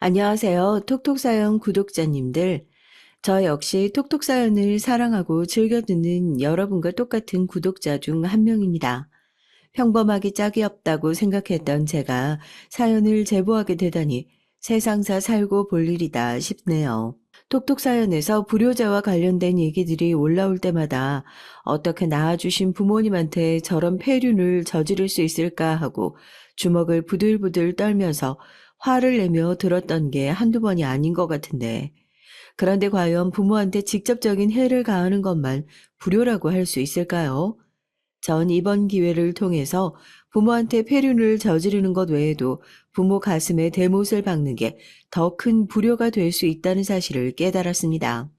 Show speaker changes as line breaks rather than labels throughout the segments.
안녕하세요. 톡톡사연 구독자님들. 저 역시 톡톡사연을 사랑하고 즐겨 듣는 여러분과 똑같은 구독자 중 한 명입니다. 평범하기 짝이 없다고 생각했던 제가 사연을 제보하게 되다니 세상사 살고 볼 일이다 싶네요. 톡톡사연에서 불효자와 관련된 얘기들이 올라올 때마다 어떻게 낳아주신 부모님한테 저런 폐륜을 저지를 수 있을까 하고 주먹을 부들부들 떨면서 화를 내며 들었던 게 한두 번이 아닌 것 같은데, 그런데 과연 부모한테 직접적인 해를 가하는 것만 불효라고 할 수 있을까요? 전 이번 기회를 통해서 부모한테 폐륜을 저지르는 것 외에도 부모 가슴에 대못을 박는 게 더 큰 불효가 될 수 있다는 사실을 깨달았습니다.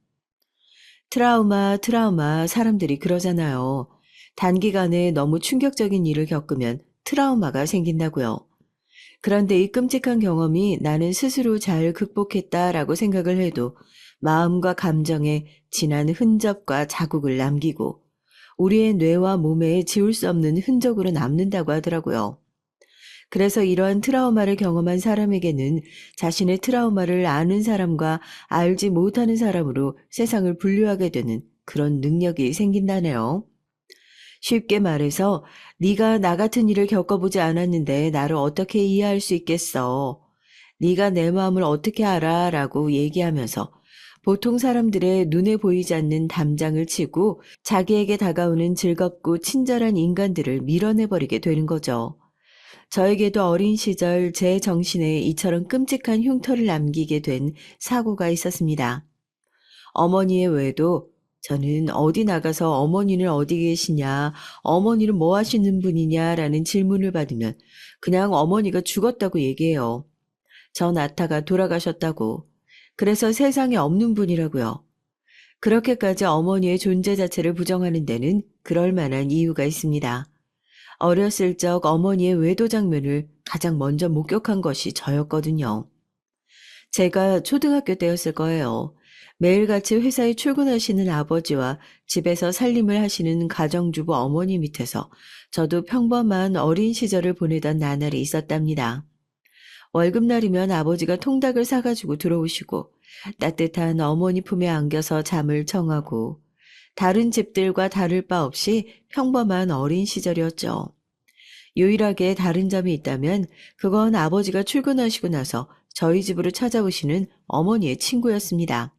트라우마, 사람들이 그러잖아요. 단기간에 너무 충격적인 일을 겪으면 트라우마가 생긴다고요. 그런데 이 끔찍한 경험이 나는 스스로 잘 극복했다라고 생각을 해도 마음과 감정에 진한 흔적과 자국을 남기고 우리의 뇌와 몸에 지울 수 없는 흔적으로 남는다고 하더라고요. 그래서 이러한 트라우마를 경험한 사람에게는 자신의 트라우마를 아는 사람과 알지 못하는 사람으로 세상을 분류하게 되는 그런 능력이 생긴다네요. 쉽게 말해서 네가 나 같은 일을 겪어보지 않았는데 나를 어떻게 이해할 수 있겠어. 네가 내 마음을 어떻게 알아? 라고 얘기하면서 보통 사람들의 눈에 보이지 않는 담장을 치고 자기에게 다가오는 즐겁고 친절한 인간들을 밀어내버리게 되는 거죠. 저에게도 어린 시절 제 정신에 이처럼 끔찍한 흉터를 남기게 된 사고가 있었습니다. 어머니의 외에도 저는 어디 나가서 어머니는 어디 계시냐, 어머니는 뭐 하시는 분이냐라는 질문을 받으면 그냥 어머니가 죽었다고 얘기해요. 전 아타가 돌아가셨다고. 그래서 세상에 없는 분이라고요. 그렇게까지 어머니의 존재 자체를 부정하는 데는 그럴 만한 이유가 있습니다. 어렸을 적 어머니의 외도 장면을 가장 먼저 목격한 것이 저였거든요. 제가 초등학교 때였을 거예요. 매일같이 회사에 출근하시는 아버지와 집에서 살림을 하시는 가정주부 어머니 밑에서 저도 평범한 어린 시절을 보내던 나날이 있었답니다. 월급날이면 아버지가 통닭을 사가지고 들어오시고 따뜻한 어머니 품에 안겨서 잠을 청하고 다른 집들과 다를 바 없이 평범한 어린 시절이었죠. 유일하게 다른 점이 있다면 그건 아버지가 출근하시고 나서 저희 집으로 찾아오시는 어머니의 친구였습니다.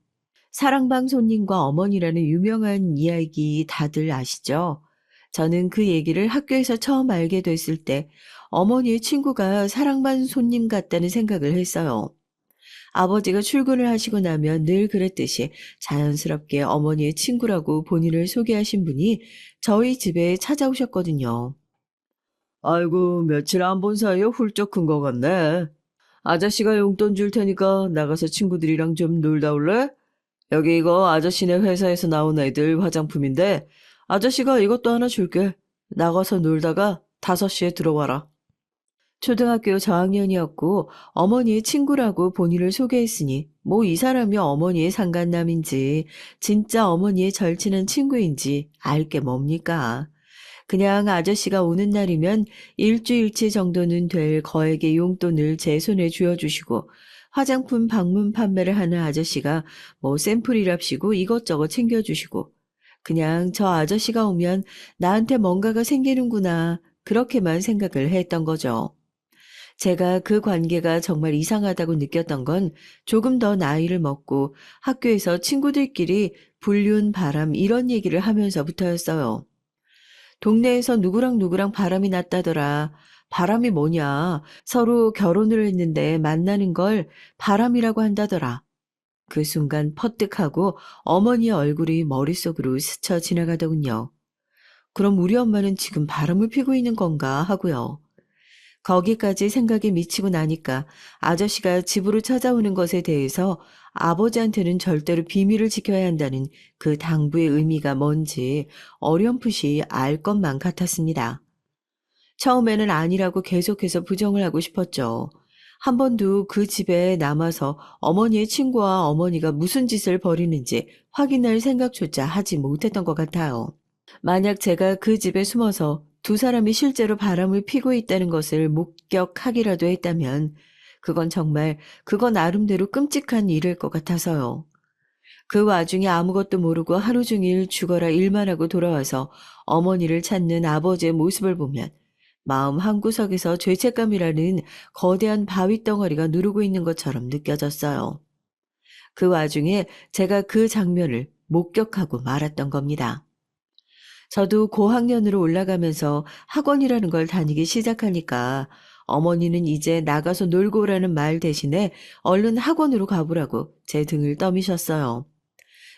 사랑방 손님과 어머니라는 유명한 이야기 다들 아시죠? 저는 그 얘기를 학교에서 처음 알게 됐을 때 어머니의 친구가 사랑방 손님 같다는 생각을 했어요. 아버지가 출근을 하시고 나면 늘 그랬듯이 자연스럽게 어머니의 친구라고 본인을 소개하신 분이 저희 집에 찾아오셨거든요. 아이고, 며칠 안 본 사이에 훌쩍 큰 것 같네. 아저씨가 용돈 줄 테니까 나가서 친구들이랑 좀 놀다 올래? 여기 이거 아저씨네 회사에서 나온 애들 화장품인데 아저씨가 이것도 하나 줄게. 나가서 놀다가 5시에 들어와라. 초등학교 저학년이었고 어머니의 친구라고 본인을 소개했으니 뭐 이 사람이 어머니의 상간남인지 진짜 어머니의 절친한 친구인지 알 게 뭡니까? 그냥 아저씨가 오는 날이면 일주일치 정도는 될 거액의 용돈을 제 손에 쥐어주시고 화장품 방문 판매를 하는 아저씨가 뭐 샘플이랍시고 이것저것 챙겨주시고 그냥 저 아저씨가 오면 나한테 뭔가가 생기는구나 그렇게만 생각을 했던 거죠. 제가 그 관계가 정말 이상하다고 느꼈던 건 조금 더 나이를 먹고 학교에서 친구들끼리 불륜, 바람 이런 얘기를 하면서부터였어요. 동네에서 누구랑 바람이 났다더라. 바람이 뭐냐. 서로 결혼을 했는데 만나는 걸 바람이라고 한다더라. 그 순간 퍼뜩하고 어머니의 얼굴이 머릿속으로 스쳐 지나가더군요. 그럼 우리 엄마는 지금 바람을 피고 있는 건가 하고요. 거기까지 생각이 미치고 나니까 아저씨가 집으로 찾아오는 것에 대해서 아버지한테는 절대로 비밀을 지켜야 한다는 그 당부의 의미가 뭔지 어렴풋이 알 것만 같았습니다. 처음에는 아니라고 계속해서 부정을 하고 싶었죠. 한 번도 그 집에 남아서 어머니의 친구와 어머니가 무슨 짓을 벌이는지 확인할 생각조차 하지 못했던 것 같아요. 만약 제가 그 집에 숨어서 두 사람이 실제로 바람을 피고 있다는 것을 목격하기라도 했다면 그건 나름대로 끔찍한 일일 것 같아서요. 그 와중에 아무것도 모르고 하루 종일 죽어라 일만 하고 돌아와서 어머니를 찾는 아버지의 모습을 보면 마음 한구석에서 죄책감이라는 거대한 바위 덩어리가 누르고 있는 것처럼 느껴졌어요. 그 와중에 제가 그 장면을 목격하고 말았던 겁니다. 저도 고학년으로 올라가면서 학원이라는 걸 다니기 시작하니까 어머니는 이제 나가서 놀고 오라는 말 대신에 얼른 학원으로 가보라고 제 등을 떠미셨어요.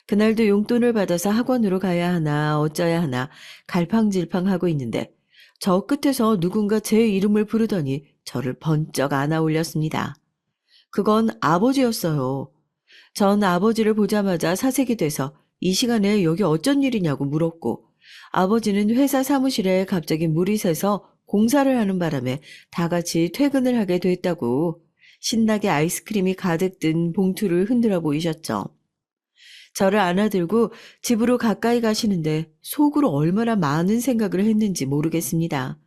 그날도 용돈을 받아서 학원으로 가야 하나 어쩌야 하나 갈팡질팡하고 있는데 저 끝에서 누군가 제 이름을 부르더니 저를 번쩍 안아 올렸습니다. 그건 아버지였어요. 전 아버지를 보자마자 사색이 돼서 이 시간에 여기 어쩐 일이냐고 물었고 아버지는 회사 사무실에 갑자기 물이 새서 공사를 하는 바람에 다 같이 퇴근을 하게 됐다고 신나게 아이스크림이 가득 든 봉투를 흔들어 보이셨죠. 저를 안아들고 집으로 가까이 가시는데 속으로 얼마나 많은 생각을 했는지 모르겠습니다.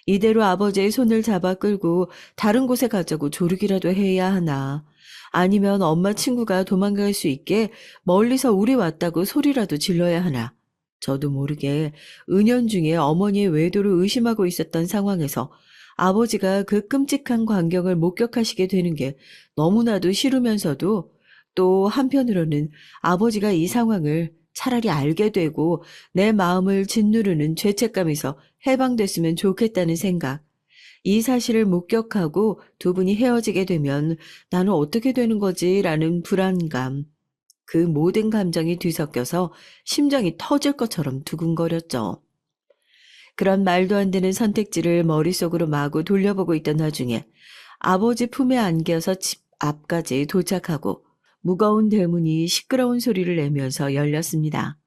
이대로 아버지의 손을 잡아 끌고 다른 곳에 가자고 조르기라도 해야 하나. 아니면 엄마 친구가 도망갈 수 있게 멀리서 우리 왔다고 소리라도 질러야 하나. 저도 모르게 은연중에 어머니의 외도를 의심하고 있었던 상황에서 아버지가 그 끔찍한 광경을 목격하시게 되는 게 너무나도 싫으면서도 또 한편으로는 아버지가 이 상황을 차라리 알게 되고 내 마음을 짓누르는 죄책감에서 해방됐으면 좋겠다는 생각. 이 사실을 목격하고 두 분이 헤어지게 되면 나는 어떻게 되는 거지라는 불안감. 그 모든 감정이 뒤섞여서 심장이 터질 것처럼 두근거렸죠. 그런 말도 안 되는 선택지를 머릿속으로 마구 돌려보고 있던 와중에 아버지 품에 안겨서 집 앞까지 도착하고 무거운 대문이 시끄러운 소리를 내면서 열렸습니다.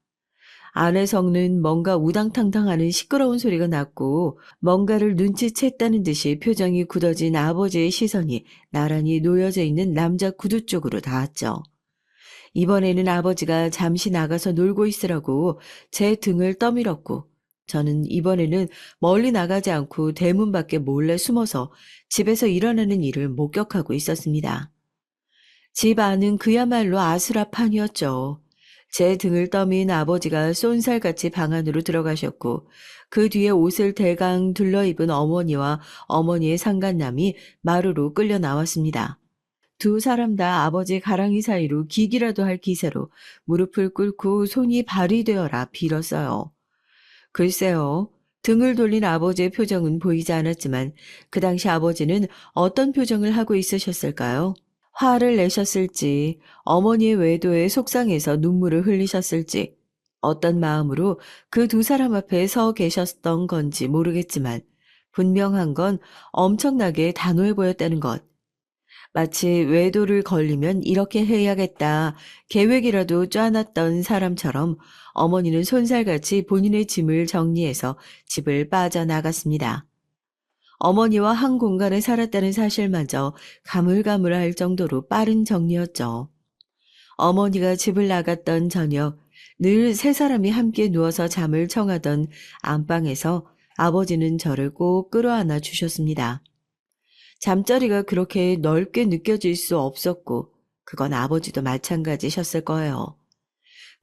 안에서는 뭔가 우당탕탕하는 시끄러운 소리가 났고 뭔가를 눈치챘다는 듯이 표정이 굳어진 아버지의 시선이 나란히 놓여져 있는 남자 구두 쪽으로 닿았죠. 이번에는 아버지가 잠시 나가서 놀고 있으라고 제 등을 떠밀었고 저는 이번에는 멀리 나가지 않고 대문 밖에 몰래 숨어서 집에서 일어나는 일을 목격하고 있었습니다. 집 안은 그야말로 아수라판이었죠. 제 등을 떠민 아버지가 쏜살같이 방 안으로 들어가셨고 그 뒤에 옷을 대강 둘러입은 어머니와 어머니의 상간남이 마루로 끌려 나왔습니다. 두 사람 다 아버지 가랑이 사이로 기기라도 할 기세로 무릎을 꿇고 손이 발이 되어라 빌었어요. 글쎄요. 등을 돌린 아버지의 표정은 보이지 않았지만 그 당시 아버지는 어떤 표정을 하고 있으셨을까요? 화를 내셨을지, 어머니의 외도에 속상해서 눈물을 흘리셨을지, 어떤 마음으로 그 두 사람 앞에 서 계셨던 건지 모르겠지만 분명한 건 엄청나게 단호해 보였다는 것. 마치 외도를 걸리면 이렇게 해야겠다 계획이라도 짜놨던 사람처럼 어머니는 손살같이 본인의 짐을 정리해서 집을 빠져나갔습니다. 어머니와 한 공간에 살았다는 사실마저 가물가물할 정도로 빠른 정리였죠. 어머니가 집을 나갔던 저녁, 늘 세 사람이 함께 누워서 잠을 청하던 안방에서 아버지는 저를 꼭 끌어안아 주셨습니다. 잠자리가 그렇게 넓게 느껴질 수 없었고, 그건 아버지도 마찬가지셨을 거예요.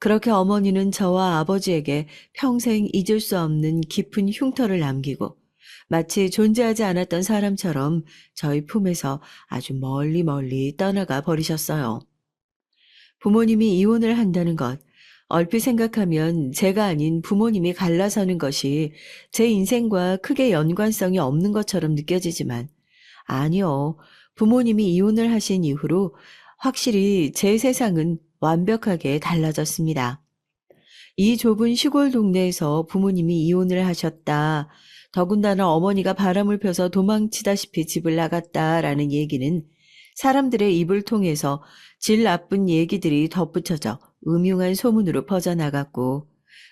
그렇게 어머니는 저와 아버지에게 평생 잊을 수 없는 깊은 흉터를 남기고, 마치 존재하지 않았던 사람처럼 저희 품에서 아주 멀리 멀리 떠나가 버리셨어요. 부모님이 이혼을 한다는 것, 얼핏 생각하면 제가 아닌 부모님이 갈라서는 것이 제 인생과 크게 연관성이 없는 것처럼 느껴지지만, 아니요. 부모님이 이혼을 하신 이후로 확실히 제 세상은 완벽하게 달라졌습니다. 이 좁은 시골 동네에서 부모님이 이혼을 하셨다. 더군다나 어머니가 바람을 펴서 도망치다시피 집을 나갔다라는 얘기는 사람들의 입을 통해서 질 나쁜 얘기들이 덧붙여져 음흉한 소문으로 퍼져나갔고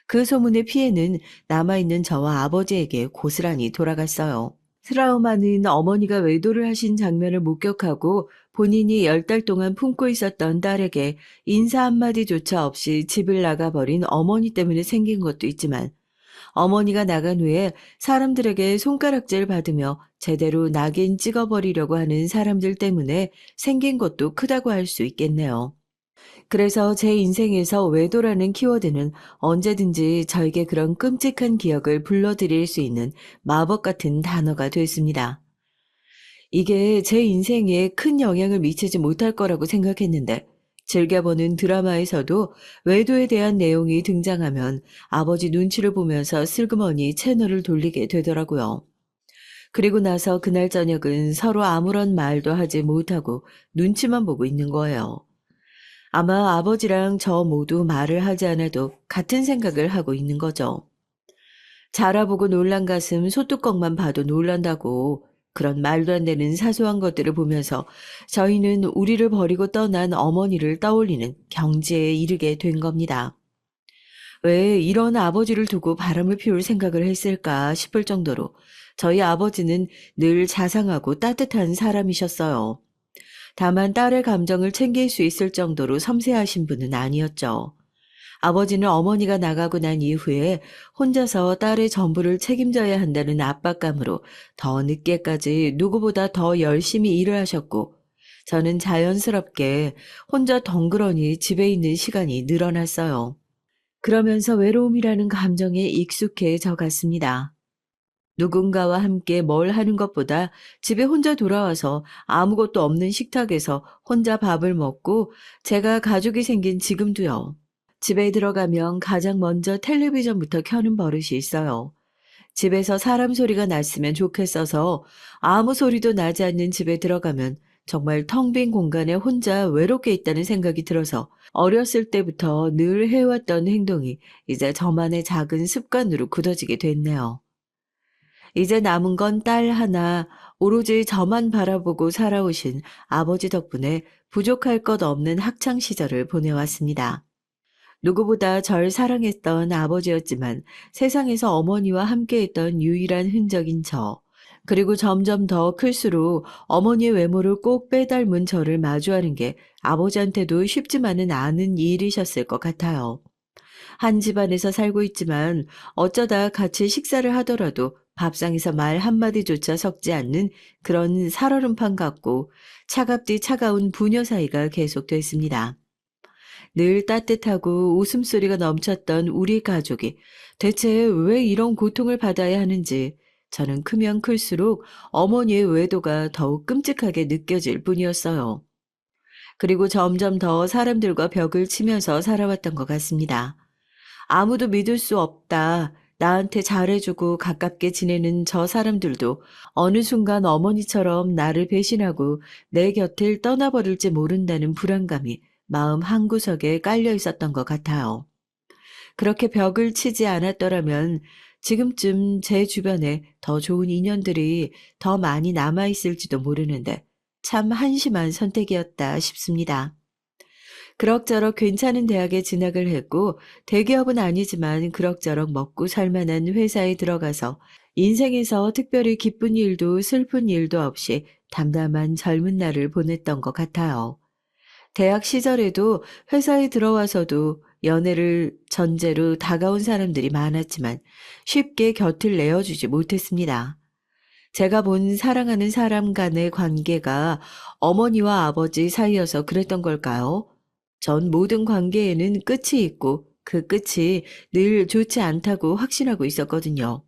그 소문의 피해는 남아있는 저와 아버지에게 고스란히 돌아갔어요. 트라우마는 어머니가 외도를 하신 장면을 목격하고 본인이 10달 동안 품고 있었던 딸에게 인사 한마디조차 없이 집을 나가버린 어머니 때문에 생긴 것도 있지만 어머니가 나간 후에 사람들에게 손가락질 받으며 제대로 낙인 찍어버리려고 하는 사람들 때문에 생긴 것도 크다고 할 수 있겠네요. 그래서 제 인생에서 외도라는 키워드는 언제든지 저에게 그런 끔찍한 기억을 불러들일 수 있는 마법 같은 단어가 됐습니다. 이게 제 인생에 큰 영향을 미치지 못할 거라고 생각했는데 즐겨보는 드라마에서도 외도에 대한 내용이 등장하면 아버지 눈치를 보면서 슬그머니 채널을 돌리게 되더라고요. 그리고 나서 그날 저녁은 서로 아무런 말도 하지 못하고 눈치만 보고 있는 거예요. 아마 아버지랑 저 모두 말을 하지 않아도 같은 생각을 하고 있는 거죠. 자라보고 놀란 가슴 소뚜껑만 봐도 놀란다고 그런 말도 안 되는 사소한 것들을 보면서 저희는 우리를 버리고 떠난 어머니를 떠올리는 경지에 이르게 된 겁니다. 왜 이런 아버지를 두고 바람을 피울 생각을 했을까 싶을 정도로 저희 아버지는 늘 자상하고 따뜻한 사람이셨어요. 다만 딸의 감정을 챙길 수 있을 정도로 섬세하신 분은 아니었죠. 아버지는 어머니가 나가고 난 이후에 혼자서 딸의 전부를 책임져야 한다는 압박감으로 더 늦게까지 누구보다 더 열심히 일을 하셨고, 저는 자연스럽게 혼자 덩그러니 집에 있는 시간이 늘어났어요. 그러면서 외로움이라는 감정에 익숙해져 갔습니다. 누군가와 함께 뭘 하는 것보다 집에 혼자 돌아와서 아무것도 없는 식탁에서 혼자 밥을 먹고 제가 가족이 생긴 지금도요. 집에 들어가면 가장 먼저 텔레비전부터 켜는 버릇이 있어요. 집에서 사람 소리가 났으면 좋겠어서 아무 소리도 나지 않는 집에 들어가면 정말 텅 빈 공간에 혼자 외롭게 있다는 생각이 들어서 어렸을 때부터 늘 해왔던 행동이 이제 저만의 작은 습관으로 굳어지게 됐네요. 이제 남은 건 딸 하나, 오로지 저만 바라보고 살아오신 아버지 덕분에 부족할 것 없는 학창 시절을 보내왔습니다. 누구보다 절 사랑했던 아버지였지만 세상에서 어머니와 함께했던 유일한 흔적인 저. 그리고 점점 더 클수록 어머니의 외모를 꼭 빼닮은 저를 마주하는 게 아버지한테도 쉽지만은 않은 일이셨을 것 같아요. 한 집안에서 살고 있지만 어쩌다 같이 식사를 하더라도 밥상에서 말 한마디조차 섞지 않는 그런 살얼음판 같고 차갑디 차가운 부녀 사이가 계속됐습니다. 늘 따뜻하고 웃음소리가 넘쳤던 우리 가족이 대체 왜 이런 고통을 받아야 하는지 저는 크면 클수록 어머니의 외도가 더욱 끔찍하게 느껴질 뿐이었어요. 그리고 점점 더 사람들과 벽을 치면서 살아왔던 것 같습니다. 아무도 믿을 수 없다. 나한테 잘해주고 가깝게 지내는 저 사람들도 어느 순간 어머니처럼 나를 배신하고 내 곁을 떠나버릴지 모른다는 불안감이 마음 한구석에 깔려 있었던 것 같아요. 그렇게 벽을 치지 않았더라면 지금쯤 제 주변에 더 좋은 인연들이 더 많이 남아있을지도 모르는데 참 한심한 선택이었다 싶습니다. 그럭저럭 괜찮은 대학에 진학을 했고 대기업은 아니지만 그럭저럭 먹고 살 만한 회사에 들어가서 인생에서 특별히 기쁜 일도 슬픈 일도 없이 담담한 젊은 날을 보냈던 것 같아요. 대학 시절에도 회사에 들어와서도 연애를 전제로 다가온 사람들이 많았지만 쉽게 곁을 내어주지 못했습니다. 제가 본 사랑하는 사람 간의 관계가 어머니와 아버지 사이여서 그랬던 걸까요? 전 모든 관계에는 끝이 있고 그 끝이 늘 좋지 않다고 확신하고 있었거든요.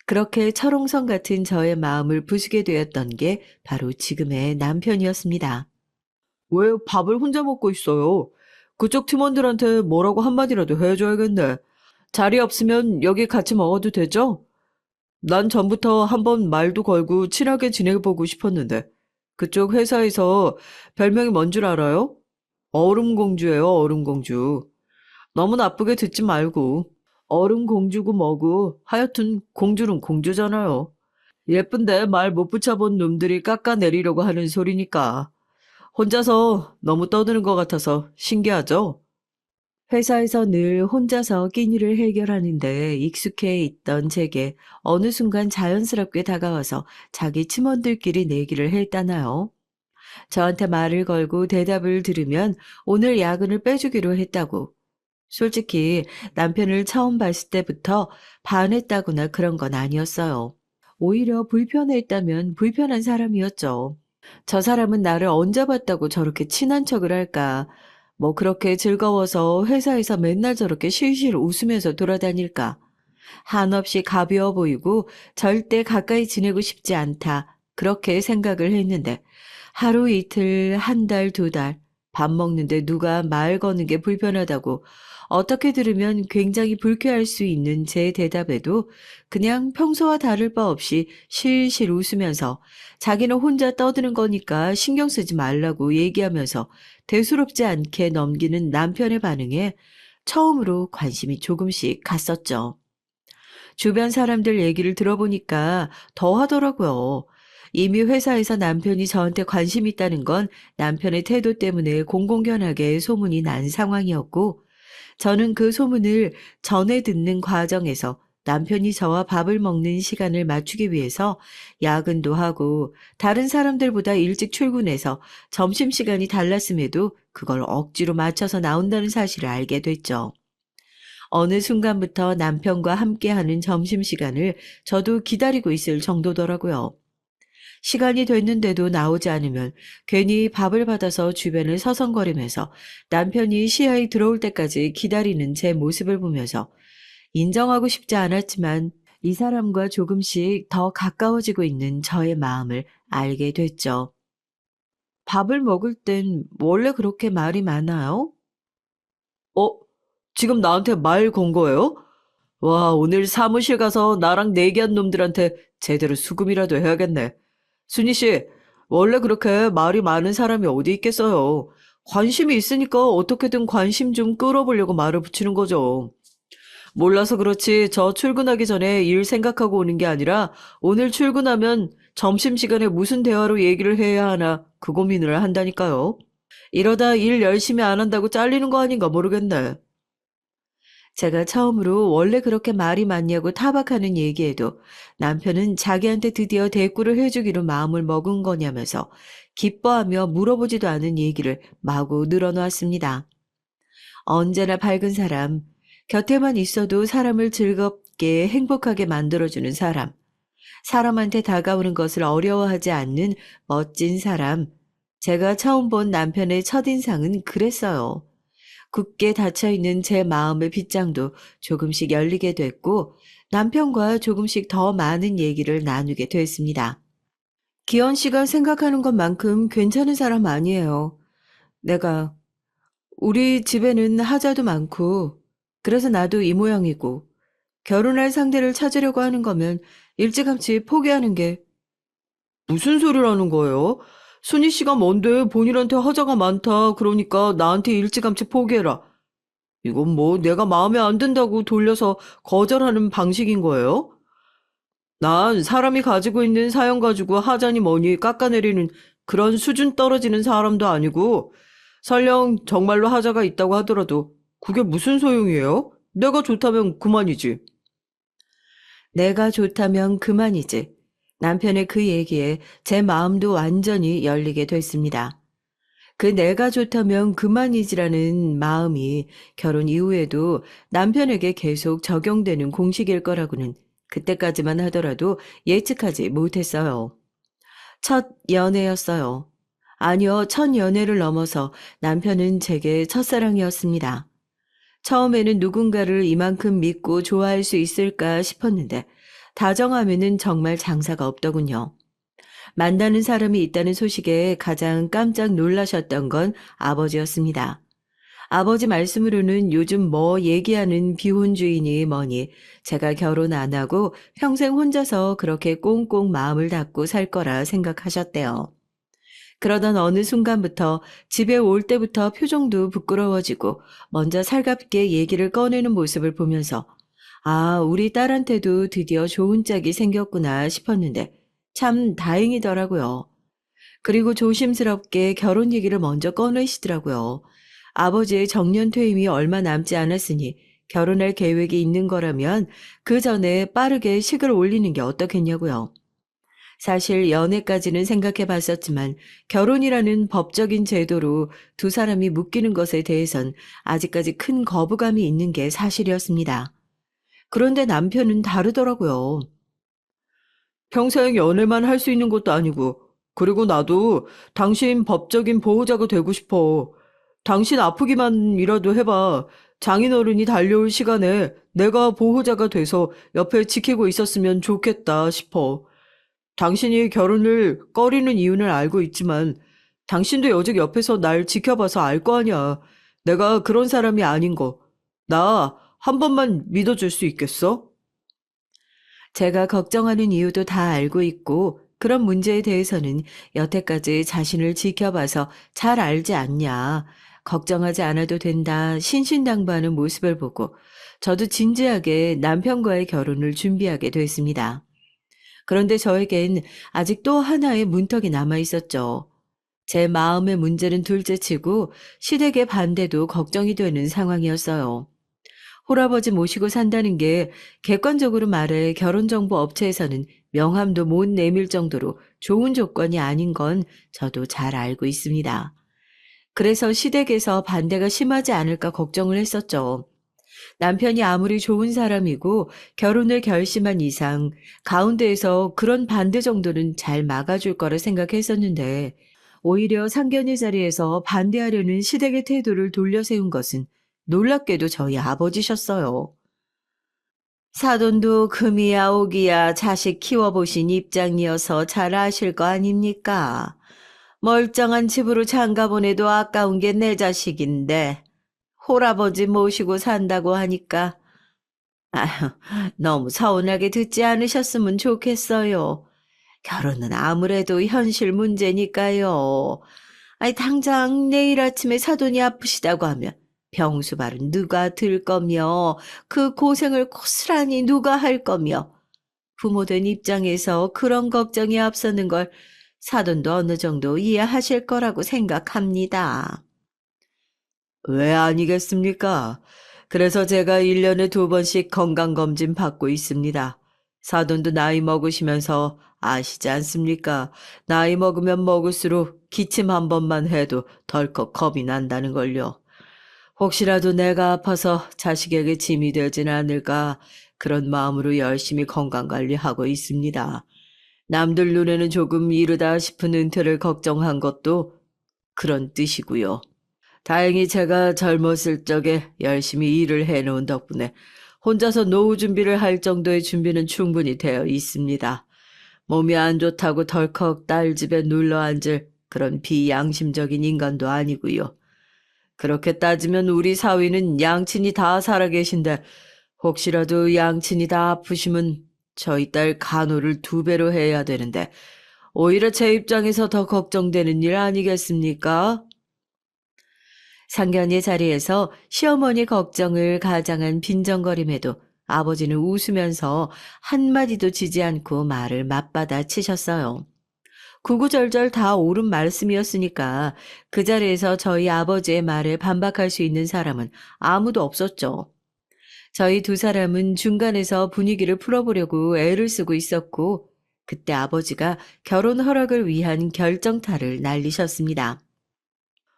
그렇게 철옹성 같은 저의 마음을 부수게 되었던 게 바로 지금의 남편이었습니다. 왜 밥을 혼자 먹고 있어요? 그쪽 팀원들한테 뭐라고 한마디라도 해줘야겠네. 자리 없으면 여기 같이 먹어도 되죠? 난 전부터 한번 말도 걸고 친하게 지내보고 싶었는데 그쪽 회사에서 별명이 뭔 줄 알아요? 얼음공주예요, 얼음공주. 너무 나쁘게 듣지 말고. 얼음공주고 뭐고 하여튼 공주는 공주잖아요. 예쁜데 말 못 붙여본 놈들이 깎아내리려고 하는 소리니까. 혼자서 너무 떠드는 것 같아서 신기하죠? 회사에서 늘 혼자서 끼니를 해결하는데 익숙해 있던 제게 어느 순간 자연스럽게 다가와서 자기 팀원들끼리 내기를 했다나요? 저한테 말을 걸고 대답을 들으면 오늘 야근을 빼주기로 했다고. 솔직히 남편을 처음 봤을 때부터 반했다거나 그런 건 아니었어요. 오히려 불편했다면 불편한 사람이었죠. 저 사람은 나를 언제 봤다고 저렇게 친한 척을 할까? 뭐 그렇게 즐거워서 회사에서 맨날 저렇게 실실 웃으면서 돌아다닐까? 한없이 가벼워 보이고 절대 가까이 지내고 싶지 않다. 그렇게 생각을 했는데 하루 이틀, 한 달, 두 달, 밥 먹는데 누가 말 거는 게 불편하다고 어떻게 들으면 굉장히 불쾌할 수 있는 제 대답에도 그냥 평소와 다를 바 없이 실실 웃으면서 자기는 혼자 떠드는 거니까 신경 쓰지 말라고 얘기하면서 대수롭지 않게 넘기는 남편의 반응에 처음으로 관심이 조금씩 갔었죠. 주변 사람들 얘기를 들어보니까 더 하더라고요. 이미 회사에서 남편이 저한테 관심 있다는 건 남편의 태도 때문에 공공연하게 소문이 난 상황이었고, 저는 그 소문을 전해 듣는 과정에서 남편이 저와 밥을 먹는 시간을 맞추기 위해서 야근도 하고 다른 사람들보다 일찍 출근해서 점심시간이 달랐음에도 그걸 억지로 맞춰서 나온다는 사실을 알게 됐죠. 어느 순간부터 남편과 함께하는 점심시간을 저도 기다리고 있을 정도더라고요. 시간이 됐는데도 나오지 않으면 괜히 밥을 받아서 주변을 서성거리면서 남편이 시야에 들어올 때까지 기다리는 제 모습을 보면서 인정하고 싶지 않았지만 이 사람과 조금씩 더 가까워지고 있는 저의 마음을 알게 됐죠. 밥을 먹을 땐 원래 그렇게 말이 많아요? 어? 지금 나한테 말 건 거예요? 와, 오늘 사무실 가서 나랑 내기한 놈들한테 제대로 수금이라도 해야겠네. 순희 씨, 원래 그렇게 말이 많은 사람이 어디 있겠어요. 관심이 있으니까 어떻게든 관심 좀 끌어보려고 말을 붙이는 거죠. 몰라서 그렇지 저 출근하기 전에 일 생각하고 오는 게 아니라 오늘 출근하면 점심시간에 무슨 대화로 얘기를 해야 하나 그 고민을 한다니까요. 이러다 일 열심히 안 한다고 잘리는 거 아닌가 모르겠네. 제가 처음으로 원래 그렇게 말이 많냐고 타박하는 얘기에도 남편은 자기한테 드디어 대꾸를 해주기로 마음을 먹은 거냐면서 기뻐하며 물어보지도 않은 얘기를 마구 늘어놓았습니다. 언제나 밝은 사람, 곁에만 있어도 사람을 즐겁게 행복하게 만들어주는 사람, 사람한테 다가오는 것을 어려워하지 않는 멋진 사람. 제가 처음 본 남편의 첫인상은 그랬어요. 굳게 닫혀있는 제 마음의 빗장도 조금씩 열리게 됐고 남편과 조금씩 더 많은 얘기를 나누게 됐습니다. 기현 씨가 생각하는 것만큼 괜찮은 사람 아니에요. 내가 우리 집에는 하자도 많고 그래서 나도 이 모양이고 결혼할 상대를 찾으려고 하는 거면 일찌감치 포기하는 게 무슨 소리를 하는 거예요? 순희 씨가 뭔데 본인한테 하자가 많다 그러니까 나한테 일찌감치 포기해라. 이건 뭐 내가 마음에 안 든다고 돌려서 거절하는 방식인 거예요? 난 사람이 가지고 있는 사연 가지고 하자니 뭐니 깎아내리는 그런 수준 떨어지는 사람도 아니고 설령 정말로 하자가 있다고 하더라도 그게 무슨 소용이에요? 내가 좋다면 그만이지. 내가 좋다면 그만이지. 남편의 그 얘기에 제 마음도 완전히 열리게 됐습니다. 그 내가 좋다면 그만이지라는 마음이 결혼 이후에도 남편에게 계속 적용되는 공식일 거라고는 그때까지만 하더라도 예측하지 못했어요. 첫 연애였어요. 아니요, 첫 연애를 넘어서 남편은 제게 첫사랑이었습니다. 처음에는 누군가를 이만큼 믿고 좋아할 수 있을까 싶었는데 다정하면은 정말 장사가 없더군요. 만나는 사람이 있다는 소식에 가장 깜짝 놀라셨던 건 아버지였습니다. 아버지 말씀으로는 요즘 뭐 얘기하는 비혼주의니 뭐니 제가 결혼 안 하고 평생 혼자서 그렇게 꽁꽁 마음을 닫고 살 거라 생각하셨대요. 그러던 어느 순간부터 집에 올 때부터 표정도 부끄러워지고 먼저 살갑게 얘기를 꺼내는 모습을 보면서 아, 우리 딸한테도 드디어 좋은 짝이 생겼구나 싶었는데 참 다행이더라고요. 그리고 조심스럽게 결혼 얘기를 먼저 꺼내시더라고요. 아버지의 정년 퇴임이 얼마 남지 않았으니 결혼할 계획이 있는 거라면 그 전에 빠르게 식을 올리는 게 어떻겠냐고요. 사실 연애까지는 생각해 봤었지만 결혼이라는 법적인 제도로 두 사람이 묶이는 것에 대해선 아직까지 큰 거부감이 있는 게 사실이었습니다. 그런데 남편은 다르더라고요. 평생 연애만 할 수 있는 것도 아니고, 그리고 나도 당신 법적인 보호자가 되고 싶어. 당신 아프기만이라도 해봐. 장인어른이 달려올 시간에 내가 보호자가 돼서 옆에 지키고 있었으면 좋겠다 싶어. 당신이 결혼을 꺼리는 이유는 알고 있지만, 당신도 여직 옆에서 날 지켜봐서 알 거 아니야. 내가 그런 사람이 아닌 거. 나 한 번만 믿어줄 수 있겠어? 제가 걱정하는 이유도 다 알고 있고 그런 문제에 대해서는 여태까지 자신을 지켜봐서 잘 알지 않냐. 걱정하지 않아도 된다. 신신당부하는 모습을 보고 저도 진지하게 남편과의 결혼을 준비하게 됐습니다. 그런데 저에겐 아직 또 하나의 문턱이 남아 있었죠. 제 마음의 문제는 둘째치고 시댁의 반대도 걱정이 되는 상황이었어요. 홀아버지 모시고 산다는 게 객관적으로 말해 결혼정보 업체에서는 명함도 못 내밀 정도로 좋은 조건이 아닌 건 저도 잘 알고 있습니다. 그래서 시댁에서 반대가 심하지 않을까 걱정을 했었죠. 남편이 아무리 좋은 사람이고 결혼을 결심한 이상 가운데에서 그런 반대 정도는 잘 막아줄 거라 생각했었는데 오히려 상견례 자리에서 반대하려는 시댁의 태도를 돌려세운 것은 놀랍게도 저희 아버지셨어요. 사돈도 금이야 오기야 자식 키워보신 입장이어서 잘 아실 거 아닙니까? 멀쩡한 집으로 장가 보내도 아까운 게 내 자식인데 홀아버지 모시고 산다고 하니까 아휴, 너무 서운하게 듣지 않으셨으면 좋겠어요. 결혼은 아무래도 현실 문제니까요. 아니, 당장 내일 아침에 사돈이 아프시다고 하면 병수발은 누가 들 거며 그 고생을 고스란히 누가 할 거며 부모된 입장에서 그런 걱정이 앞서는 걸 사돈도 어느 정도 이해하실 거라고 생각합니다. 왜 아니겠습니까? 그래서 제가 1년에 2번씩 건강검진 받고 있습니다. 사돈도 나이 먹으시면서 아시지 않습니까? 나이 먹으면 먹을수록 기침 한 번만 해도 덜컥 겁이 난다는 걸요. 혹시라도 내가 아파서 자식에게 짐이 되진 않을까 그런 마음으로 열심히 건강관리하고 있습니다. 남들 눈에는 조금 이르다 싶은 은퇴를 걱정한 것도 그런 뜻이고요. 다행히 제가 젊었을 적에 열심히 일을 해놓은 덕분에 혼자서 노후 준비를 할 정도의 준비는 충분히 되어 있습니다. 몸이 안 좋다고 덜컥 딸 집에 눌러 앉을 그런 비양심적인 인간도 아니고요. 그렇게 따지면 우리 사위는 양친이 다 살아계신데 혹시라도 양친이 다 아프시면 저희 딸 간호를 2배로 해야 되는데 오히려 제 입장에서 더 걱정되는 일 아니겠습니까? 상견례 자리에서 시어머니 걱정을 가장한 빈정거림에도 아버지는 웃으면서 한마디도 지지 않고 말을 맞받아 치셨어요. 구구절절 다 옳은 말씀이었으니까 그 자리에서 저희 아버지의 말에 반박할 수 있는 사람은 아무도 없었죠. 저희 두 사람은 중간에서 분위기를 풀어보려고 애를 쓰고 있었고 그때 아버지가 결혼 허락을 위한 결정타를 날리셨습니다.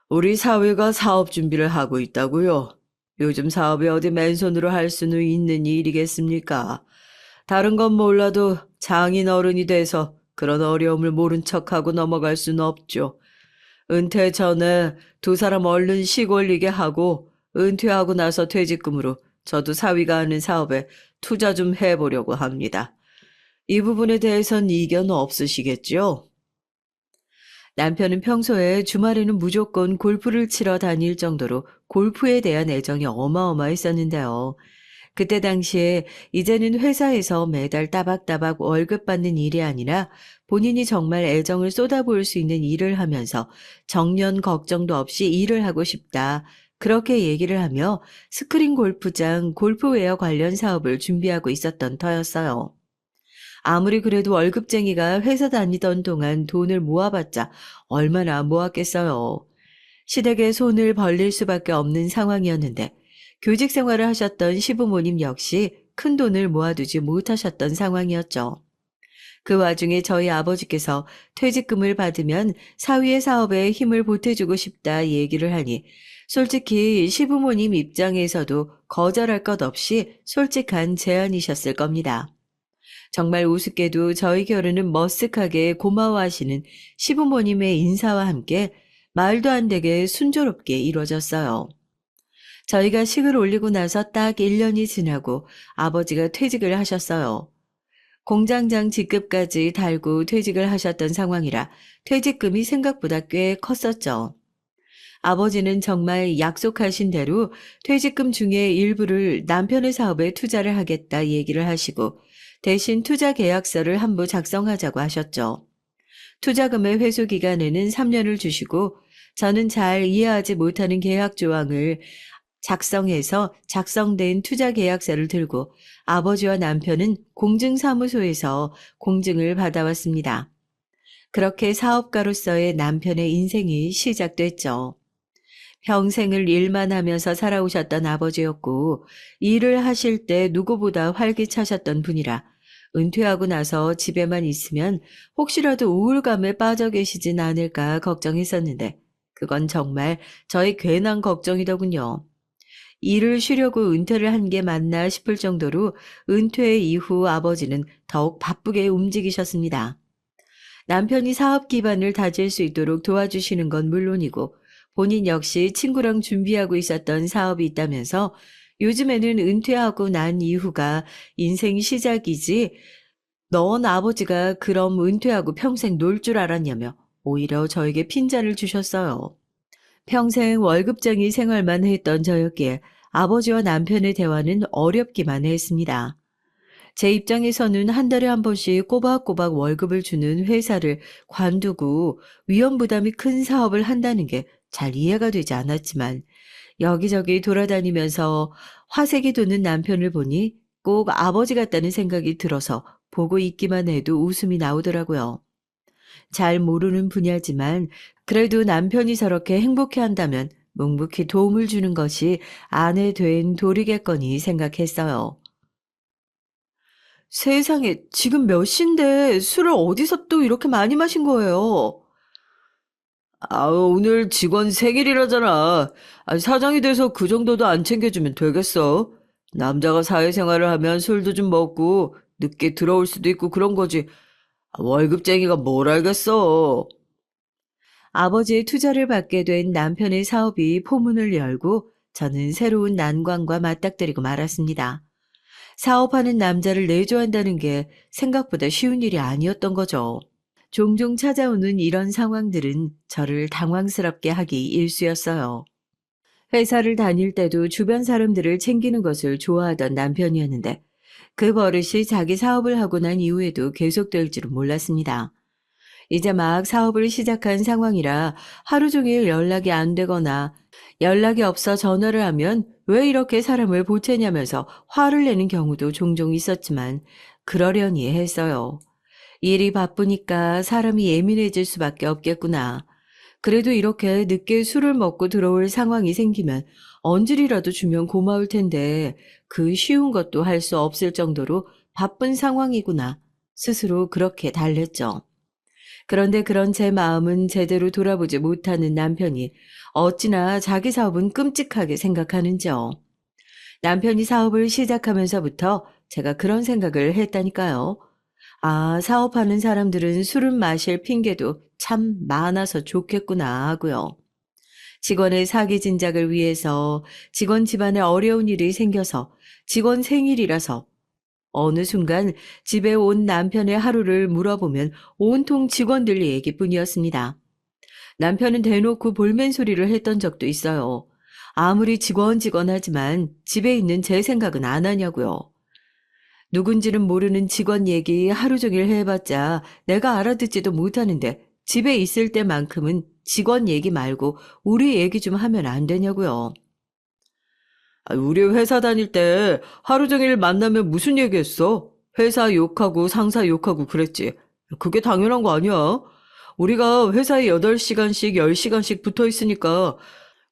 우리 사위가 사업 준비를 하고 있다고요? 요즘 사업이 어디 맨손으로 할 수는 있는 일이겠습니까? 다른 건 몰라도 장인 어른이 돼서 그런 어려움을 모른 척하고 넘어갈 수는 없죠. 은퇴 전에 두 사람 얼른 시골리게 하고 은퇴하고 나서 퇴직금으로 저도 사위가 하는 사업에 투자 좀 해보려고 합니다. 이 부분에 대해선 이견 없으시겠죠? 남편은 평소에 주말에는 무조건 골프를 치러 다닐 정도로 골프에 대한 애정이 어마어마했었는데요. 그때 당시에 이제는 회사에서 매달 따박따박 월급 받는 일이 아니라 본인이 정말 애정을 쏟아부을 수 있는 일을 하면서 정년 걱정도 없이 일을 하고 싶다. 그렇게 얘기를 하며 스크린 골프장, 골프웨어 관련 사업을 준비하고 있었던 터였어요. 아무리 그래도 월급쟁이가 회사 다니던 동안 돈을 모아봤자 얼마나 모았겠어요. 시댁에 손을 벌릴 수밖에 없는 상황이었는데 교직 생활을 하셨던 시부모님 역시 큰 돈을 모아두지 못하셨던 상황이었죠. 그 와중에 저희 아버지께서 퇴직금을 받으면 사위의 사업에 힘을 보태주고 싶다 얘기를 하니 솔직히 시부모님 입장에서도 거절할 것 없이 솔직한 제안이셨을 겁니다. 정말 우습게도 저희 결혼은 머쓱하게 고마워하시는 시부모님의 인사와 함께 말도 안 되게 순조롭게 이루어졌어요. 저희가 식을 올리고 나서 딱 1년이 지나고 아버지가 퇴직을 하셨어요. 공장장 직급까지 달고 퇴직을 하셨던 상황이라 퇴직금이 생각보다 꽤 컸었죠. 아버지는 정말 약속하신 대로 퇴직금 중에 일부를 남편의 사업에 투자를 하겠다 얘기를 하시고 대신 투자 계약서를 한 부 작성하자고 하셨죠. 투자금의 회수 기간에는 3년을 주시고 저는 잘 이해하지 못하는 계약 조항을 작성해서 작성된 투자 계약서를 들고 아버지와 남편은 공증사무소에서 공증을 받아왔습니다. 그렇게 사업가로서의 남편의 인생이 시작됐죠. 평생을 일만 하면서 살아오셨던 아버지였고 일을 하실 때 누구보다 활기차셨던 분이라 은퇴하고 나서 집에만 있으면 혹시라도 우울감에 빠져 계시진 않을까 걱정했었는데 그건 정말 저의 괜한 걱정이더군요. 일을 쉬려고 은퇴를 한 게 맞나 싶을 정도로 은퇴 이후 아버지는 더욱 바쁘게 움직이셨습니다. 남편이 사업 기반을 다질 수 있도록 도와주시는 건 물론이고 본인 역시 친구랑 준비하고 있었던 사업이 있다면서 요즘에는 은퇴하고 난 이후가 인생 시작이지 넌 아버지가 그럼 은퇴하고 평생 놀 줄 알았냐며 오히려 저에게 핀잔을 주셨어요. 평생 월급쟁이 생활만 했던 저였기에 아버지와 남편의 대화는 어렵기만 했습니다. 제 입장에서는 한 달에 한 번씩 꼬박꼬박 월급을 주는 회사를 관두고 위험 부담이 큰 사업을 한다는 게 잘 이해가 되지 않았지만 여기저기 돌아다니면서 화색이 도는 남편을 보니 꼭 아버지 같다는 생각이 들어서 보고 있기만 해도 웃음이 나오더라고요. 잘 모르는 분야지만 그래도 남편이 저렇게 행복해한다면 묵묵히 도움을 주는 것이 아내 된 도리겠거니 생각했어요. 세상에, 지금 몇 시인데 술을 어디서 또 이렇게 많이 마신 거예요? 오늘 직원 생일이라잖아. 사장이 돼서 그 정도도 안 챙겨주면 되겠어? 남자가 사회생활을 하면 술도 좀 먹고 늦게 들어올 수도 있고 그런 거지. 월급쟁이가 뭘 알겠어. 아버지의 투자를 받게 된 남편의 사업이 포문을 열고 저는 새로운 난관과 맞닥뜨리고 말았습니다. 사업하는 남자를 내조한다는 게 생각보다 쉬운 일이 아니었던 거죠. 종종 찾아오는 이런 상황들은 저를 당황스럽게 하기 일쑤였어요. 회사를 다닐 때도 주변 사람들을 챙기는 것을 좋아하던 남편이었는데 그 버릇이 자기 사업을 하고 난 이후에도 계속될 줄은 몰랐습니다. 이제 막 사업을 시작한 상황이라 하루 종일 연락이 안 되거나 연락이 없어 전화를 하면 왜 이렇게 사람을 보채냐면서 화를 내는 경우도 종종 있었지만 그러려니 했어요. 일이 바쁘니까 사람이 예민해질 수밖에 없겠구나. 그래도 이렇게 늦게 술을 먹고 들어올 상황이 생기면 언질이라도 주면 고마울 텐데 그 쉬운 것도 할 수 없을 정도로 바쁜 상황이구나. 스스로 그렇게 달랬죠. 그런데 그런 제 마음은 제대로 돌아보지 못하는 남편이 어찌나 자기 사업은 끔찍하게 생각하는지요. 남편이 사업을 시작하면서부터 제가 그런 생각을 했다니까요. 사업하는 사람들은 술은 마실 핑계도 참 많아서 좋겠구나 하고요. 직원의 사기 진작을 위해서 직원 집안에 어려운 일이 생겨서 직원 생일이라서 어느 순간 집에 온 남편의 하루를 물어보면 온통 직원들 얘기뿐이었습니다. 남편은 대놓고 볼멘 소리를 했던 적도 있어요. 아무리 직원 하지만 집에 있는 제 생각은 안 하냐고요. 누군지는 모르는 직원 얘기 하루 종일 해봤자 내가 알아듣지도 못하는데 집에 있을 때만큼은 직원 얘기 말고 우리 얘기 좀 하면 안 되냐고요. 우리 회사 다닐 때 하루 종일 만나면 무슨 얘기했어? 회사 욕하고 상사 욕하고 그랬지. 그게 당연한 거 아니야? 우리가 회사에 8시간씩 10시간씩 붙어 있으니까.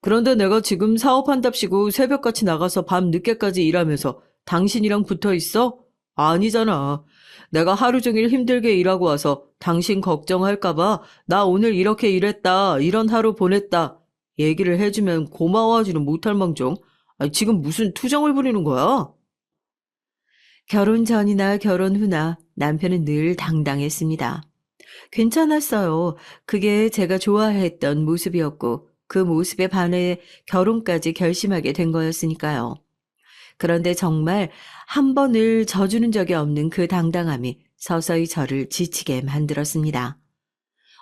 그런데 내가 지금 사업한답시고 새벽같이 나가서 밤 늦게까지 일하면서 당신이랑 붙어 있어? 아니잖아. 내가 하루 종일 힘들게 일하고 와서 당신 걱정할까봐 나 오늘 이렇게 일했다, 이런 하루 보냈다. 얘기를 해주면 고마워하지는 못할 망정. 아니, 지금 무슨 투정을 부리는 거야? 결혼 전이나 결혼 후나 남편은 늘 당당했습니다. 괜찮았어요. 그게 제가 좋아했던 모습이었고 그 모습에 반해 결혼까지 결심하게 된 거였으니까요. 그런데 정말 한 번을 져주는 적이 없는 그 당당함이 서서히 저를 지치게 만들었습니다.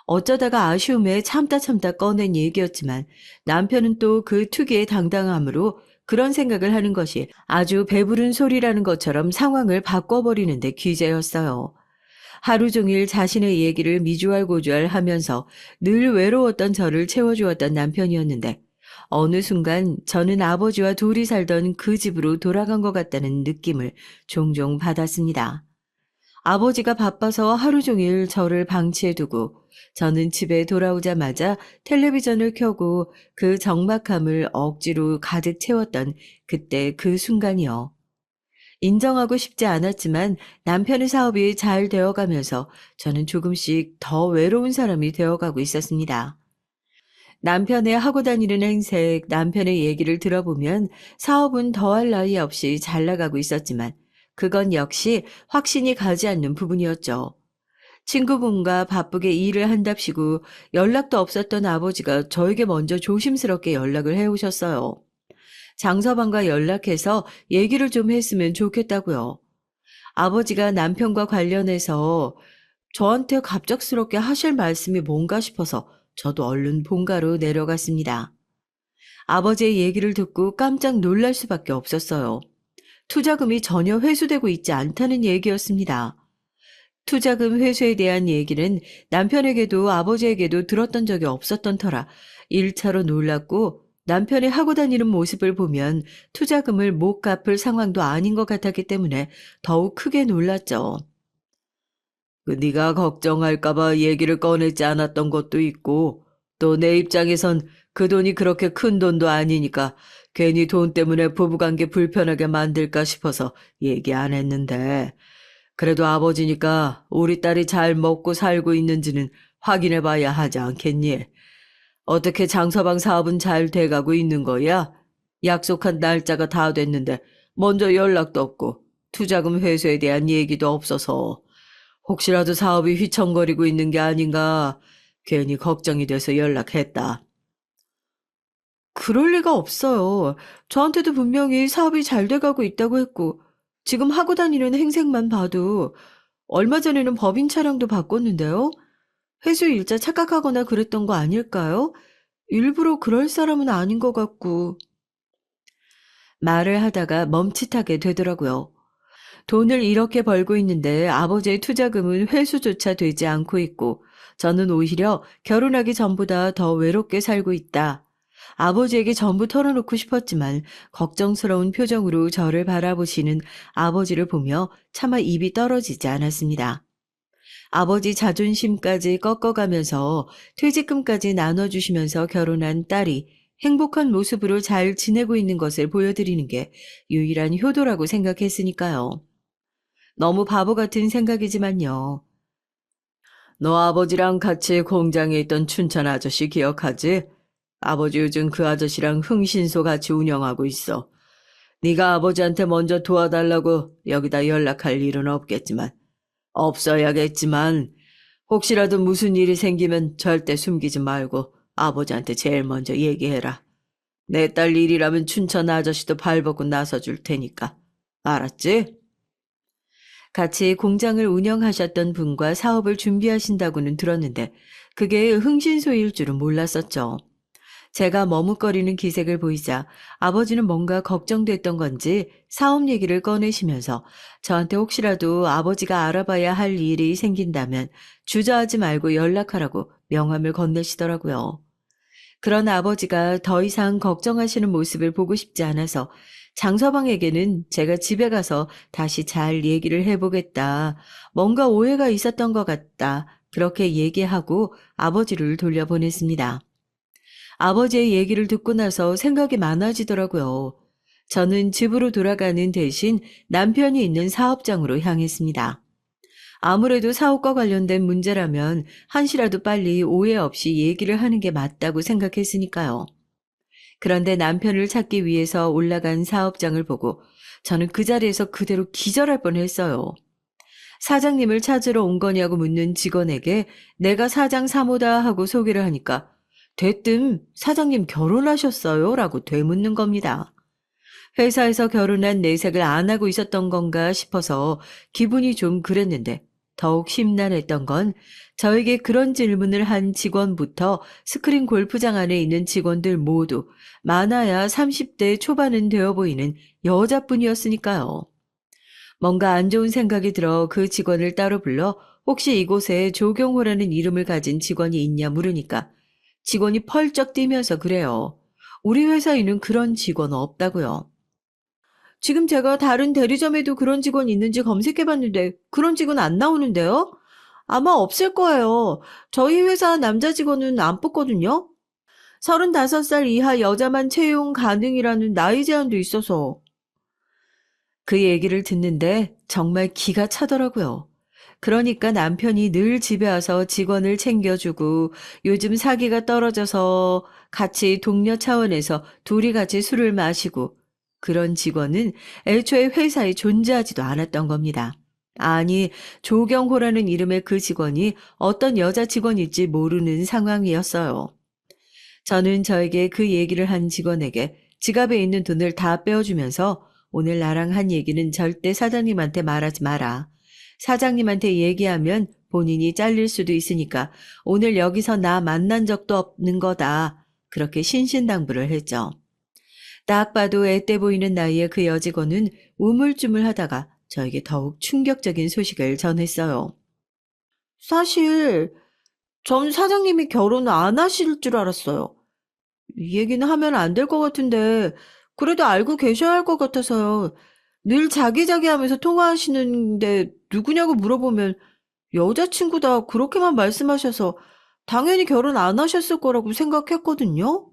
어쩌다가 아쉬움에 참다 참다 꺼낸 얘기였지만 남편은 또 그 특유의 당당함으로 그런 생각을 하는 것이 아주 배부른 소리라는 것처럼 상황을 바꿔버리는데 귀재였어요. 하루 종일 자신의 얘기를 미주알고주알 하면서 늘 외로웠던 저를 채워주었던 남편이었는데 어느 순간 저는 아버지와 둘이 살던 그 집으로 돌아간 것 같다는 느낌을 종종 받았습니다. 아버지가 바빠서 하루 종일 저를 방치해두고 저는 집에 돌아오자마자 텔레비전을 켜고 그 적막함을 억지로 가득 채웠던 그때 그 순간이요. 인정하고 싶지 않았지만 남편의 사업이 잘 되어가면서 저는 조금씩 더 외로운 사람이 되어가고 있었습니다. 남편의 하고 다니는 행색, 남편의 얘기를 들어보면 사업은 더할 나위 없이 잘 나가고 있었지만 그건 역시 확신이 가지 않는 부분이었죠. 친구분과 바쁘게 일을 한답시고 연락도 없었던 아버지가 저에게 먼저 조심스럽게 연락을 해오셨어요. 장서방과 연락해서 얘기를 좀 했으면 좋겠다고요. 아버지가 남편과 관련해서 저한테 갑작스럽게 하실 말씀이 뭔가 싶어서 저도 얼른 본가로 내려갔습니다. 아버지의 얘기를 듣고 깜짝 놀랄 수밖에 없었어요. 투자금이 전혀 회수되고 있지 않다는 얘기였습니다. 투자금 회수에 대한 얘기는 남편에게도 아버지에게도 들었던 적이 없었던 터라 1차로 놀랐고 남편이 하고 다니는 모습을 보면 투자금을 못 갚을 상황도 아닌 것 같았기 때문에 더욱 크게 놀랐죠. 네가 걱정할까 봐 얘기를 꺼내지 않았던 것도 있고 또 내 입장에선 그 돈이 그렇게 큰 돈도 아니니까 괜히 돈 때문에 부부관계 불편하게 만들까 싶어서 얘기 안 했는데 그래도 아버지니까 우리 딸이 잘 먹고 살고 있는지는 확인해 봐야 하지 않겠니? 어떻게 장서방 사업은 잘 돼가고 있는 거야? 약속한 날짜가 다 됐는데 먼저 연락도 없고 투자금 회수에 대한 얘기도 없어서 혹시라도 사업이 휘청거리고 있는 게 아닌가 괜히 걱정이 돼서 연락했다. 그럴 리가 없어요. 저한테도 분명히 사업이 잘 돼가고 있다고 했고 지금 하고 다니는 행색만 봐도 얼마 전에는 법인 차량도 바꿨는데요. 회수 일자 착각하거나 그랬던 거 아닐까요? 일부러 그럴 사람은 아닌 것 같고. 말을 하다가 멈칫하게 되더라고요. 돈을 이렇게 벌고 있는데 아버지의 투자금은 회수조차 되지 않고 있고 저는 오히려 결혼하기 전보다 더 외롭게 살고 있다. 아버지에게 전부 털어놓고 싶었지만 걱정스러운 표정으로 저를 바라보시는 아버지를 보며 차마 입이 떨어지지 않았습니다. 아버지 자존심까지 꺾어가면서 퇴직금까지 나눠주시면서 결혼한 딸이 행복한 모습으로 잘 지내고 있는 것을 보여드리는 게 유일한 효도라고 생각했으니까요. 너무 바보 같은 생각이지만요. 너 아버지랑 같이 공장에 있던 춘천 아저씨 기억하지? 아버지 요즘 그 아저씨랑 흥신소 같이 운영하고 있어. 네가 아버지한테 먼저 도와달라고 여기다 연락할 일은 없겠지만 없어야겠지만 혹시라도 무슨 일이 생기면 절대 숨기지 말고 아버지한테 제일 먼저 얘기해라. 내 딸 일이라면 춘천 아저씨도 발벗고 나서줄 테니까. 알았지? 같이 공장을 운영하셨던 분과 사업을 준비하신다고는 들었는데 그게 흥신소일 줄은 몰랐었죠. 제가 머뭇거리는 기색을 보이자 아버지는 뭔가 걱정됐던 건지 사업 얘기를 꺼내시면서 저한테 혹시라도 아버지가 알아봐야 할 일이 생긴다면 주저하지 말고 연락하라고 명함을 건네시더라고요. 그런 아버지가 더 이상 걱정하시는 모습을 보고 싶지 않아서 장서방에게는 제가 집에 가서 다시 잘 얘기를 해보겠다. 뭔가 오해가 있었던 것 같다. 그렇게 얘기하고 아버지를 돌려보냈습니다. 아버지의 얘기를 듣고 나서 생각이 많아지더라고요. 저는 집으로 돌아가는 대신 남편이 있는 사업장으로 향했습니다. 아무래도 사업과 관련된 문제라면 한시라도 빨리 오해 없이 얘기를 하는 게 맞다고 생각했으니까요. 그런데 남편을 찾기 위해서 올라간 사업장을 보고 저는 그 자리에서 그대로 기절할 뻔했어요. 사장님을 찾으러 온 거냐고 묻는 직원에게 내가 사장 사모다 하고 소개를 하니까 대뜸 사장님 결혼하셨어요? 라고 되묻는 겁니다. 회사에서 결혼한 내색을 안 하고 있었던 건가 싶어서 기분이 좀 그랬는데 더욱 심란했던 건 저에게 그런 질문을 한 직원부터 스크린 골프장 안에 있는 직원들 모두 많아야 30대 초반은 되어 보이는 여자뿐이었으니까요. 뭔가 안 좋은 생각이 들어 그 직원을 따로 불러 혹시 이곳에 조경호라는 이름을 가진 직원이 있냐 물으니까 직원이 펄쩍 뛰면서 그래요. 우리 회사에는 그런 직원 없다고요. 지금 제가 다른 대리점에도 그런 직원 있는지 검색해봤는데 그런 직원 안 나오는데요? 아마 없을 거예요. 저희 회사 남자 직원은 안 뽑거든요. 35살 이하 여자만 채용 가능이라는 나이 제한도 있어서. 그 얘기를 듣는데 정말 기가 차더라고요. 그러니까 남편이 늘 집에 와서 직원을 챙겨주고 요즘 사기가 떨어져서 같이 동료 차원에서 둘이 같이 술을 마시고 그런 직원은 애초에 회사에 존재하지도 않았던 겁니다. 아니, 조경호라는 이름의 그 직원이 어떤 여자 직원일지 모르는 상황이었어요. 저는 저에게 그 얘기를 한 직원에게 지갑에 있는 돈을 다 빼어주면서 오늘 나랑 한 얘기는 절대 사장님한테 말하지 마라. 사장님한테 얘기하면 본인이 잘릴 수도 있으니까 오늘 여기서 나 만난 적도 없는 거다. 그렇게 신신당부를 했죠. 딱 봐도 앳돼 보이는 나이의 그 여직원은 우물쭈물하다가 저에게 더욱 충격적인 소식을 전했어요. 사실 전 사장님이 결혼을 안 하실 줄 알았어요. 이 얘기는 하면 안 될 것 같은데 그래도 알고 계셔야 할 것 같아서요. 늘 자기자기 하면서 통화하시는데 누구냐고 물어보면 여자친구다 그렇게만 말씀하셔서 당연히 결혼 안 하셨을 거라고 생각했거든요.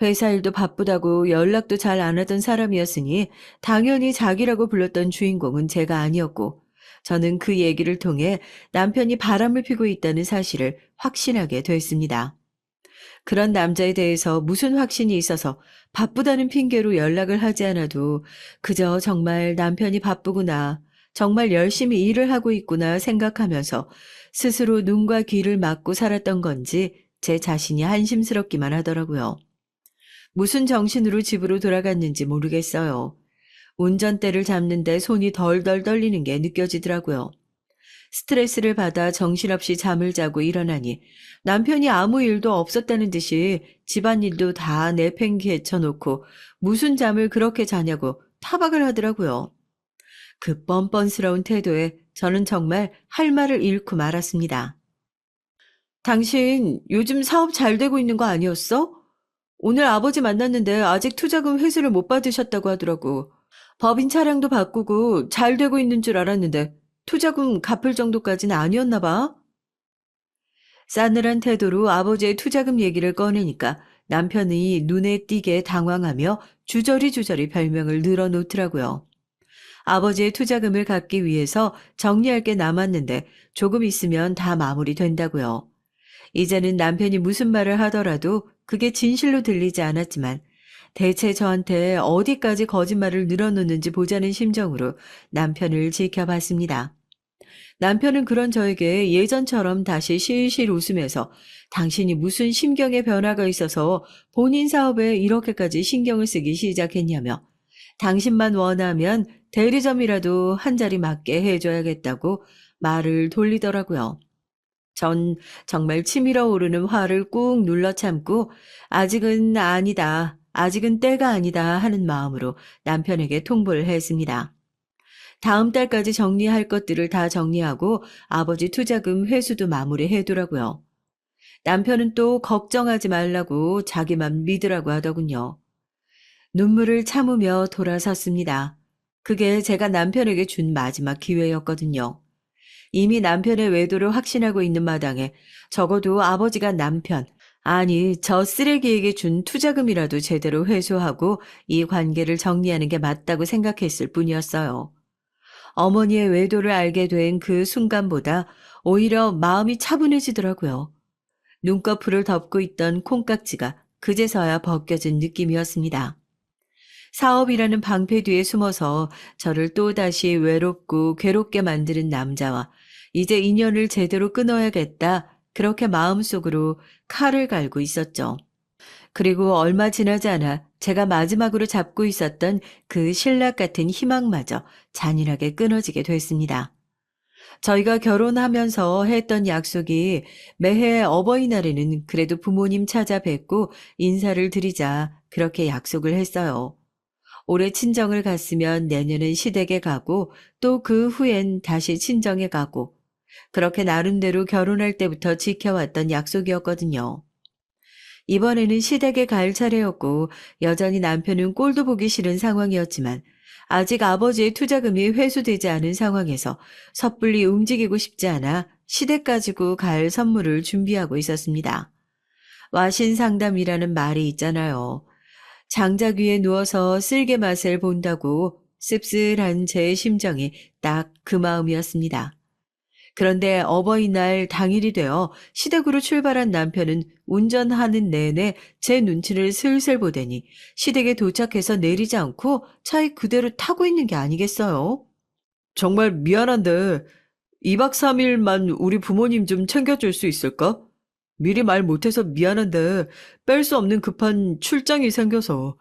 회사 일도 바쁘다고 연락도 잘 안 하던 사람이었으니 당연히 자기라고 불렀던 주인공은 제가 아니었고 저는 그 얘기를 통해 남편이 바람을 피고 있다는 사실을 확신하게 됐습니다. 그런 남자에 대해서 무슨 확신이 있어서 바쁘다는 핑계로 연락을 하지 않아도 그저 정말 남편이 바쁘구나, 정말 열심히 일을 하고 있구나 생각하면서 스스로 눈과 귀를 막고 살았던 건지 제 자신이 한심스럽기만 하더라고요. 무슨 정신으로 집으로 돌아갔는지 모르겠어요. 운전대를 잡는데 손이 덜덜 떨리는 게 느껴지더라고요. 스트레스를 받아 정신없이 잠을 자고 일어나니 남편이 아무 일도 없었다는 듯이 집안일도 다 내팽개쳐 놓고 무슨 잠을 그렇게 자냐고 타박을 하더라고요. 그 뻔뻔스러운 태도에 저는 정말 할 말을 잃고 말았습니다. 당신 요즘 사업 잘 되고 있는 거 아니었어? 오늘 아버지 만났는데 아직 투자금 회수를 못 받으셨다고 하더라고. 법인 차량도 바꾸고 잘 되고 있는 줄 알았는데 투자금 갚을 정도까지는 아니었나 봐. 싸늘한 태도로 아버지의 투자금 얘기를 꺼내니까 남편이 눈에 띄게 당황하며 주저리 별명을 늘어놓더라고요. 아버지의 투자금을 갚기 위해서 정리할 게 남았는데 조금 있으면 다 마무리된다고요. 이제는 남편이 무슨 말을 하더라도 그게 진실로 들리지 않았지만 대체 저한테 어디까지 거짓말을 늘어놓는지 보자는 심정으로 남편을 지켜봤습니다. 남편은 그런 저에게 예전처럼 다시 실실 웃으면서 당신이 무슨 심경의 변화가 있어서 본인 사업에 이렇게까지 신경을 쓰기 시작했냐며 당신만 원하면 대리점이라도 한 자리 맡게 해줘야겠다고 말을 돌리더라고요. 전 정말 치밀어 오르는 화를 꾹 눌러 참고 아직은 아니다, 아직은 때가 아니다 하는 마음으로 남편에게 통보를 했습니다. 다음 달까지 정리할 것들을 다 정리하고 아버지 투자금 회수도 마무리해두라고요. 남편은 또 걱정하지 말라고 자기만 믿으라고 하더군요. 눈물을 참으며 돌아섰습니다. 그게 제가 남편에게 준 마지막 기회였거든요. 이미 남편의 외도를 확신하고 있는 마당에 적어도 아버지가 남편, 아니 저 쓰레기에게 준 투자금이라도 제대로 회수하고 이 관계를 정리하는 게 맞다고 생각했을 뿐이었어요. 어머니의 외도를 알게 된 그 순간보다 오히려 마음이 차분해지더라고요. 눈꺼풀을 덮고 있던 콩깍지가 그제서야 벗겨진 느낌이었습니다. 사업이라는 방패 뒤에 숨어서 저를 또다시 외롭고 괴롭게 만드는 남자와 이제 인연을 제대로 끊어야겠다. 그렇게 마음속으로 칼을 갈고 있었죠. 그리고 얼마 지나지 않아 제가 마지막으로 잡고 있었던 그 신락 같은 희망마저 잔인하게 끊어지게 됐습니다. 저희가 결혼하면서 했던 약속이 매해 어버이날에는 그래도 부모님 찾아뵙고 인사를 드리자 그렇게 약속을 했어요. 올해 친정을 갔으면 내년은 시댁에 가고 또 그 후엔 다시 친정에 가고 그렇게 나름대로 결혼할 때부터 지켜왔던 약속이었거든요. 이번에는 시댁에 갈 차례였고 여전히 남편은 꼴도 보기 싫은 상황이었지만 아직 아버지의 투자금이 회수되지 않은 상황에서 섣불리 움직이고 싶지 않아 시댁 가지고 갈 선물을 준비하고 있었습니다. 와신 상담이라는 말이 있잖아요. 장작 위에 누워서 쓸개 맛을 본다고 씁쓸한 제 심정이 딱 그 마음이었습니다. 그런데 어버이날 당일이 되어 시댁으로 출발한 남편은 운전하는 내내 제 눈치를 슬슬 보더니 시댁에 도착해서 내리지 않고 차에 그대로 타고 있는 게 아니겠어요? 정말 미안한데 2박 3일만 우리 부모님 좀 챙겨줄 수 있을까? 미리 말 못해서 미안한데 뺄 수 없는 급한 출장이 생겨서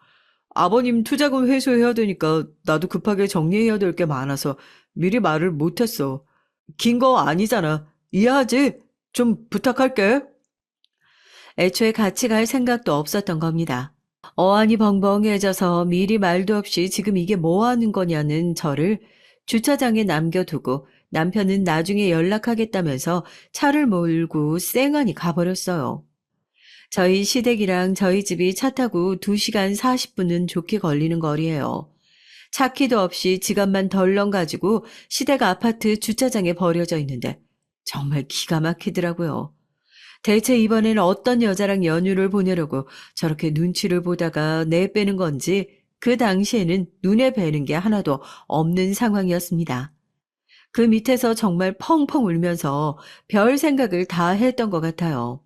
아버님 투자금 회수해야 되니까 나도 급하게 정리해야 될 게 많아서 미리 말을 못했어. 긴 거 아니잖아. 이해하지? 좀 부탁할게. 애초에 같이 갈 생각도 없었던 겁니다. 어안이 벙벙해져서 미리 말도 없이 지금 이게 뭐 하는 거냐는 저를 주차장에 남겨두고 남편은 나중에 연락하겠다면서 차를 몰고 쌩하니 가버렸어요. 저희 시댁이랑 저희 집이 차 타고 2시간 40분은 좋게 걸리는 거리예요. 차키도 없이 지갑만 덜렁 가지고 시댁 아파트 주차장에 버려져 있는데 정말 기가 막히더라고요. 대체 이번에는 어떤 여자랑 연휴를 보내려고 저렇게 눈치를 보다가 내빼는 건지 그 당시에는 눈에 뵈는 게 하나도 없는 상황이었습니다. 그 밑에서 정말 펑펑 울면서 별 생각을 다 했던 것 같아요.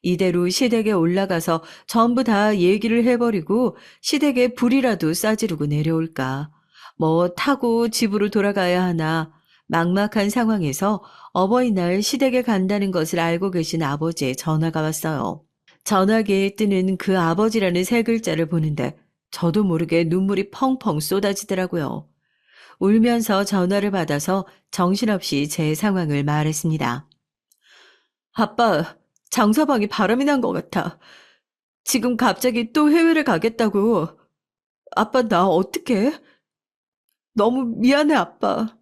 이대로 시댁에 올라가서 전부 다 얘기를 해버리고 시댁에 불이라도 싸지르고 내려올까. 뭐 타고 집으로 돌아가야 하나. 막막한 상황에서 어버이날 시댁에 간다는 것을 알고 계신 아버지의 전화가 왔어요. 전화기에 뜨는 그 아버지라는 세 글자를 보는데 저도 모르게 눈물이 펑펑 쏟아지더라고요. 울면서 전화를 받아서 정신없이 제 상황을 말했습니다. 아빠, 장서방이 바람이 난 것 같아. 지금 갑자기 또 해외를 가겠다고. 아빠, 나 어떡해? 너무 미안해, 아빠.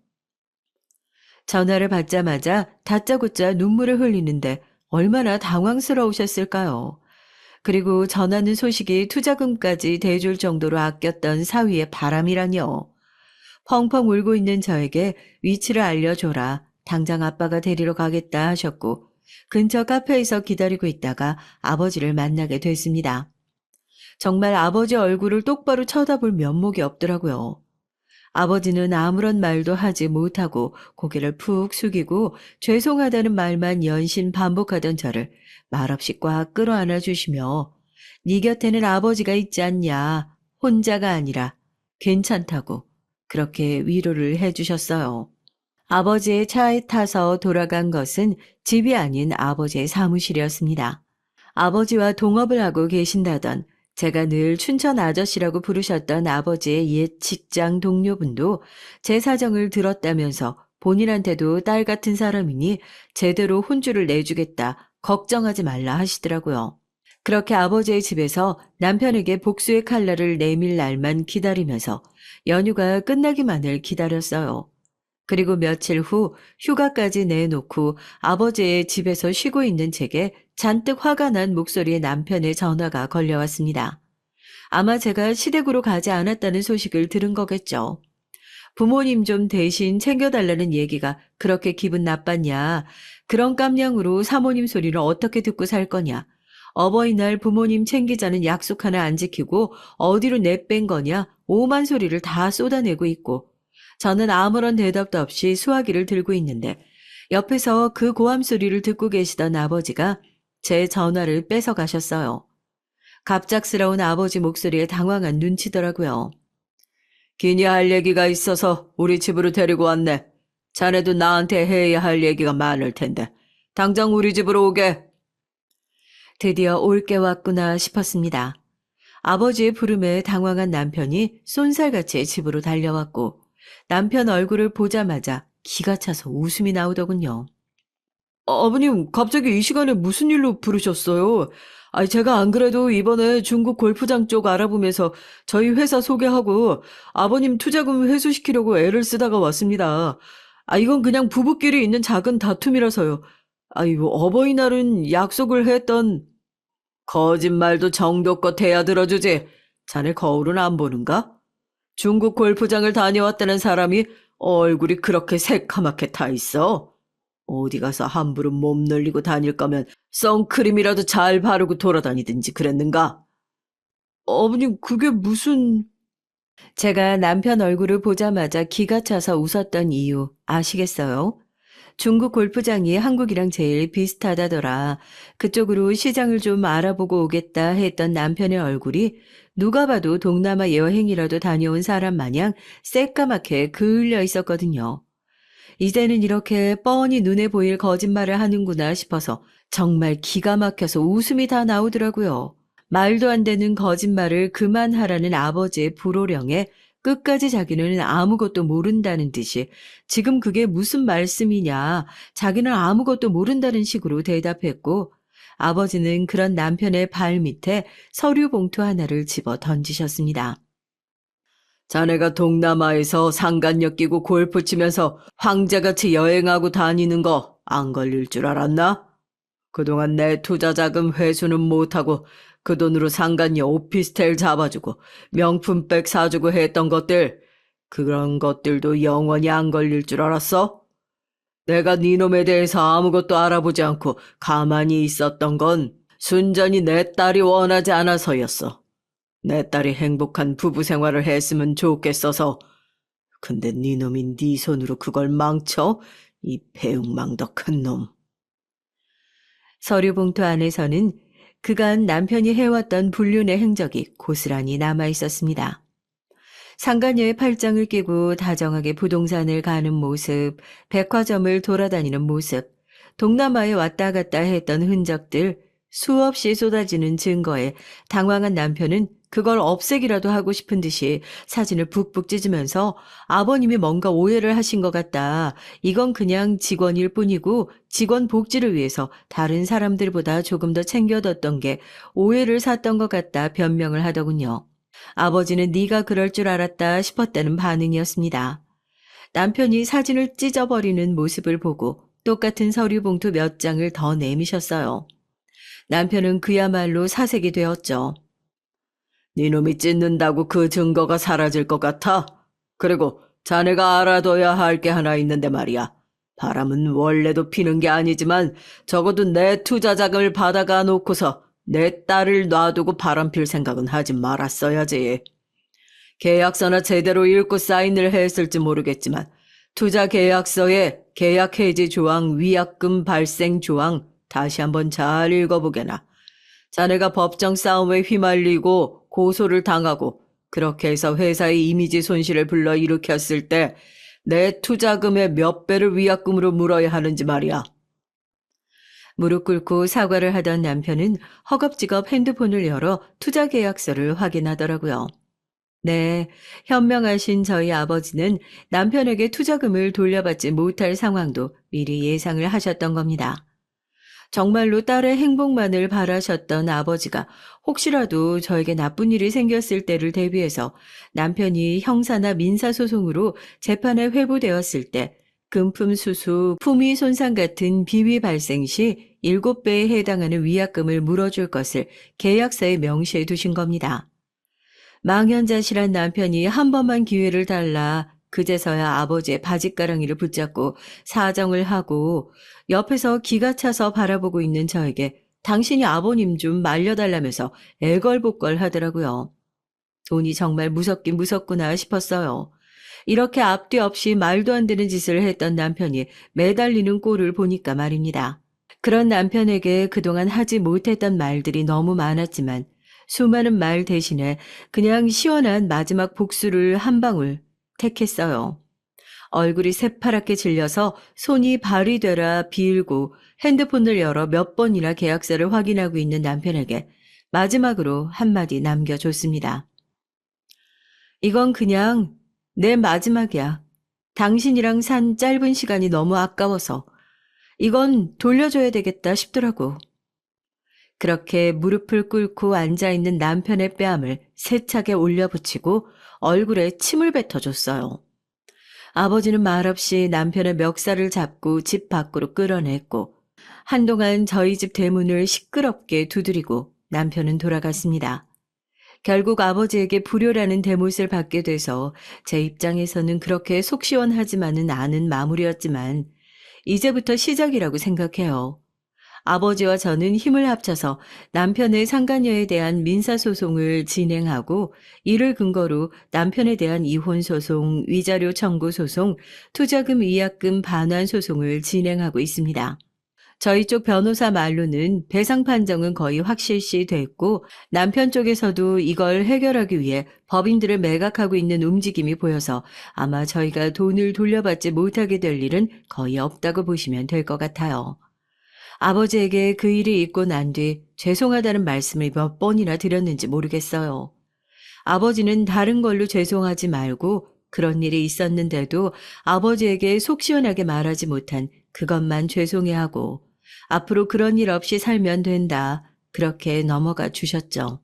전화를 받자마자 다짜고짜 눈물을 흘리는데 얼마나 당황스러우셨을까요? 그리고 전하는 소식이 투자금까지 대줄 정도로 아꼈던 사위의 바람이라뇨. 펑펑 울고 있는 저에게 위치를 알려줘라. 당장 아빠가 데리러 가겠다 하셨고 근처 카페에서 기다리고 있다가 아버지를 만나게 됐습니다. 정말 아버지 얼굴을 똑바로 쳐다볼 면목이 없더라고요. 아버지는 아무런 말도 하지 못하고 고개를 푹 숙이고 죄송하다는 말만 연신 반복하던 저를 말없이 꽉 끌어안아 주시며 네 곁에는 아버지가 있지 않냐. 혼자가 아니라 괜찮다고 그렇게 위로를 해 주셨어요. 아버지의 차에 타서 돌아간 것은 집이 아닌 아버지의 사무실이었습니다. 아버지와 동업을 하고 계신다던 제가 늘 춘천 아저씨라고 부르셨던 아버지의 옛 직장 동료분도 제 사정을 들었다면서 본인한테도 딸 같은 사람이니 제대로 혼주를 내주겠다, 걱정하지 말라 하시더라고요. 그렇게 아버지의 집에서 남편에게 복수의 칼날을 내밀 날만 기다리면서 연휴가 끝나기만을 기다렸어요. 그리고 며칠 후 휴가까지 내놓고 아버지의 집에서 쉬고 있는 제게 잔뜩 화가 난 목소리의 남편의 전화가 걸려왔습니다. 아마 제가 시댁으로 가지 않았다는 소식을 들은 거겠죠. 부모님 좀 대신 챙겨달라는 얘기가 그렇게 기분 나빴냐. 그런 깜냥으로 사모님 소리를 어떻게 듣고 살 거냐. 어버이날 부모님 챙기자는 약속 하나 안 지키고 어디로 내뺀 거냐. 오만 소리를 다 쏟아내고 있고 저는 아무런 대답도 없이 수화기를 들고 있는데 옆에서 그 고함 소리를 듣고 계시던 아버지가 제 전화를 뺏어 가셨어요. 갑작스러운 아버지 목소리에 당황한 눈치더라고요. 기니 할 얘기가 있어서 우리 집으로 데리고 왔네. 자네도 나한테 해야 할 얘기가 많을 텐데. 당장 우리 집으로 오게. 드디어 올 게 왔구나 싶었습니다. 아버지의 부름에 당황한 남편이 쏜살같이 집으로 달려왔고 남편 얼굴을 보자마자 기가 차서 웃음이 나오더군요. 아버님, 갑자기 이 시간에 무슨 일로 부르셨어요? 아니, 제가 안 그래도 이번에 중국 골프장 쪽 알아보면서 저희 회사 소개하고 아버님 투자금 회수시키려고 애를 쓰다가 왔습니다. 아, 이건 그냥 부부끼리 있는 작은 다툼이라서요. 아이고, 어버이날은 약속을 했던 거짓말도 정도껏 해야 들어주지. 자네 거울은 안 보는가? 중국 골프장을 다녀왔다는 사람이 얼굴이 그렇게 새카맣게 타 있어. 어디 가서 함부로 몸 놀리고 다닐 거면 선크림이라도 잘 바르고 돌아다니든지 그랬는가? 아버님, 그게 무슨... 제가 남편 얼굴을 보자마자 기가 차서 웃었던 이유 아시겠어요? 중국 골프장이 한국이랑 제일 비슷하다더라. 그쪽으로 시장을 좀 알아보고 오겠다 했던 남편의 얼굴이 누가 봐도 동남아 여행이라도 다녀온 사람 마냥 새까맣게 그을려 있었거든요. 이제는 이렇게 뻔히 눈에 보일 거짓말을 하는구나 싶어서 정말 기가 막혀서 웃음이 다 나오더라고요. 말도 안 되는 거짓말을 그만하라는 아버지의 불호령에 끝까지 자기는 아무것도 모른다는 듯이 지금 그게 무슨 말씀이냐, 자기는 아무것도 모른다는 식으로 대답했고 아버지는 그런 남편의 발 밑에 서류 봉투 하나를 집어 던지셨습니다. 자네가 동남아에서 상간녀 끼고 골프 치면서 황제같이 여행하고 다니는 거 안 걸릴 줄 알았나? 그동안 내 투자 자금 회수는 못하고 그 돈으로 상간녀 오피스텔 잡아주고 명품백 사주고 했던 것들, 그런 것들도 영원히 안 걸릴 줄 알았어? 내가 네 놈에 대해서 아무것도 알아보지 않고 가만히 있었던 건 순전히 내 딸이 원하지 않아서였어. 내 딸이 행복한 부부 생활을 했으면 좋겠어서. 근데 네 놈이 네 손으로 그걸 망쳐? 이 배웅망덕한 놈. 서류 봉투 안에서는 그간 남편이 해왔던 불륜의 행적이 고스란히 남아 있었습니다. 상간녀의 팔짱을 끼고 다정하게 부동산을 가는 모습, 백화점을 돌아다니는 모습, 동남아에 왔다 갔다 했던 흔적들, 수없이 쏟아지는 증거에 당황한 남편은 그걸 없애기라도 하고 싶은 듯이 사진을 푹푹 찢으면서 아버님이 뭔가 오해를 하신 것 같다. 이건 그냥 직원일 뿐이고 직원 복지를 위해서 다른 사람들보다 조금 더 챙겨뒀던 게 오해를 샀던 것 같다 변명을 하더군요. 아버지는 네가 그럴 줄 알았다 싶었다는 반응이었습니다. 남편이 사진을 찢어버리는 모습을 보고 똑같은 서류 봉투 몇 장을 더 내미셨어요. 남편은 그야말로 사색이 되었죠. 네 놈이 찢는다고 그 증거가 사라질 것 같아? 그리고 자네가 알아둬야 할 게 하나 있는데 말이야. 바람은 원래도 피는 게 아니지만 적어도 내 투자 자금을 받아가 놓고서 내 딸을 놔두고 바람 필 생각은 하지 말았어야지. 계약서나 제대로 읽고 사인을 했을지 모르겠지만 투자 계약서에 계약 해지 조항, 위약금 발생 조항 다시 한번 잘 읽어보게나. 자네가 법정 싸움에 휘말리고 고소를 당하고 그렇게 해서 회사의 이미지 손실을 불러 일으켰을 때 내 투자금의 몇 배를 위약금으로 물어야 하는지 말이야. 무릎 꿇고 사과를 하던 남편은 허겁지겁 핸드폰을 열어 투자 계약서를 확인하더라고요. 네, 현명하신 저희 아버지는 남편에게 투자금을 돌려받지 못할 상황도 미리 예상을 하셨던 겁니다. 정말로 딸의 행복만을 바라셨던 아버지가 혹시라도 저에게 나쁜 일이 생겼을 때를 대비해서 남편이 형사나 민사소송으로 재판에 회부되었을 때 금품 수수, 품위 손상 같은 비위 발생 시 7배에 해당하는 위약금을 물어줄 것을 계약서에 명시해 두신 겁니다. 망연자실한 남편이 한 번만 기회를 달라 그제서야 아버지의 바짓가랑이를 붙잡고 사정을 하고 옆에서 기가 차서 바라보고 있는 저에게 당신이 아버님 좀 말려달라면서 애걸복걸 하더라고요. 돈이 정말 무섭긴 무섭구나 싶었어요. 이렇게 앞뒤 없이 말도 안 되는 짓을 했던 남편이 매달리는 꼴을 보니까 말입니다. 그런 남편에게 그동안 하지 못했던 말들이 너무 많았지만 수많은 말 대신에 그냥 시원한 마지막 복수를 한 방울 택했어요. 얼굴이 새파랗게 질려서 손이 발이 되라 빌고 핸드폰을 열어 몇 번이나 계약서를 확인하고 있는 남편에게 마지막으로 한마디 남겨줬습니다. 이건 그냥 내 마지막이야. 당신이랑 산 짧은 시간이 너무 아까워서 이건 돌려줘야 되겠다 싶더라고. 그렇게 무릎을 꿇고 앉아있는 남편의 뺨을 세차게 올려붙이고 얼굴에 침을 뱉어줬어요. 아버지는 말없이 남편의 멱살을 잡고 집 밖으로 끌어냈고 한동안 저희 집 대문을 시끄럽게 두드리고 남편은 돌아갔습니다. 결국 아버지에게 불효라는 대못을 받게 돼서 제 입장에서는 그렇게 속 시원하지만은 않은 마무리였지만 이제부터 시작이라고 생각해요. 아버지와 저는 힘을 합쳐서 남편의 상간녀에 대한 민사소송을 진행하고 이를 근거로 남편에 대한 이혼소송, 위자료 청구 소송, 투자금 위약금 반환 소송을 진행하고 있습니다. 저희 쪽 변호사 말로는 배상 판정은 거의 확실시 됐고 남편 쪽에서도 이걸 해결하기 위해 법인들을 매각하고 있는 움직임이 보여서 아마 저희가 돈을 돌려받지 못하게 될 일은 거의 없다고 보시면 될 것 같아요. 아버지에게 그 일이 있고 난 뒤 죄송하다는 말씀을 몇 번이나 드렸는지 모르겠어요. 아버지는 다른 걸로 죄송하지 말고 그런 일이 있었는데도 아버지에게 속 시원하게 말하지 못한 그것만 죄송해하고 앞으로 그런 일 없이 살면 된다. 그렇게 넘어가 주셨죠.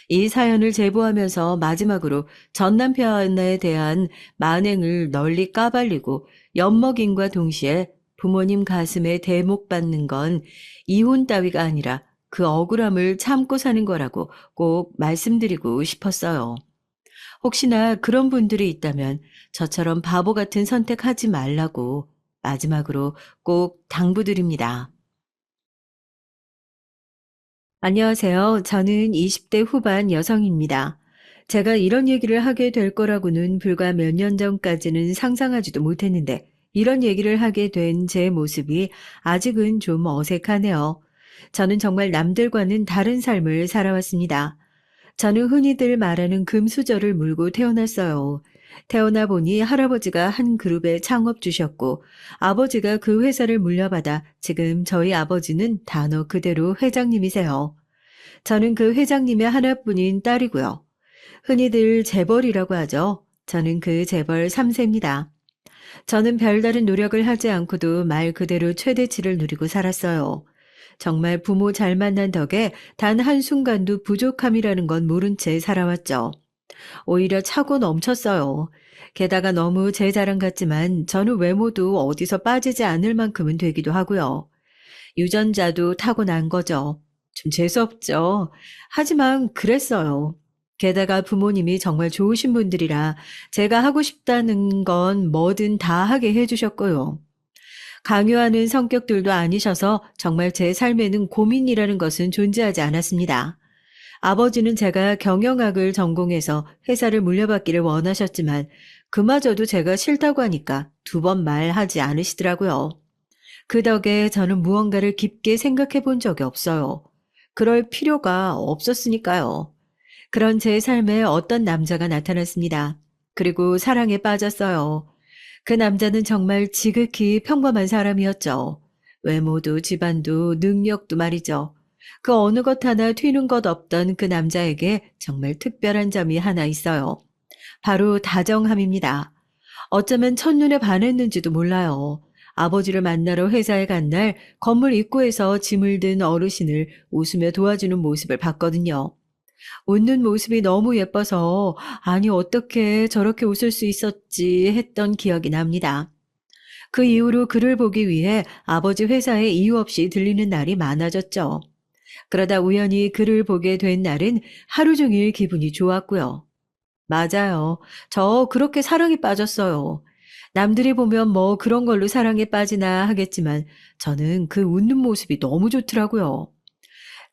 이 사연을 제보하면서 마지막으로 전 남편에 대한 만행을 널리 까발리고 엿먹임과 동시에 부모님 가슴에 대목 받는 건 이혼 따위가 아니라 그 억울함을 참고 사는 거라고 꼭 말씀드리고 싶었어요. 혹시나 그런 분들이 있다면 저처럼 바보 같은 선택하지 말라고 마지막으로 꼭 당부드립니다. 안녕하세요. 저는 20대 후반 여성입니다. 제가 이런 얘기를 하게 될 거라고는 불과 몇 년 전까지는 상상하지도 못했는데 이런 얘기를 하게 된 제 모습이 아직은 좀 어색하네요. 저는 정말 남들과는 다른 삶을 살아왔습니다. 저는 흔히들 말하는 금수저를 물고 태어났어요. 태어나 보니 할아버지가 한 그룹의 창업 주셨고 아버지가 그 회사를 물려받아 지금 저희 아버지는 단어 그대로 회장님이세요. 저는 그 회장님의 하나뿐인 딸이고요. 흔히들 재벌이라고 하죠. 저는 그 재벌 3세입니다. 저는 별다른 노력을 하지 않고도 말 그대로 최대치를 누리고 살았어요. 정말 부모 잘 만난 덕에 단 한순간도 부족함이라는 건 모른 채 살아왔죠. 오히려 차고 넘쳤어요. 게다가 너무 제 자랑 같지만 저는 외모도 어디서 빠지지 않을 만큼은 되기도 하고요. 유전자도 타고난 거죠. 좀 재수없죠. 하지만 그랬어요. 게다가 부모님이 정말 좋으신 분들이라 제가 하고 싶다는 건 뭐든 다 하게 해주셨고요. 강요하는 성격들도 아니셔서 정말 제 삶에는 고민이라는 것은 존재하지 않았습니다. 아버지는 제가 경영학을 전공해서 회사를 물려받기를 원하셨지만 그마저도 제가 싫다고 하니까 두 번 말하지 않으시더라고요. 그 덕에 저는 무언가를 깊게 생각해 본 적이 없어요. 그럴 필요가 없었으니까요. 그런 제 삶에 어떤 남자가 나타났습니다. 그리고 사랑에 빠졌어요. 그 남자는 정말 지극히 평범한 사람이었죠. 외모도 집안도 능력도 말이죠. 그 어느 것 하나 튀는 것 없던 그 남자에게 정말 특별한 점이 하나 있어요. 바로 다정함입니다. 어쩌면 첫눈에 반했는지도 몰라요. 아버지를 만나러 회사에 간 날 건물 입구에서 짐을 든 어르신을 웃으며 도와주는 모습을 봤거든요. 웃는 모습이 너무 예뻐서 아니 어떻게 저렇게 웃을 수 있었지 했던 기억이 납니다. 그 이후로 그를 보기 위해 아버지 회사에 이유 없이 들리는 날이 많아졌죠. 그러다 우연히 그를 보게 된 날은 하루 종일 기분이 좋았고요. 맞아요. 저 그렇게 사랑에 빠졌어요. 남들이 보면 뭐 그런 걸로 사랑에 빠지나 하겠지만 저는 그 웃는 모습이 너무 좋더라고요.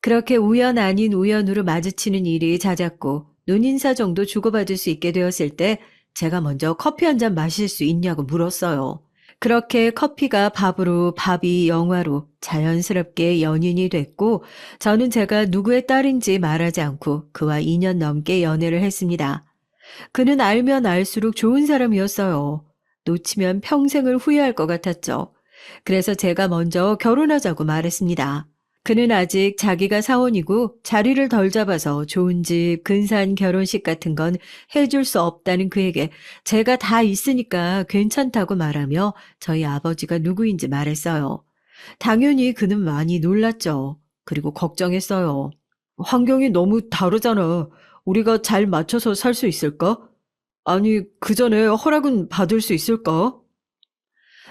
그렇게 우연 아닌 우연으로 마주치는 일이 잦았고 눈인사 정도 주고받을 수 있게 되었을 때 제가 먼저 커피 한 잔 마실 수 있냐고 물었어요. 그렇게 커피가 밥으로, 밥이 영화로 자연스럽게 연인이 됐고, 저는 제가 누구의 딸인지 말하지 않고 그와 2년 넘게 연애를 했습니다. 그는 알면 알수록 좋은 사람이었어요. 놓치면 평생을 후회할 것 같았죠. 그래서 제가 먼저 결혼하자고 말했습니다. 그는 아직 자기가 사원이고 자리를 덜 잡아서 좋은 집, 근사한 결혼식 같은 건 해줄 수 없다는 그에게 제가 다 있으니까 괜찮다고 말하며 저희 아버지가 누구인지 말했어요. 당연히 그는 많이 놀랐죠. 그리고 걱정했어요. 환경이 너무 다르잖아. 우리가 잘 맞춰서 살 수 있을까? 아니, 그 전에 허락은 받을 수 있을까?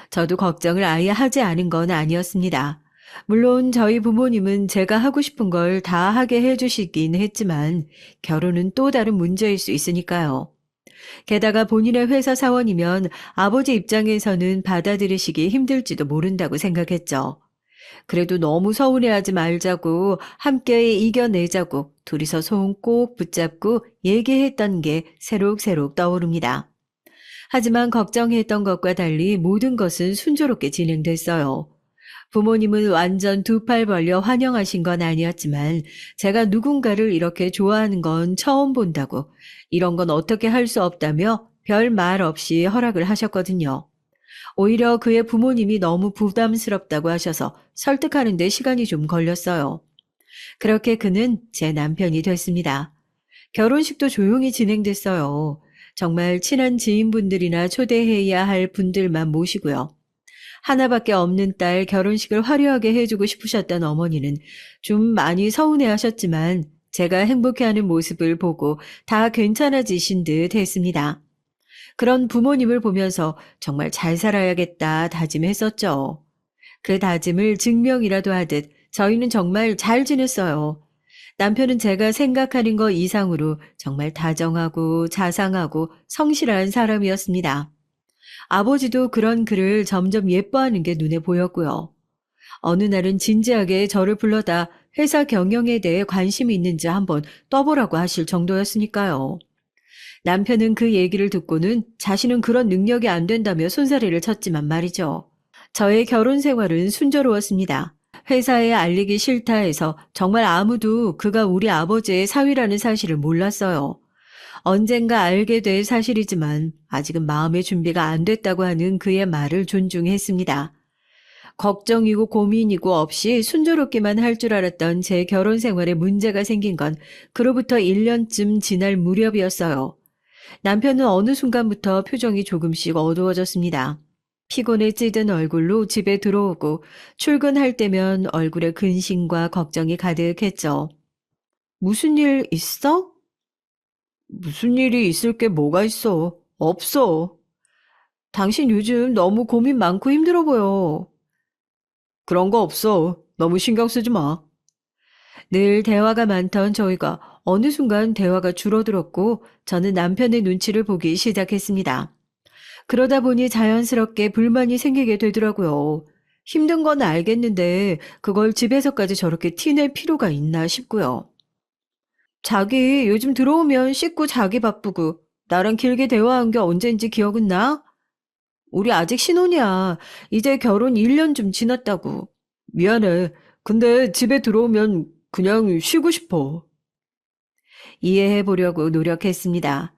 저도 걱정을 아예 하지 않은 건 아니었습니다. 물론 저희 부모님은 제가 하고 싶은 걸 다 하게 해주시긴 했지만 결혼은 또 다른 문제일 수 있으니까요. 게다가 본인의 회사 사원이면 아버지 입장에서는 받아들이시기 힘들지도 모른다고 생각했죠. 그래도 너무 서운해하지 말자고 함께 이겨내자고 둘이서 손 꼭 붙잡고 얘기했던 게 새록새록 떠오릅니다. 하지만 걱정했던 것과 달리 모든 것은 순조롭게 진행됐어요. 부모님은 완전 두 팔 벌려 환영하신 건 아니었지만 제가 누군가를 이렇게 좋아하는 건 처음 본다고 이런 건 어떻게 할 수 없다며 별 말 없이 허락을 하셨거든요. 오히려 그의 부모님이 너무 부담스럽다고 하셔서 설득하는 데 시간이 좀 걸렸어요. 그렇게 그는 제 남편이 됐습니다. 결혼식도 조용히 진행됐어요. 정말 친한 지인분들이나 초대해야 할 분들만 모시고요. 하나밖에 없는 딸 결혼식을 화려하게 해주고 싶으셨던 어머니는 좀 많이 서운해하셨지만 제가 행복해하는 모습을 보고 다 괜찮아지신 듯 했습니다. 그런 부모님을 보면서 정말 잘 살아야겠다 다짐했었죠. 그 다짐을 증명이라도 하듯 저희는 정말 잘 지냈어요. 남편은 제가 생각하는 것 이상으로 정말 다정하고 자상하고 성실한 사람이었습니다. 아버지도 그런 그를 점점 예뻐하는 게 눈에 보였고요. 어느 날은 진지하게 저를 불러다 회사 경영에 대해 관심이 있는지 한번 떠보라고 하실 정도였으니까요. 남편은 그 얘기를 듣고는 자신은 그런 능력이 안 된다며 손사래를 쳤지만 말이죠. 저의 결혼 생활은 순조로웠습니다. 회사에 알리기 싫다 해서 정말 아무도 그가 우리 아버지의 사위라는 사실을 몰랐어요. 언젠가 알게 될 사실이지만 아직은 마음의 준비가 안 됐다고 하는 그의 말을 존중했습니다. 걱정이고 고민이고 없이 순조롭기만 할 줄 알았던 제 결혼 생활에 문제가 생긴 건 그로부터 1년쯤 지날 무렵이었어요. 남편은 어느 순간부터 표정이 조금씩 어두워졌습니다. 피곤에 찌든 얼굴로 집에 들어오고 출근할 때면 얼굴에 근심과 걱정이 가득했죠. 무슨 일 있어? 무슨 일이 있을 게 뭐가 있어? 없어. 당신 요즘 너무 고민 많고 힘들어 보여. 그런 거 없어. 너무 신경 쓰지 마. 늘 대화가 많던 저희가 어느 순간 대화가 줄어들었고 저는 남편의 눈치를 보기 시작했습니다. 그러다 보니 자연스럽게 불만이 생기게 되더라고요. 힘든 건 알겠는데 그걸 집에서까지 저렇게 티낼 필요가 있나 싶고요. 자기 요즘 들어오면 씻고 자기 바쁘고 나랑 길게 대화한 게 언젠지 기억은 나? 우리 아직 신혼이야. 이제 결혼 1년 좀 지났다고. 미안해. 근데 집에 들어오면 그냥 쉬고 싶어. 이해해 보려고 노력했습니다.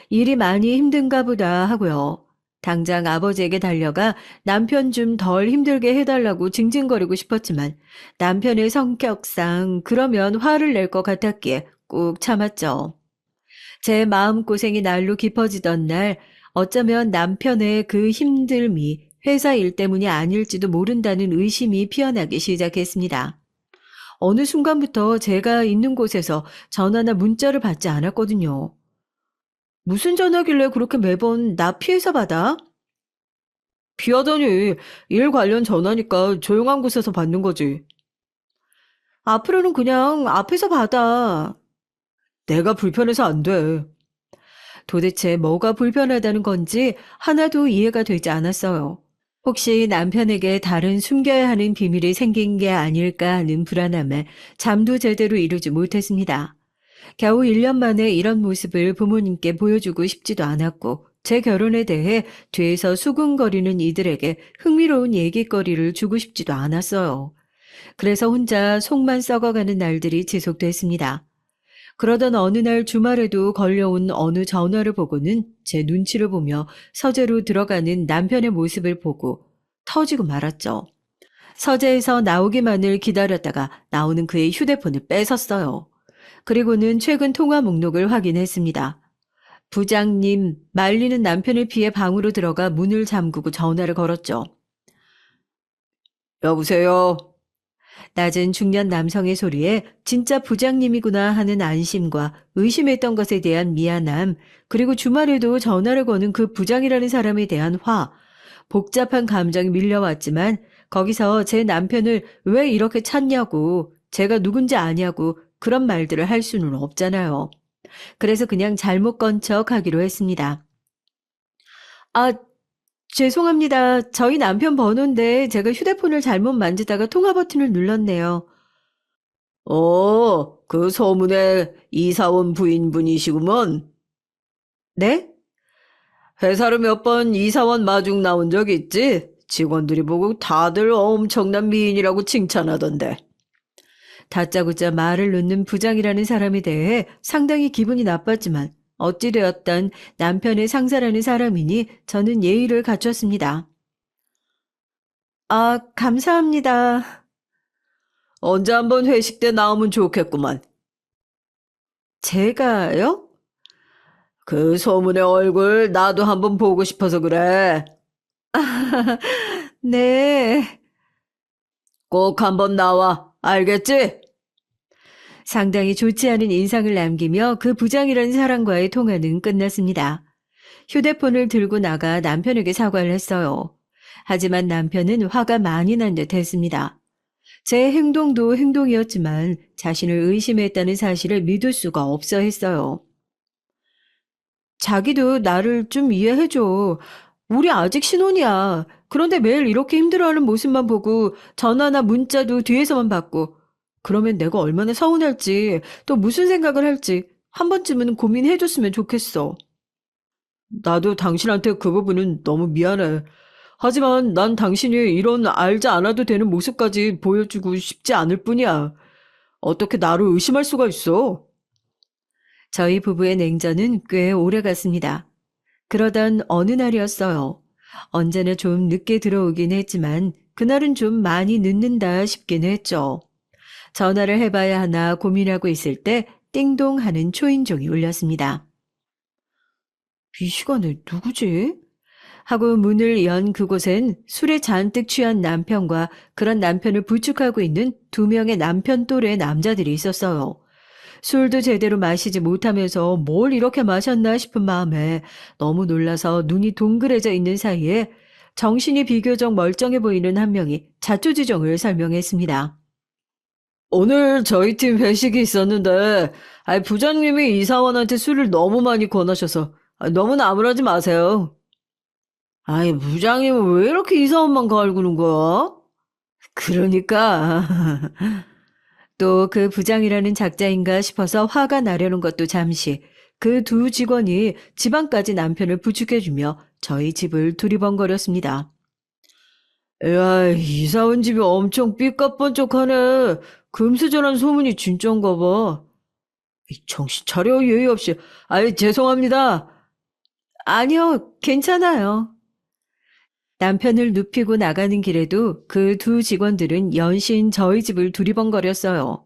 일이 많이 힘든가 보다 하고요. 당장 아버지에게 달려가 남편 좀 덜 힘들게 해달라고 징징거리고 싶었지만 남편의 성격상 그러면 화를 낼 것 같았기에 꾹 참았죠. 제 마음고생이 날로 깊어지던 날 어쩌면 남편의 그 힘듦이 회사 일 때문이 아닐지도 모른다는 의심이 피어나기 시작했습니다. 어느 순간부터 제가 있는 곳에서 전화나 문자를 받지 않았거든요. 무슨 전화길래 그렇게 매번 나 피해서 받아? 피하더니 일 관련 전화니까 조용한 곳에서 받는 거지. 앞으로는 그냥 앞에서 받아. 내가 불편해서 안 돼. 도대체 뭐가 불편하다는 건지 하나도 이해가 되지 않았어요. 혹시 남편에게 다른 숨겨야 하는 비밀이 생긴 게 아닐까 하는 불안함에 잠도 제대로 이루지 못했습니다. 겨우 1년 만에 이런 모습을 부모님께 보여주고 싶지도 않았고 제 결혼에 대해 뒤에서 수군거리는 이들에게 흥미로운 얘기거리를 주고 싶지도 않았어요. 그래서 혼자 속만 썩어가는 날들이 지속됐습니다. 그러던 어느 날 주말에도 걸려온 어느 전화를 보고는 제 눈치를 보며 서재로 들어가는 남편의 모습을 보고 터지고 말았죠. 서재에서 나오기만을 기다렸다가 나오는 그의 휴대폰을 뺏었어요. 그리고는 최근 통화 목록을 확인했습니다. 부장님, 말리는 남편을 피해 방으로 들어가 문을 잠그고 전화를 걸었죠. 여보세요? 낮은 중년 남성의 소리에 진짜 부장님이구나 하는 안심과 의심했던 것에 대한 미안함, 그리고 주말에도 전화를 거는 그 부장이라는 사람에 대한 복잡한 감정이 밀려왔지만 거기서 제 남편을 왜 이렇게 찾냐고, 제가 누군지 아냐고 그런 말들을 할 수는 없잖아요. 그래서 그냥 잘못 건 척 하기로 했습니다. 아, 죄송합니다. 저희 남편 번호인데 제가 휴대폰을 잘못 만지다가 통화 버튼을 눌렀네요. 그 소문의 이사원 부인분이시구먼. 네? 회사로 몇 번 이사원 마중 나온 적 있지? 직원들이 보고 다들 엄청난 미인이라고 칭찬하던데. 다짜고짜 말을 놓는 부장이라는 사람에 대해 상당히 기분이 나빴지만 어찌되었던 남편의 상사라는 사람이니 저는 예의를 갖췄습니다. 아, 감사합니다. 언제 한번 회식 때 나오면 좋겠구만. 제가요? 그 소문의 얼굴 나도 한번 보고 싶어서 그래. 네. 꼭 한번 나와. 알겠지? 상당히 좋지 않은 인상을 남기며 그 부장이라는 사람과의 통화는 끝났습니다. 휴대폰을 들고 나가 남편에게 사과를 했어요. 하지만 남편은 화가 많이 난 듯 했습니다. 제 행동도 행동이었지만 자신을 의심했다는 사실을 믿을 수가 없어 했어요. 자기도 나를 좀 이해해줘. 우리 아직 신혼이야. 그런데 매일 이렇게 힘들어하는 모습만 보고 전화나 문자도 뒤에서만 받고 그러면 내가 얼마나 서운할지 또 무슨 생각을 할지 한 번쯤은 고민해줬으면 좋겠어. 나도 당신한테 그 부분은 너무 미안해. 하지만 난 당신이 이런 알지 않아도 되는 모습까지 보여주고 싶지 않을 뿐이야. 어떻게 나를 의심할 수가 있어? 저희 부부의 냉전은 꽤 오래 갔습니다. 그러던 어느 날이었어요. 언제나 좀 늦게 들어오긴 했지만 그날은 좀 많이 늦는다 싶긴 했죠. 전화를 해봐야 하나 고민하고 있을 때 띵동 하는 초인종이 울렸습니다. 이 시간에 누구지? 하고 문을 연 그곳엔 술에 잔뜩 취한 남편과 그런 남편을 부축하고 있는 두 명의 남편 또래 남자들이 있었어요. 술도 제대로 마시지 못하면서 뭘 이렇게 마셨나 싶은 마음에 너무 놀라서 눈이 동그래져 있는 사이에 정신이 비교적 멀쩡해 보이는 한 명이 자초지종을 설명했습니다. 오늘 저희 팀 회식이 있었는데 부장님이 이사원한테 술을 너무 많이 권하셔서 너무 나무라지 마세요. 부장님은 왜 이렇게 이사원만 갈구는 거야? 그러니까 또 그 부장이라는 작자인가 싶어서 화가 나려는 것도 잠시 그 두 직원이 지방까지 남편을 부축해주며 저희 집을 두리번거렸습니다. 야, 이사 온 집이 엄청 삐까뻔쩍하네. 금수저란 소문이 진짠가 봐. 정신 차려, 예의 없이. 죄송합니다. 아니요, 괜찮아요. 남편을 눕히고 나가는 길에도 그 두 직원들은 연신 저희 집을 두리번거렸어요.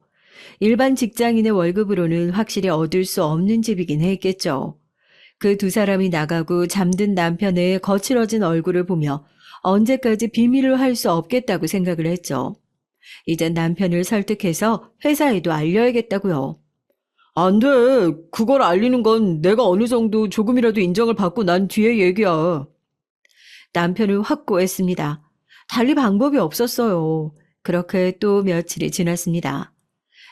일반 직장인의 월급으로는 확실히 얻을 수 없는 집이긴 했겠죠. 그 두 사람이 나가고 잠든 남편의 거칠어진 얼굴을 보며 언제까지 비밀을 할 수 없겠다고 생각을 했죠. 이젠 남편을 설득해서 회사에도 알려야겠다고요. 안 돼. 그걸 알리는 건 내가 어느 정도 조금이라도 인정을 받고 난 뒤의 얘기야. 남편을 확고했습니다. 달리 방법이 없었어요. 그렇게 또 며칠이 지났습니다.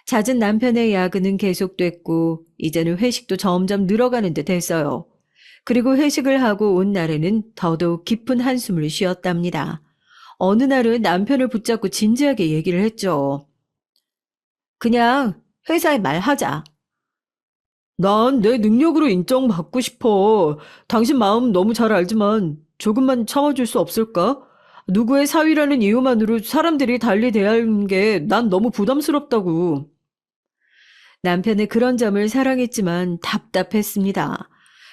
잦은 남편의 야근은 계속됐고 이제는 회식도 점점 늘어가는 듯 했어요. 그리고 회식을 하고 온 날에는 더더욱 깊은 한숨을 쉬었답니다. 어느 날은 남편을 붙잡고 진지하게 얘기를 했죠. 그냥 회사에 말하자.
난 내 능력으로 인정받고 싶어. 당신 마음 너무 잘 알지만 조금만 참아줄 수 없을까? 누구의 사위라는 이유만으로 사람들이 달리 대하는 게 난 너무 부담스럽다고.
남편의 그런 점을 사랑했지만 답답했습니다.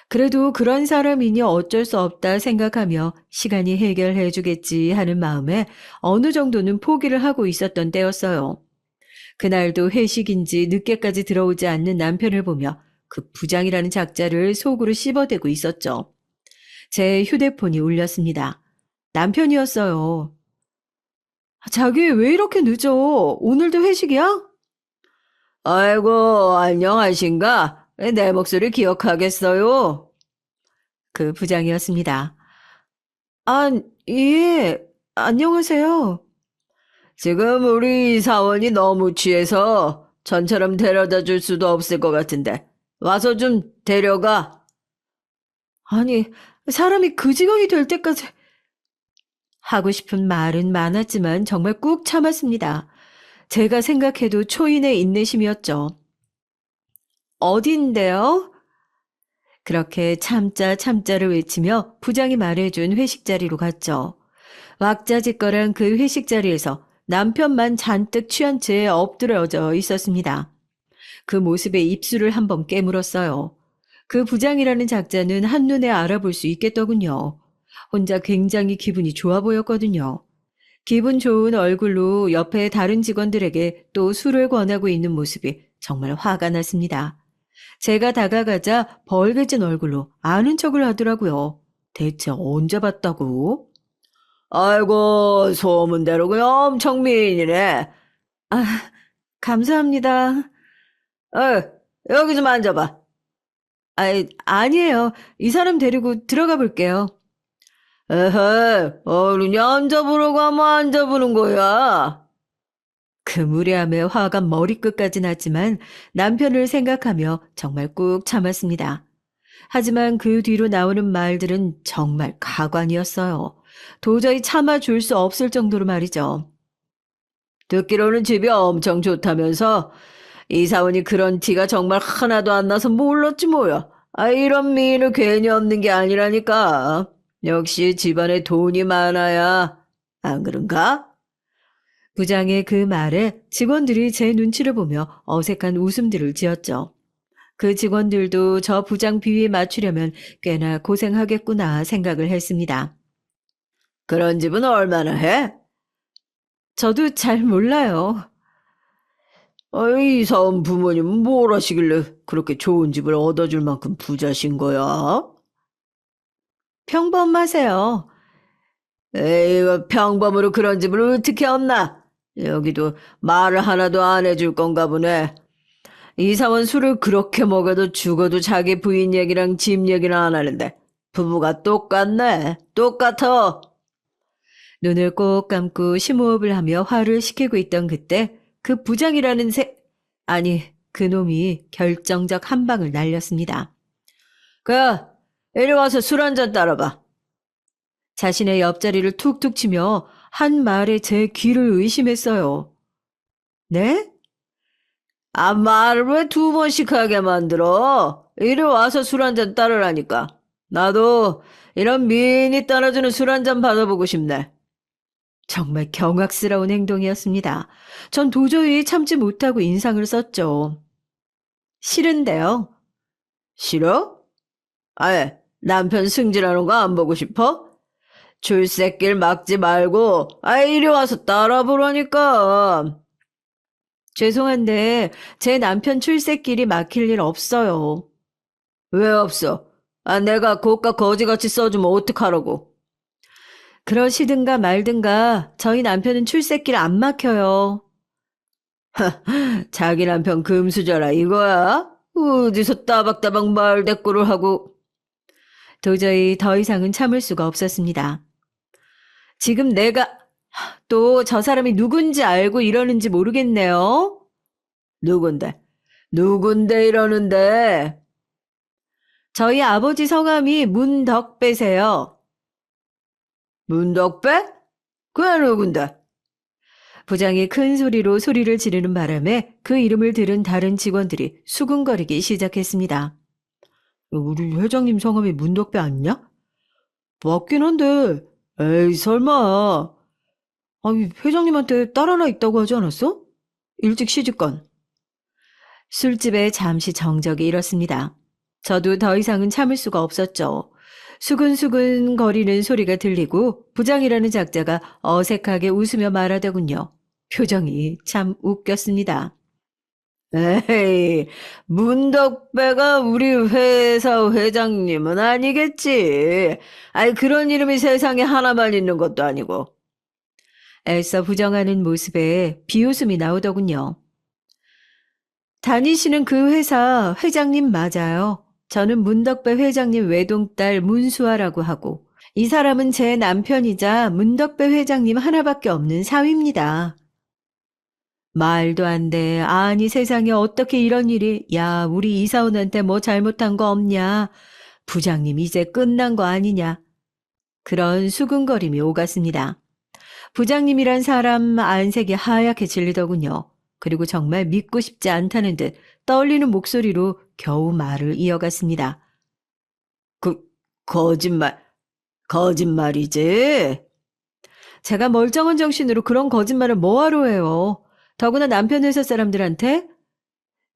그래도 그런 사람이니 어쩔 수 없다 생각하며 시간이 해결해 주겠지 하는 마음에 어느 정도는 포기를 하고 있었던 때였어요. 그날도 회식인지 늦게까지 들어오지 않는 남편을 보며 그 부장이라는 작자를 속으로 씹어대고 있었죠. 제 휴대폰이 울렸습니다. 남편이었어요. 자기 왜 이렇게 늦어? 오늘도 회식이야?
아이고, 안녕하신가? 내 목소리 기억하겠어요?
그 부장이었습니다. 아, 예, 안녕하세요.
지금 우리 사원이 너무 취해서 전처럼 데려다 줄 수도 없을 것 같은데 와서 좀 데려가.
아니, 사람이 그 지경이 될 때까지 하고 싶은 말은 많았지만 정말 꾹 참았습니다. 제가 생각해도 초인의 인내심이었죠. 어딘데요? 그렇게 참자 참자를 외치며 부장이 말해준 회식 자리로 갔죠. 왁자지껄한 그 회식 자리에서 남편만 잔뜩 취한 채 엎드려져 있었습니다. 그 모습에 입술을 한번 깨물었어요. 그 부장이라는 작자는 한눈에 알아볼 수 있겠더군요. 혼자 굉장히 기분이 좋아 보였거든요. 기분 좋은 얼굴로 옆에 다른 직원들에게 또 술을 권하고 있는 모습이 정말 화가 났습니다. 제가 다가가자 벌개진 얼굴로 아는 척을 하더라고요. 대체 언제 봤다고?
아이고, 소문대로 그냥 엄청 미인이네.
아, 감사합니다.
여기 좀 앉아봐.
아니에요. 이 사람 데리고 들어가 볼게요.
에헤, 어른이 앉아보라고 하면 앉아보는 거야.
그 무례함에 화가 머리끝까지 났지만 남편을 생각하며 정말 꾹 참았습니다. 하지만 그 뒤로 나오는 말들은 정말 가관이었어요. 도저히 참아줄 수 없을 정도로 말이죠.
듣기로는 집이 엄청 좋다면서 이사원이 그런 티가 정말 하나도 안 나서 몰랐지 뭐야. 이런 미인을 괜히 얻는 게 아니라니까. 역시 집안에 돈이 많아야. 안 그런가?
부장의 그 말에 직원들이 제 눈치를 보며 어색한 웃음들을 지었죠. 그 직원들도 저 부장 비위에 맞추려면 꽤나 고생하겠구나 생각을 했습니다.
그런 집은 얼마나 해?
저도 잘 몰라요.
이사원 부모님은 뭘 하시길래 그렇게 좋은 집을 얻어줄 만큼 부자신 거야?
평범하세요.
에이, 평범으로 그런 집을 어떻게 얻나? 여기도 말을 하나도 안 해줄 건가 보네. 이사원 술을 그렇게 먹어도 죽어도 자기 부인 얘기랑 집 얘기는 안 하는데 부부가 똑같네. 똑같아.
눈을 꼭 감고 심호흡을 하며 화를 식히고 있던 그때 그 부장이라는 아니, 그놈이 결정적 한 방을 날렸습니다.
그, 이리 와서 술 한 잔 따라봐.
자신의 옆자리를 툭툭 치며 한 말에 제 귀를 의심했어요. 네?
말을 왜 두 번씩 하게 만들어? 이리 와서 술 한 잔 따르라니까. 나도 이런 미인이 따라주는 술 한 잔 받아보고 싶네.
정말 경악스러운 행동이었습니다. 전 도저히 참지 못하고 인상을 썼죠. 싫은데요.
싫어? 아예, 남편 승진하는 거 안 보고 싶어? 출세길 막지 말고, 이리 와서 따라보라니까.
죄송한데 제 남편 출세길이 막힐 일 없어요.
왜 없어? 내가 고가 거지같이 써주면 어떡하라고?
그러시든가 말든가 저희 남편은 출세길 안 막혀요.
자기 남편 금수저라 이거야? 어디서 따박따박 말대꾸를 하고.
도저히 더 이상은 참을 수가 없었습니다. 지금 내가 또 저 사람이 누군지 알고 이러는지 모르겠네요.
누군데? 누군데 이러는데?
저희 아버지 성함이 문덕배세요.
문덕배? 그애 누군데?
부장이 큰 소리로 소리를 지르는 바람에 그 이름을 들은 다른 직원들이 수군거리기 시작했습니다. 우리 회장님 성함이 문덕배 아니냐? 맞긴 한데, 에이, 설마. 아니, 회장님한테 딸 하나 있다고 하지 않았어? 일찍 시집간. 술집에 잠시 정적이 일었습니다. 저도 더 이상은 참을 수가 없었죠. 수근수근 거리는 소리가 들리고 부장이라는 작자가 어색하게 웃으며 말하더군요. 표정이 참 웃겼습니다.
에이, 문덕배가 우리 회사 회장님은 아니겠지. 아이, 그런 이름이 세상에 하나만 있는 것도 아니고.
애써 부정하는 모습에 비웃음이 나오더군요. 다니시는 그 회사 회장님 맞아요. 저는 문덕배 회장님 외동딸 문수아라고 하고 이 사람은 제 남편이자 문덕배 회장님 하나밖에 없는 사위입니다. 말도 안 돼. 아니 세상에 어떻게 이런 일이. 야, 우리 이사원한테 뭐 잘못한 거 없냐. 부장님 이제 끝난 거 아니냐. 그런 수근거림이 오갔습니다. 부장님이란 사람 안색이 하얗게 질리더군요. 그리고 정말 믿고 싶지 않다는 듯 떨리는 목소리로 겨우 말을 이어갔습니다.
거짓말이지?
제가 멀쩡한 정신으로 그런 거짓말을 뭐하러 해요. 더구나 남편 회사 사람들한테?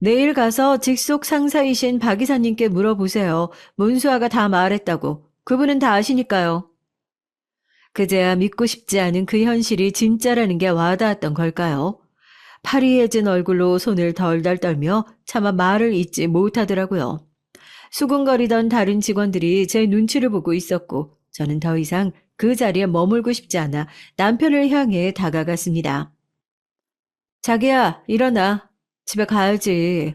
내일 가서 직속 상사이신 박 이사님께 물어보세요. 문수아가 다 말했다고. 그분은 다 아시니까요. 그제야 믿고 싶지 않은 그 현실이 진짜라는 게 와닿았던 걸까요? 파리해진 얼굴로 손을 덜덜 떨며 차마 말을 잇지 못하더라고요. 수군거리던 다른 직원들이 제 눈치를 보고 있었고 저는 더 이상 그 자리에 머물고 싶지 않아 남편을 향해 다가갔습니다. 자기야, 일어나. 집에 가야지.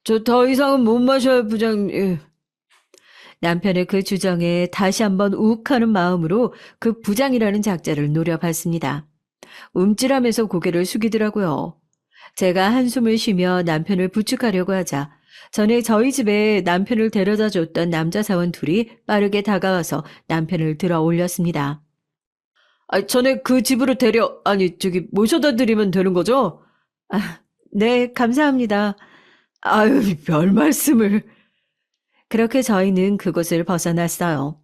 저 더 이상은 못 마셔요, 부장님.
남편의 그 주정에 다시 한번 욱하는 마음으로 그 부장이라는 작자를 노려봤습니다. 움찔하면서 고개를 숙이더라고요. 제가 한숨을 쉬며 남편을 부축하려고 하자 전에 저희 집에 남편을 데려다 줬던 남자 사원 둘이 빠르게 다가와서 남편을 들어 올렸습니다.
전에 그 집으로 모셔다 드리면 되는 거죠?
네, 감사합니다.
아유, 별 말씀을.
그렇게 저희는 그곳을 벗어났어요.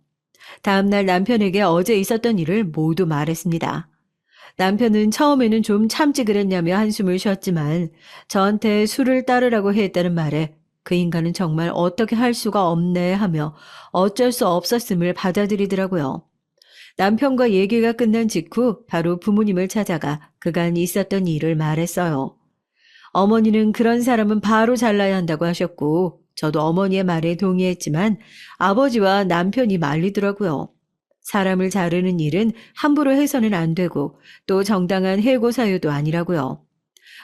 다음날 남편에게 어제 있었던 일을 모두 말했습니다. 남편은 처음에는 좀 참지 그랬냐며 한숨을 쉬었지만 저한테 술을 따르라고 했다는 말에 그 인간은 정말 어떻게 할 수가 없네 하며 어쩔 수 없었음을 받아들이더라고요. 남편과 얘기가 끝난 직후 바로 부모님을 찾아가 그간 있었던 일을 말했어요. 어머니는 그런 사람은 바로 잘라야 한다고 하셨고 저도 어머니의 말에 동의했지만 아버지와 남편이 말리더라고요. 사람을 자르는 일은 함부로 해서는 안 되고 또 정당한 해고 사유도 아니라고요.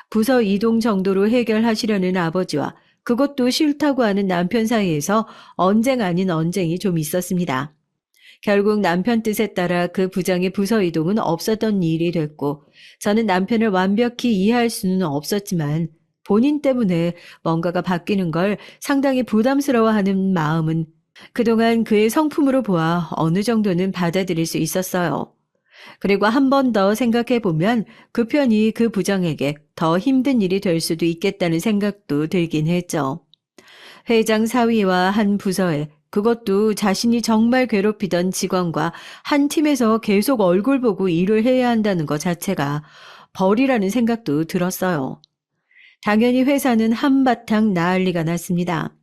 부서 이동 정도로 해결하시려는 아버지와 그것도 싫다고 하는 남편 사이에서 언쟁 아닌 언쟁이 좀 있었습니다. 결국 남편 뜻에 따라 그 부장의 부서 이동은 없었던 일이 됐고 저는 남편을 완벽히 이해할 수는 없었지만 본인 때문에 뭔가가 바뀌는 걸 상당히 부담스러워하는 마음은 그동안 그의 성품으로 보아 어느 정도는 받아들일 수 있었어요. 그리고 한 번 더 생각해보면 그 편이 그 부장에게 더 힘든 일이 될 수도 있겠다는 생각도 들긴 했죠. 회장 사위와 한 부서에 그것도 자신이 정말 괴롭히던 직원과 한 팀에서 계속 얼굴 보고 일을 해야 한다는 것 자체가 벌이라는 생각도 들었어요. 당연히 회사는 한바탕 난리가 났습니다.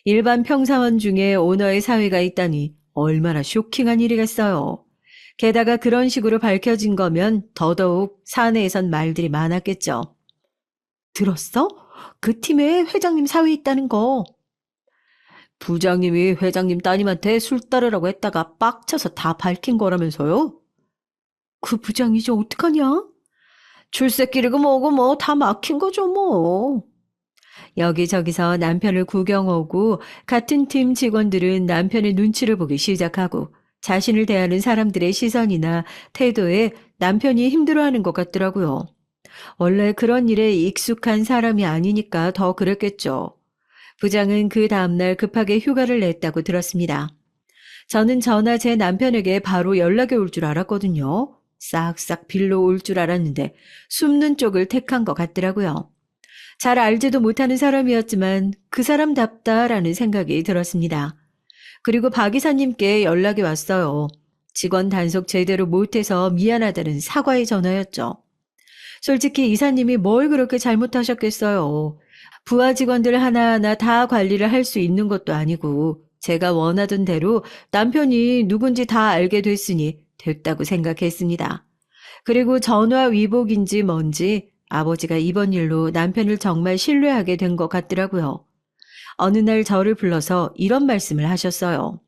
일반 평사원 중에 오너의 사위가 있다니 얼마나 쇼킹한 일이겠어요. 게다가 그런 식으로 밝혀진 거면 더더욱 사내에선 말들이 많았겠죠. 들었어? 그 팀에 회장님 사위 있다는 거. 부장님이 회장님 따님한테 술 따르라고 했다가 빡쳐서 다 밝힌 거라면서요? 그 부장 이제 어떡하냐? 출세길이고 뭐고 뭐 다 막힌 거죠 뭐. 여기저기서 남편을 구경 오고 같은 팀 직원들은 남편의 눈치를 보기 시작하고 자신을 대하는 사람들의 시선이나 태도에 남편이 힘들어하는 것 같더라고요. 원래 그런 일에 익숙한 사람이 아니니까 더 그랬겠죠. 부장은 그 다음날 급하게 휴가를 냈다고 들었습니다. 저는 전화 제 남편에게 바로 연락이 올 줄 알았거든요. 싹싹 빌로 올 줄 알았는데 숨는 쪽을 택한 것 같더라고요. 잘 알지도 못하는 사람이었지만 그 사람답다라는 생각이 들었습니다. 그리고 박 이사님께 연락이 왔어요. 직원 단속 제대로 못해서 미안하다는 사과의 전화였죠. 솔직히 이사님이 뭘 그렇게 잘못하셨겠어요. 부하 직원들 하나하나 다 관리를 할 수 있는 것도 아니고 제가 원하던 대로 남편이 누군지 다 알게 됐으니 됐다고 생각했습니다. 그리고 전화 위복인지 뭔지 아버지가 이번 일로 남편을 정말 신뢰하게 된 것 같더라고요. 어느 날 저를 불러서 이런 말씀을 하셨어요.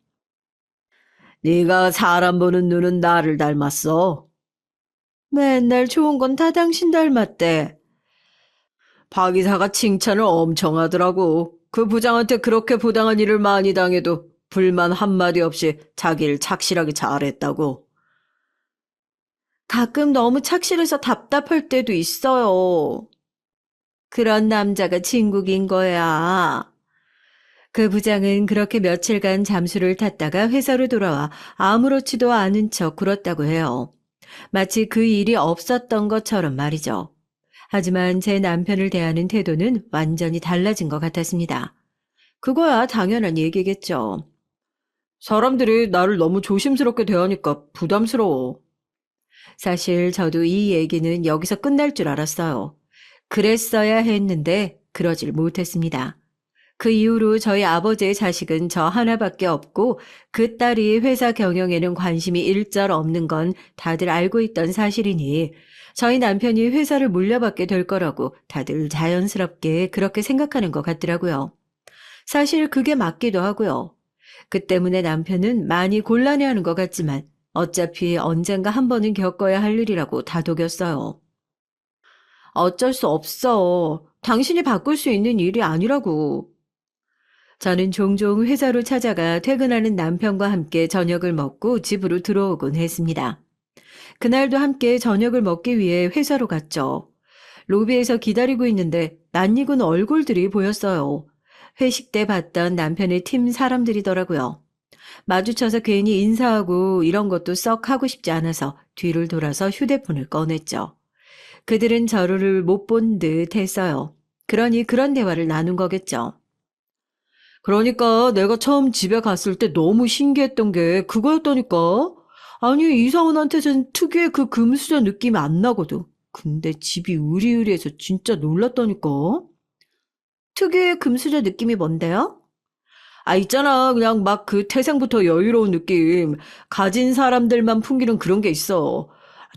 네가 사람 보는 눈은 나를 닮았어.
맨날 좋은 건 다 당신 닮았대.
박 이사가 칭찬을 엄청 하더라고. 그 부장한테 그렇게 부당한 일을 많이 당해도 불만 한마디 없이 자기 일 착실하게 잘했다고.
가끔 너무 착실해서 답답할 때도 있어요. 그런 남자가 진국인 거야. 그 부장은 그렇게 며칠간 잠수를 탔다가 회사로 돌아와 아무렇지도 않은 척 굴었다고 해요. 마치 그 일이 없었던 것처럼 말이죠. 하지만 제 남편을 대하는 태도는 완전히 달라진 것 같았습니다. 그거야 당연한 얘기겠죠.
사람들이 나를 너무 조심스럽게 대하니까 부담스러워.
사실 저도 이 얘기는 여기서 끝날 줄 알았어요. 그랬어야 했는데 그러질 못했습니다. 그 이후로 저희 아버지의 자식은 저 하나밖에 없고 그 딸이 회사 경영에는 관심이 일절 없는 건 다들 알고 있던 사실이니 저희 남편이 회사를 물려받게 될 거라고 다들 자연스럽게 그렇게 생각하는 것 같더라고요. 사실 그게 맞기도 하고요. 그 때문에 남편은 많이 곤란해하는 것 같지만 어차피 언젠가 한 번은 겪어야 할 일이라고 다독였어요. 어쩔 수 없어. 당신이 바꿀 수 있는 일이 아니라고. 저는 종종 회사로 찾아가 퇴근하는 남편과 함께 저녁을 먹고 집으로 들어오곤 했습니다. 그날도 함께 저녁을 먹기 위해 회사로 갔죠. 로비에서 기다리고 있는데 낯익은 얼굴들이 보였어요. 회식 때 봤던 남편의 팀 사람들이더라고요. 마주쳐서 괜히 인사하고 이런 것도 썩 하고 싶지 않아서 뒤를 돌아서 휴대폰을 꺼냈죠. 그들은 저를 못 본 듯 했어요. 그러니 그런 대화를 나눈 거겠죠.
그러니까 내가 처음 집에 갔을 때 너무 신기했던 게 그거였다니까. 아니, 이사원한테는 특유의 그 금수저 느낌이 안 나거든. 근데 집이 으리으리해서 진짜 놀랐다니까.
특유의 금수저 느낌이 뭔데요?
아, 있잖아. 그냥 막 그 태생부터 여유로운 느낌. 가진 사람들만 풍기는 그런 게 있어.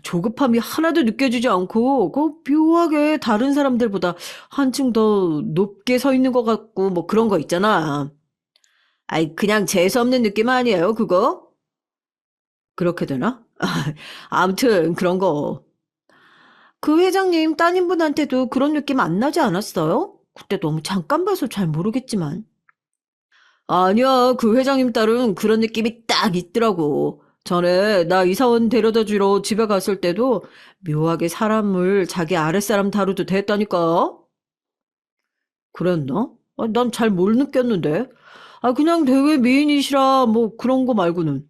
조급함이 하나도 느껴지지 않고, 묘하게 다른 사람들보다 한층 더 높게 서 있는 것 같고, 뭐 그런 거 있잖아. 아이, 그냥 재수없는 느낌 아니에요, 그거? 그렇게 되나? 아무튼, 그런 거.
그 회장님 따님분한테도 그런 느낌 안 나지 않았어요? 그때 너무 잠깐 봐서 잘 모르겠지만.
아니야, 그 회장님 딸은 그런 느낌이 딱 있더라고. 전에 나 이사원 데려다 주러 집에 갔을 때도 묘하게 사람을 자기 아랫사람 다루듯 했다니까. 그랬나? 난 잘 못 느꼈는데. 아, 그냥 되게 미인이시라 뭐 그런 거 말고는.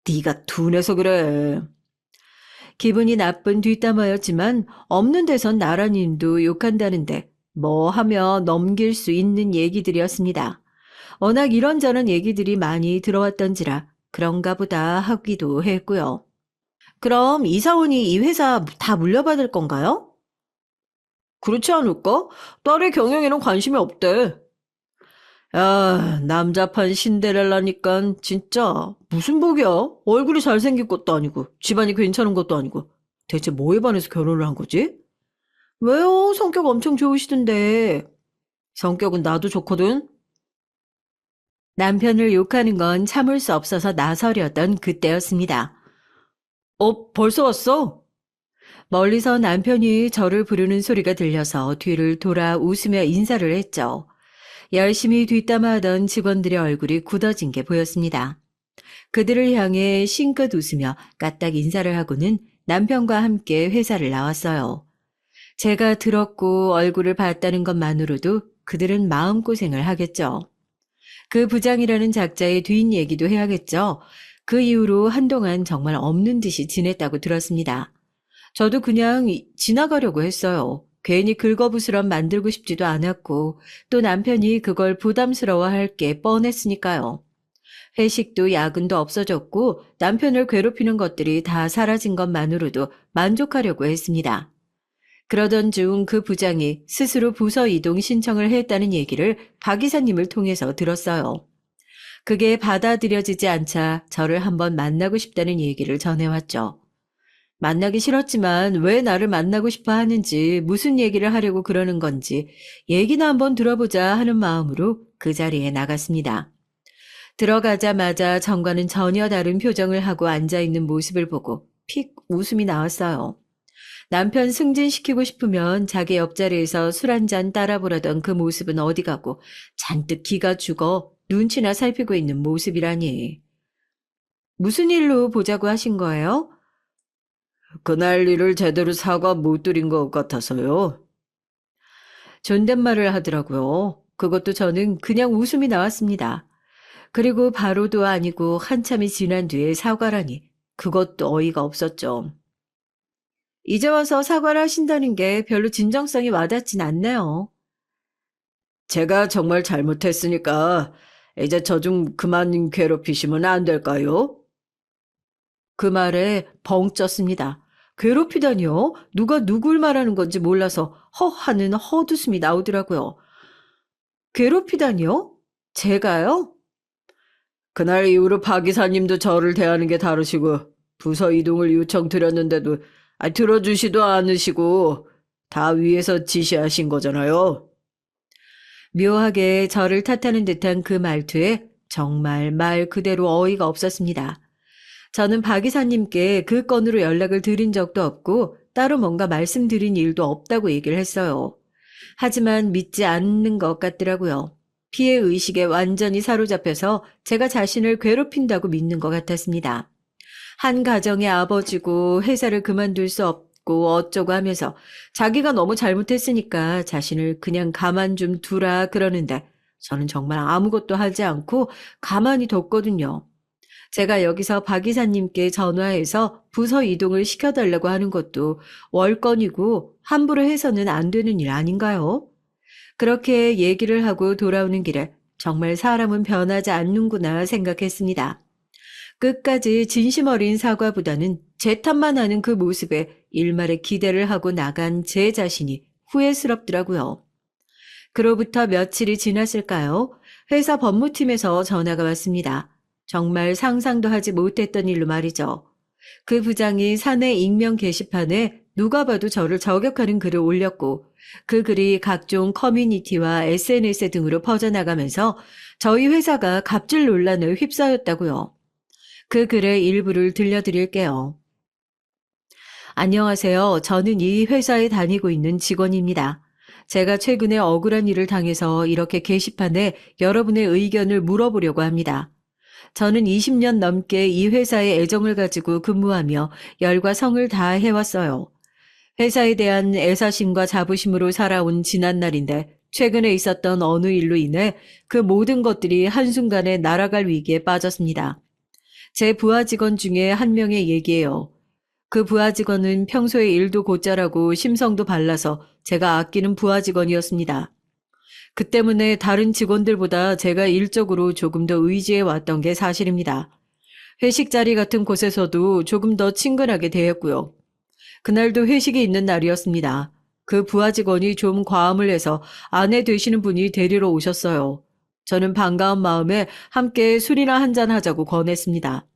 네가 둔해서 그래.
기분이 나쁜 뒷담화였지만 없는 데선 나라님도 욕한다는데 뭐 하며 넘길 수 있는 얘기들이었습니다. 워낙 이런저런 얘기들이 많이 들어왔던지라 그런가 보다 하기도 했고요. 그럼 이사원이 이 회사 다 물려받을 건가요?
그렇지 않을까? 딸의 경영에는 관심이 없대. 야, 남자판 신데렐라니까 진짜 무슨 복이야? 얼굴이 잘생긴 것도 아니고 집안이 괜찮은 것도 아니고 대체 뭐에 반해서 결혼을 한 거지?
왜요? 성격 엄청 좋으시던데.
성격은 나도 좋거든.
남편을 욕하는 건 참을 수 없어서 나서려던 그때였습니다.
벌써 왔어?
멀리서 남편이 저를 부르는 소리가 들려서 뒤를 돌아 웃으며 인사를 했죠. 열심히 뒷담화하던 직원들의 얼굴이 굳어진 게 보였습니다. 그들을 향해 싱긋 웃으며 까딱 인사를 하고는 남편과 함께 회사를 나왔어요. 제가 들었고 얼굴을 봤다는 것만으로도 그들은 마음고생을 하겠죠. 그 부장이라는 작자의 뒷얘기도 해야겠죠. 그 이후로 한동안 정말 없는 듯이 지냈다고 들었습니다. 저도 그냥 지나가려고 했어요. 괜히 긁어부스럼 만들고 싶지도 않았고 또 남편이 그걸 부담스러워할 게 뻔했으니까요. 회식도 야근도 없어졌고 남편을 괴롭히는 것들이 다 사라진 것만으로도 만족하려고 했습니다. 그러던 중 그 부장이 스스로 부서 이동 신청을 했다는 얘기를 박 이사님을 통해서 들었어요. 그게 받아들여지지 않자 저를 한번 만나고 싶다는 얘기를 전해왔죠. 만나기 싫었지만 왜 나를 만나고 싶어 하는지, 무슨 얘기를 하려고 그러는 건지 얘기나 한번 들어보자 하는 마음으로 그 자리에 나갔습니다. 들어가자마자 전과는 전혀 다른 표정을 하고 앉아있는 모습을 보고 픽 웃음이 나왔어요. 남편 승진시키고 싶으면 자기 옆자리에서 술 한잔 따라보라던 그 모습은 어디 가고 잔뜩 기가 죽어 눈치나 살피고 있는 모습이라니. 무슨 일로 보자고 하신 거예요?
그날 일을 제대로 사과 못 드린 것 같아서요.
존댓말을 하더라고요. 그것도 저는 그냥 웃음이 나왔습니다. 그리고 바로도 아니고 한참이 지난 뒤에 사과라니 그것도 어이가 없었죠. 이제 와서 사과를 하신다는 게 별로 진정성이 와닿진 않네요.
제가 정말 잘못했으니까 이제 저 좀 그만 괴롭히시면 안 될까요?
그 말에 벙 쪘습니다. 괴롭히다니요? 누가 누굴 말하는 건지 몰라서 허하는 헛웃음이 나오더라고요. 괴롭히다니요? 제가요?
그날 이후로 박 이사님도 저를 대하는 게 다르시고 부서 이동을 요청드렸는데도 들어주시도 않으시고 다 위에서 지시하신 거잖아요.
묘하게 저를 탓하는 듯한 그 말투에 정말 말 그대로 어이가 없었습니다. 저는 박 이사님께 그 건으로 연락을 드린 적도 없고 따로 뭔가 말씀드린 일도 없다고 얘기를 했어요. 하지만 믿지 않는 것 같더라고요. 피해의식에 완전히 사로잡혀서 제가 자신을 괴롭힌다고 믿는 것 같았습니다. 한 가정의 아버지고 회사를 그만둘 수 없고 어쩌고 하면서 자기가 너무 잘못했으니까 자신을 그냥 가만 좀 두라 그러는데 저는 정말 아무것도 하지 않고 가만히 뒀거든요. 제가 여기서 박 이사님께 전화해서 부서 이동을 시켜달라고 하는 것도 월권이고 함부로 해서는 안 되는 일 아닌가요? 그렇게 얘기를 하고 돌아오는 길에 정말 사람은 변하지 않는구나 생각했습니다. 끝까지 진심 어린 사과보다는 제 탓만 하는 그 모습에 일말의 기대를 하고 나간 제 자신이 후회스럽더라고요. 그로부터 며칠이 지났을까요? 회사 법무팀에서 전화가 왔습니다. 정말 상상도 하지 못했던 일로 말이죠. 그 부장이 사내 익명 게시판에 누가 봐도 저를 저격하는 글을 올렸고 그 글이 각종 커뮤니티와 SNS 등으로 퍼져나가면서 저희 회사가 갑질 논란에 휩싸였다고요. 그 글의 일부를 들려드릴게요. 안녕하세요. 저는 이 회사에 다니고 있는 직원입니다. 제가 최근에 억울한 일을 당해서 이렇게 게시판에 여러분의 의견을 물어보려고 합니다. 저는 20년 넘게 이 회사에 애정을 가지고 근무하며 열과 성을 다해왔어요. 회사에 대한 애사심과 자부심으로 살아온 지난날인데 최근에 있었던 어느 일로 인해 그 모든 것들이 한순간에 날아갈 위기에 빠졌습니다. 제 부하 직원 중에 한 명의 얘기예요. 그 부하 직원은 평소에 일도 곧잘하고 심성도 발라서 제가 아끼는 부하 직원이었습니다. 그 때문에 다른 직원들보다 제가 일적으로 조금 더 의지해 왔던 게 사실입니다. 회식 자리 같은 곳에서도 조금 더 친근하게 대했고요. 그날도 회식이 있는 날이었습니다. 그 부하 직원이 좀 과음을 해서 아내 되시는 분이 데리러 오셨어요. 저는 반가운 마음에 함께 술이나 한잔 하자고 권했습니다.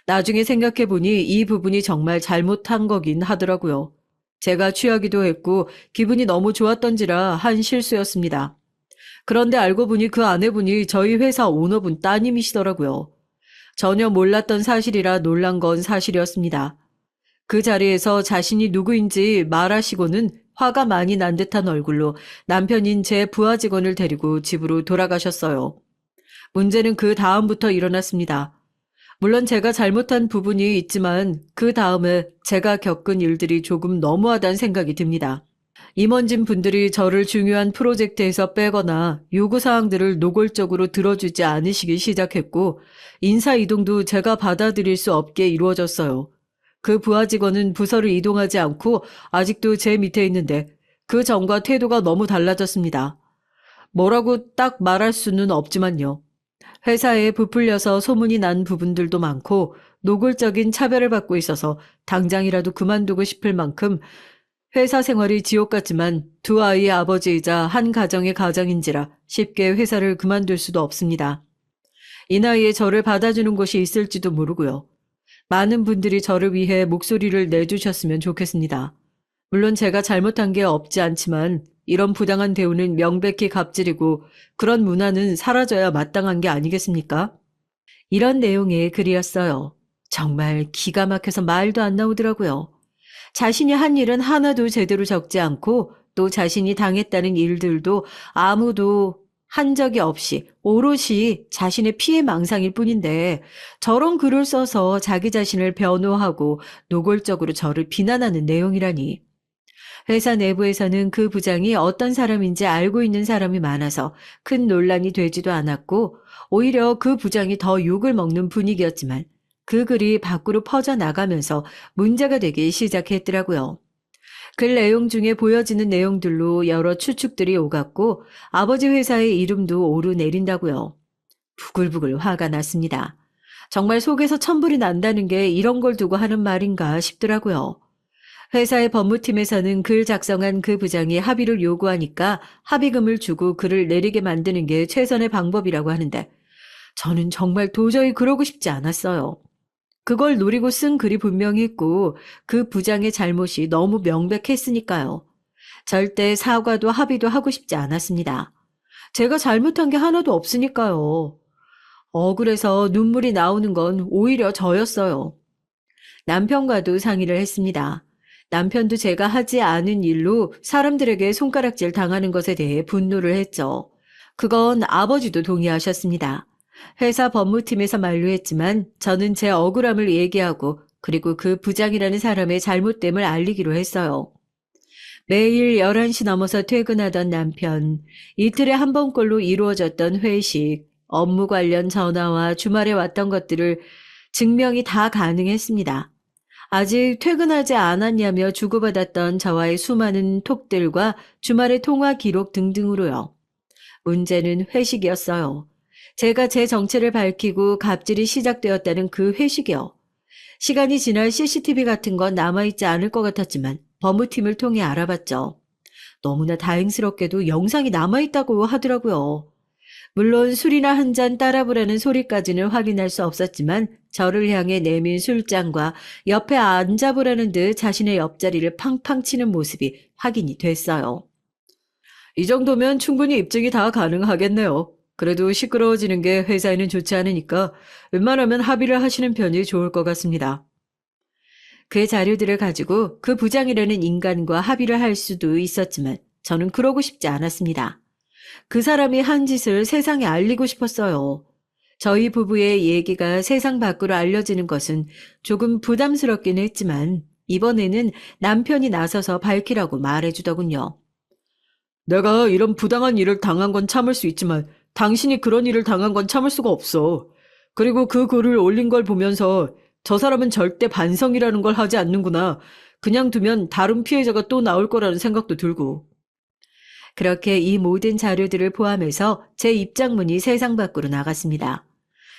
나중에 생각해보니 이 부분이 정말 잘못한 거긴 하더라고요. 제가 취하기도 했고 기분이 너무 좋았던지라 한 실수였습니다. 그런데 알고 보니 그 아내분이 저희 회사 오너분 따님이시더라고요. 전혀 몰랐던 사실이라 놀란 건 사실이었습니다. 그 자리에서 자신이 누구인지 말하시고는 화가 많이 난 듯한 얼굴로 남편인 제 부하 직원을 데리고 집으로 돌아가셨어요. 문제는 그 다음부터 일어났습니다. 물론 제가 잘못한 부분이 있지만 그 다음에 제가 겪은 일들이 조금 너무하다는 생각이 듭니다.
임원진 분들이 저를 중요한 프로젝트에서 빼거나 요구사항들을 노골적으로 들어주지 않으시기 시작했고, 인사 이동도 제가 받아들일 수 없게 이루어졌어요. 그 부하 직원은 부서를 이동하지 않고 아직도 제 밑에 있는데 그 전과 태도가 너무 달라졌습니다. 뭐라고 딱 말할 수는 없지만요. 회사에 부풀려서 소문이 난 부분들도 많고 노골적인 차별을 받고 있어서 당장이라도 그만두고 싶을 만큼 회사 생활이 지옥 같지만 두 아이의 아버지이자 한 가정의 가장인지라 쉽게 회사를 그만둘 수도 없습니다. 이 나이에 저를 받아주는 곳이 있을지도 모르고요. 많은 분들이 저를 위해 목소리를 내주셨으면 좋겠습니다. 물론 제가 잘못한 게 없지 않지만 이런 부당한 대우는 명백히 갑질이고 그런 문화는 사라져야 마땅한 게 아니겠습니까? 이런 내용의 글이었어요. 정말 기가 막혀서 말도 안 나오더라고요. 자신이 한 일은 하나도 제대로 적지 않고 또 자신이 당했다는 일들도 아무도 한 적이 없이 오롯이 자신의 피해 망상일 뿐인데 저런 글을 써서 자기 자신을 변호하고 노골적으로 저를 비난하는 내용이라니. 회사 내부에서는 그 부장이 어떤 사람인지 알고 있는 사람이 많아서 큰 논란이 되지도 않았고 오히려 그 부장이 더 욕을 먹는 분위기였지만 그 글이 밖으로 퍼져나가면서 문제가 되기 시작했더라고요. 글 내용 중에 보여지는 내용들로 여러 추측들이 오갔고 아버지 회사의 이름도 오르내린다고요. 부글부글 화가 났습니다. 정말 속에서 천불이 난다는 게 이런 걸 두고 하는 말인가 싶더라고요. 회사의 법무팀에서는 글 작성한 그 부장이 합의를 요구하니까 합의금을 주고 글을 내리게 만드는 게 최선의 방법이라고 하는데 저는 정말 도저히 그러고 싶지 않았어요. 그걸 노리고 쓴 글이 분명히 있고 그 부장의 잘못이 너무 명백했으니까요. 절대 사과도 합의도 하고 싶지 않았습니다. 제가 잘못한 게 하나도 없으니까요. 억울해서 눈물이 나오는 건 오히려 저였어요. 남편과도 상의를 했습니다. 남편도 제가 하지 않은 일로 사람들에게 손가락질 당하는 것에 대해 분노를 했죠. 그건 아버지도 동의하셨습니다. 회사 법무팀에서 만류했지만 저는 제 억울함을 얘기하고 그리고 그 부장이라는 사람의 잘못됨을 알리기로 했어요. 매일 11시 넘어서 퇴근하던 남편, 이틀에 한 번꼴로 이루어졌던 회식, 업무 관련 전화와 주말에 왔던 것들을 증명이 다 가능했습니다. 아직 퇴근하지 않았냐며 주고받았던 저와의 수많은 톡들과 주말의 통화 기록 등등으로요. 문제는 회식이었어요. 제가 제 정체를 밝히고 갑질이 시작되었다는 그 회식이요. 시간이 지날 CCTV 같은 건 남아있지 않을 것 같았지만 법무팀을 통해 알아봤죠. 너무나 다행스럽게도 영상이 남아있다고 하더라고요. 물론 술이나 한 잔 따라보라는 소리까지는 확인할 수 없었지만 저를 향해 내민 술잔과 옆에 앉아보라는 듯 자신의 옆자리를 팡팡 치는 모습이 확인이 됐어요. 이 정도면 충분히 입증이 다 가능하겠네요. 그래도 시끄러워지는 게 회사에는 좋지 않으니까 웬만하면 합의를 하시는 편이 좋을 것 같습니다. 그 자료들을 가지고 그 부장이라는 인간과 합의를 할 수도 있었지만 저는 그러고 싶지 않았습니다. 그 사람이 한 짓을 세상에 알리고 싶었어요. 저희 부부의 얘기가 세상 밖으로 알려지는 것은 조금 부담스럽긴 했지만 이번에는 남편이 나서서 밝히라고 말해주더군요. 내가 이런 부당한 일을 당한 건 참을 수 있지만 당신이 그런 일을 당한 건 참을 수가 없어. 그리고 그 글을 올린 걸 보면서 저 사람은 절대 반성이라는 걸 하지 않는구나. 그냥 두면 다른 피해자가 또 나올 거라는 생각도 들고. 그렇게 이 모든 자료들을 포함해서 제 입장문이 세상 밖으로 나갔습니다.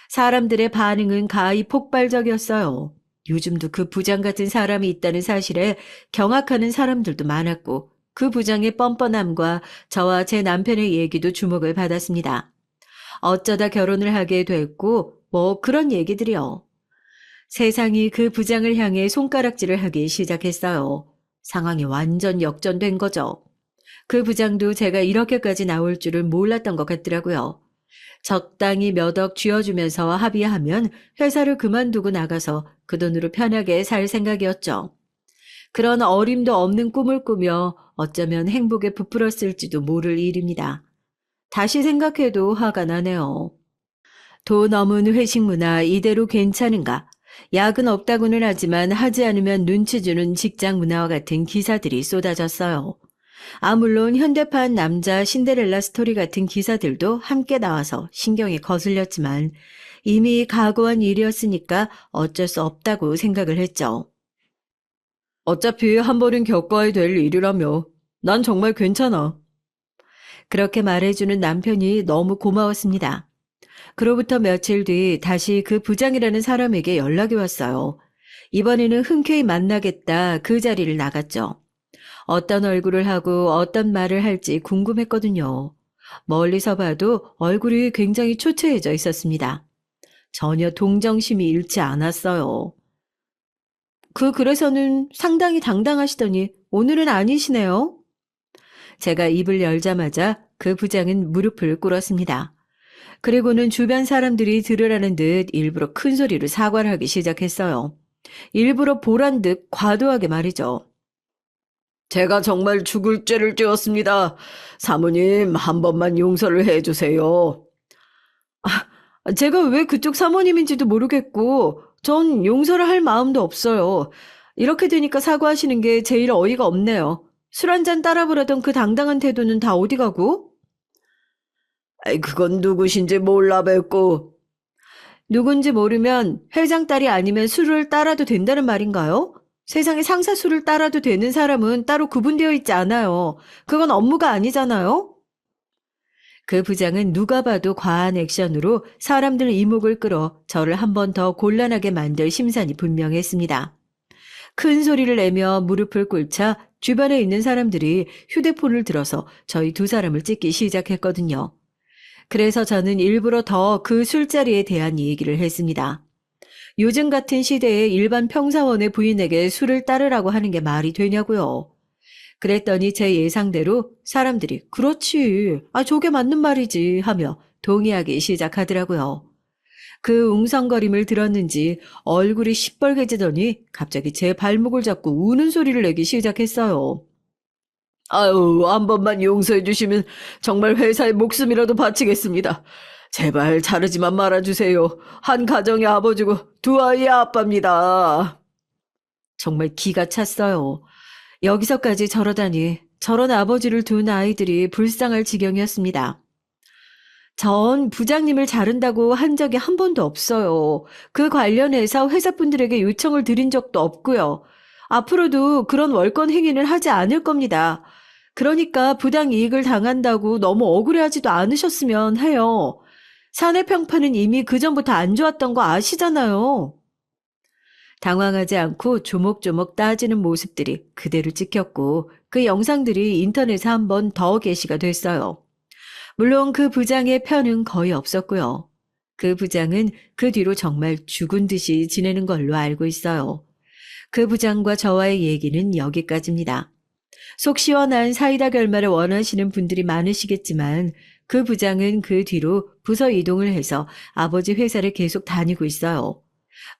사람들의 반응은 가히 폭발적이었어요. 요즘도 그 부장 같은 사람이 있다는 사실에 경악하는 사람들도 많았고 그 부장의 뻔뻔함과 저와 제 남편의 얘기도 주목을 받았습니다. 어쩌다 결혼을 하게 됐고 뭐 그런 얘기들이요. 세상이 그 부장을 향해 손가락질을 하기 시작했어요. 상황이 완전 역전된 거죠. 그 부장도 제가 이렇게까지 나올 줄은 몰랐던 것 같더라고요. 적당히 몇 억 쥐어주면서 합의하면 회사를 그만두고 나가서 그 돈으로 편하게 살 생각이었죠. 그런 어림도 없는 꿈을 꾸며 어쩌면 행복에 부풀었을지도 모를 일입니다. 다시 생각해도 화가 나네요. 돈 없는 회식 문화 이대로 괜찮은가? 야근 없다고는 하지만 하지 않으면 눈치 주는 직장 문화와 같은 기사들이 쏟아졌어요.
물론 현대판 남자 신데렐라 스토리 같은 기사들도 함께 나와서 신경이 거슬렸지만 이미 각오한 일이었으니까 어쩔 수 없다고 생각을 했죠. 어차피 한 번은 겪어야 될 일이라며. 난 정말 괜찮아. 그렇게 말해주는 남편이 너무 고마웠습니다. 그로부터 며칠 뒤 다시 그 부장이라는 사람에게 연락이 왔어요. 이번에는 흔쾌히 만나겠다 그 자리를 나갔죠. 어떤 얼굴을 하고 어떤 말을 할지 궁금했거든요. 멀리서 봐도 얼굴이 굉장히 초췌해져 있었습니다. 전혀 동정심이 잃지 않았어요. 그래서는 상당히 당당하시더니 오늘은 아니시네요. 제가 입을 열자마자 그 부장은 무릎을 꿇었습니다. 그리고는 주변 사람들이 들으라는 듯 일부러 큰 소리로 사과를 하기 시작했어요. 일부러 보란 듯 과도하게 말이죠. 제가 정말 죽을 죄를 지었습니다. 사모님, 한 번만 용서를 해주세요. 제가 왜 그쪽 사모님인지도 모르겠고 전 용서를 할 마음도 없어요. 이렇게 되니까 사과하시는 게 제일 어이가 없네요. 술 한잔 따라 부르던 그 당당한 태도는 다 어디 가고? 그건 누구신지 몰라 뵙고. 누군지 모르면 회장 딸이 아니면 술을 따라도 된다는 말인가요? 세상에 상사 술을 따라도 되는 사람은 따로 구분되어 있지 않아요. 그건 업무가 아니잖아요? 그 부장은 누가 봐도 과한 액션으로 사람들 이목을 끌어 저를 한 번 더 곤란하게 만들 심산이 분명했습니다. 큰 소리를 내며 무릎을 꿇자 주변에 있는 사람들이 휴대폰을 들어서 저희 두 사람을 찍기 시작했거든요. 그래서 저는 일부러 더 그 술자리에 대한 얘기를 했습니다. 요즘 같은 시대에 일반 평사원의 부인에게 술을 따르라고 하는 게 말이 되냐고요. 그랬더니 제 예상대로 사람들이 그렇지, 저게 맞는 말이지 하며 동의하기 시작하더라고요. 그 웅성거림을 들었는지 얼굴이 시뻘개지더니 갑자기 제 발목을 잡고 우는 소리를 내기 시작했어요. 아유, 한 번만 용서해 주시면 정말 회사의 목숨이라도 바치겠습니다. 제발 자르지만 말아주세요. 한 가정의 아버지고 두 아이의 아빠입니다. 정말 기가 찼어요. 여기서까지 저러다니 저런 아버지를 둔 아이들이 불쌍할 지경이었습니다. 전 부장님을 자른다고 한 적이 한 번도 없어요. 그 관련해서 회사분들에게 요청을 드린 적도 없고요. 앞으로도 그런 월권 행위는 하지 않을 겁니다. 그러니까 부당 이익을 당한다고 너무 억울해하지도 않으셨으면 해요. 사내 평판은 이미 그전부터 안 좋았던 거 아시잖아요. 당황하지 않고 조목조목 따지는 모습들이 그대로 찍혔고 그 영상들이 인터넷에 한 번 더 게시가 됐어요. 물론 그 부장의 편은 거의 없었고요. 그 부장은 그 뒤로 정말 죽은 듯이 지내는 걸로 알고 있어요. 그 부장과 저와의 얘기는 여기까지입니다. 속 시원한 사이다 결말을 원하시는 분들이 많으시겠지만 그 부장은 그 뒤로 부서 이동을 해서 아버지 회사를 계속 다니고 있어요.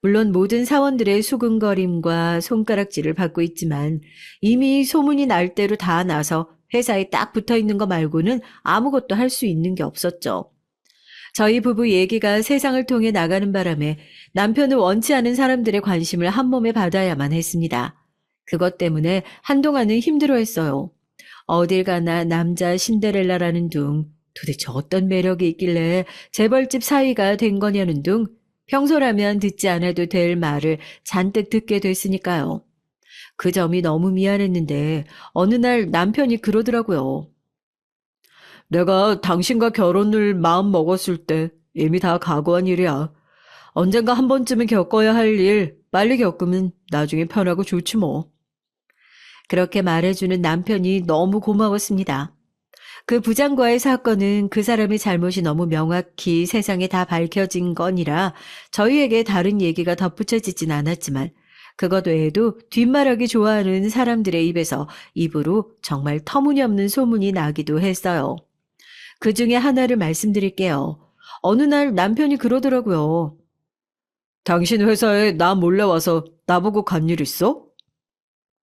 물론 모든 사원들의 수근거림과 손가락질을 받고 있지만 이미 소문이 날 대로 다 나서 회사에 딱 붙어 있는 거 말고는 아무것도 할 수 있는 게 없었죠. 저희 부부 얘기가 세상을 통해 나가는 바람에 남편을 원치 않은 사람들의 관심을 한 몸에 받아야만 했습니다. 그것 때문에 한동안은 힘들어했어요. 어딜 가나 남자 신데렐라라는 둥, 도대체 어떤 매력이 있길래 재벌집 사위가 된 거냐는 둥, 평소라면 듣지 않아도 될 말을 잔뜩 듣게 됐으니까요. 그 점이 너무 미안했는데 어느 날 남편이 그러더라고요. 내가 당신과 결혼을 마음 먹었을 때 이미 다 각오한 일이야. 언젠가 한 번쯤은 겪어야 할 일 빨리 겪으면 나중에 편하고 좋지 뭐. 그렇게 말해주는 남편이 너무 고마웠습니다. 그 부장과의 사건은 그 사람의 잘못이 너무 명확히 세상에 다 밝혀진 건이라 저희에게 다른 얘기가 덧붙여지진 않았지만 그것 외에도 뒷말하기 좋아하는 사람들의 입으로 정말 터무니없는 소문이 나기도 했어요. 그 중에 하나를 말씀드릴게요. 어느 날 남편이 그러더라고요. 당신 회사에 나 몰래 와서 나보고 간 일 있어?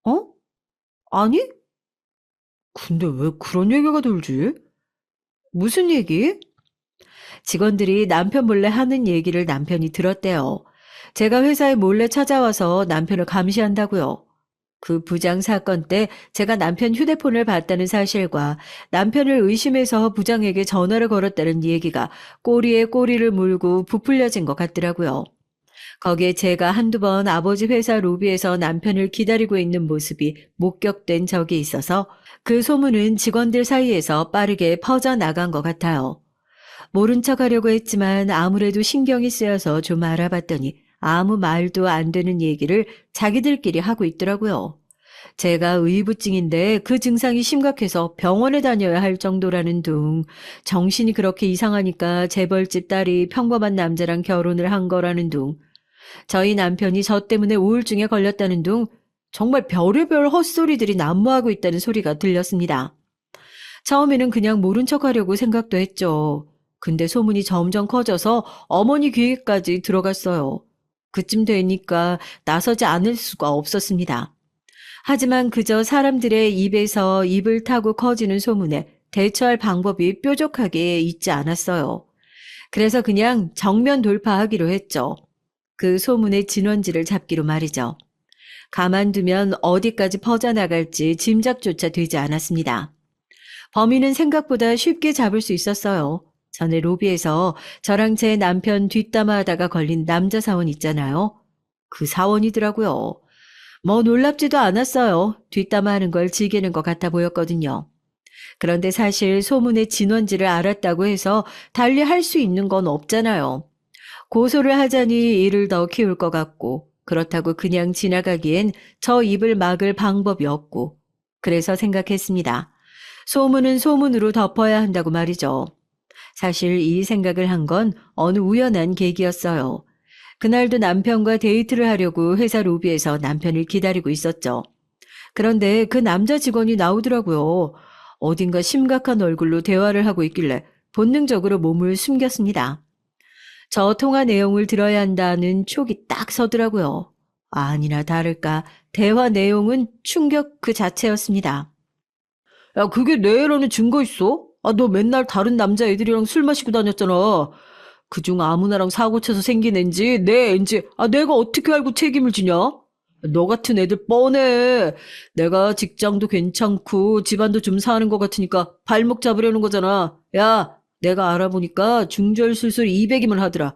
어? 아니? 근데 왜 그런 얘기가 돌지? 무슨 얘기? 직원들이 남편 몰래 하는 얘기를 남편이 들었대요. 제가 회사에 몰래 찾아와서 남편을 감시한다고요. 그 부장 사건 때 제가 남편 휴대폰을 봤다는 사실과 남편을 의심해서 부장에게 전화를 걸었다는 얘기가 꼬리에 꼬리를 물고 부풀려진 것 같더라고요. 거기에 제가 한두 번 아버지 회사 로비에서 남편을 기다리고 있는 모습이 목격된 적이 있어서 그 소문은 직원들 사이에서 빠르게 퍼져나간 것 같아요. 모른 척 하려고 했지만 아무래도 신경이 쓰여서 좀 알아봤더니 아무 말도 안 되는 얘기를 자기들끼리 하고 있더라고요. 제가 의부증인데 그 증상이 심각해서 병원에 다녀야 할 정도라는 둥, 정신이 그렇게 이상하니까 재벌집 딸이 평범한 남자랑 결혼을 한 거라는 둥, 저희 남편이 저 때문에 우울증에 걸렸다는 둥, 정말 별의별 헛소리들이 난무하고 있다는 소리가 들렸습니다. 처음에는 그냥 모른 척 하려고 생각도 했죠. 근데 소문이 점점 커져서 어머니 귀에까지 들어갔어요. 그쯤 되니까 나서지 않을 수가 없었습니다. 하지만 그저 사람들의 입에서 입을 타고 커지는 소문에 대처할 방법이 뾰족하게 있지 않았어요. 그래서 그냥 정면 돌파하기로 했죠. 그 소문의 진원지를 잡기로 말이죠. 가만두면 어디까지 퍼져나갈지 짐작조차 되지 않았습니다. 범인은 생각보다 쉽게 잡을 수 있었어요. 전에 로비에서 저랑 제 남편 뒷담화하다가 걸린 남자 사원 있잖아요. 그 사원이더라고요. 뭐 놀랍지도 않았어요. 뒷담화하는 걸 즐기는 것 같아 보였거든요. 그런데 사실 소문의 진원지를 알았다고 해서 달리 할 수 있는 건 없잖아요. 고소를 하자니 일을 더 키울 것 같고 그렇다고 그냥 지나가기엔 저 입을 막을 방법이 없고 그래서 생각했습니다. 소문은 소문으로 덮어야 한다고 말이죠. 사실 이 생각을 한 건 어느 우연한 계기였어요. 그날도 남편과 데이트를 하려고 회사 로비에서 남편을 기다리고 있었죠. 그런데 그 남자 직원이 나오더라고요. 어딘가 심각한 얼굴로 대화를 하고 있길래 본능적으로 몸을 숨겼습니다. 저 통화 내용을 들어야 한다는 촉이 딱 서더라고요. 아니나 다를까 대화 내용은 충격 그 자체였습니다. 야, 그게 내 애라는 증거 있어? 아, 너 맨날 다른 남자애들이랑 술 마시고 다녔잖아. 그중 아무나랑 사고 쳐서 생긴 앤지 내 앤지 내가 어떻게 알고 책임을 지냐? 너 같은 애들 뻔해. 내가 직장도 괜찮고 집안도 좀 사는 것 같으니까 발목 잡으려는 거잖아. 야, 내가 알아보니까 중절술술 200이면 하더라.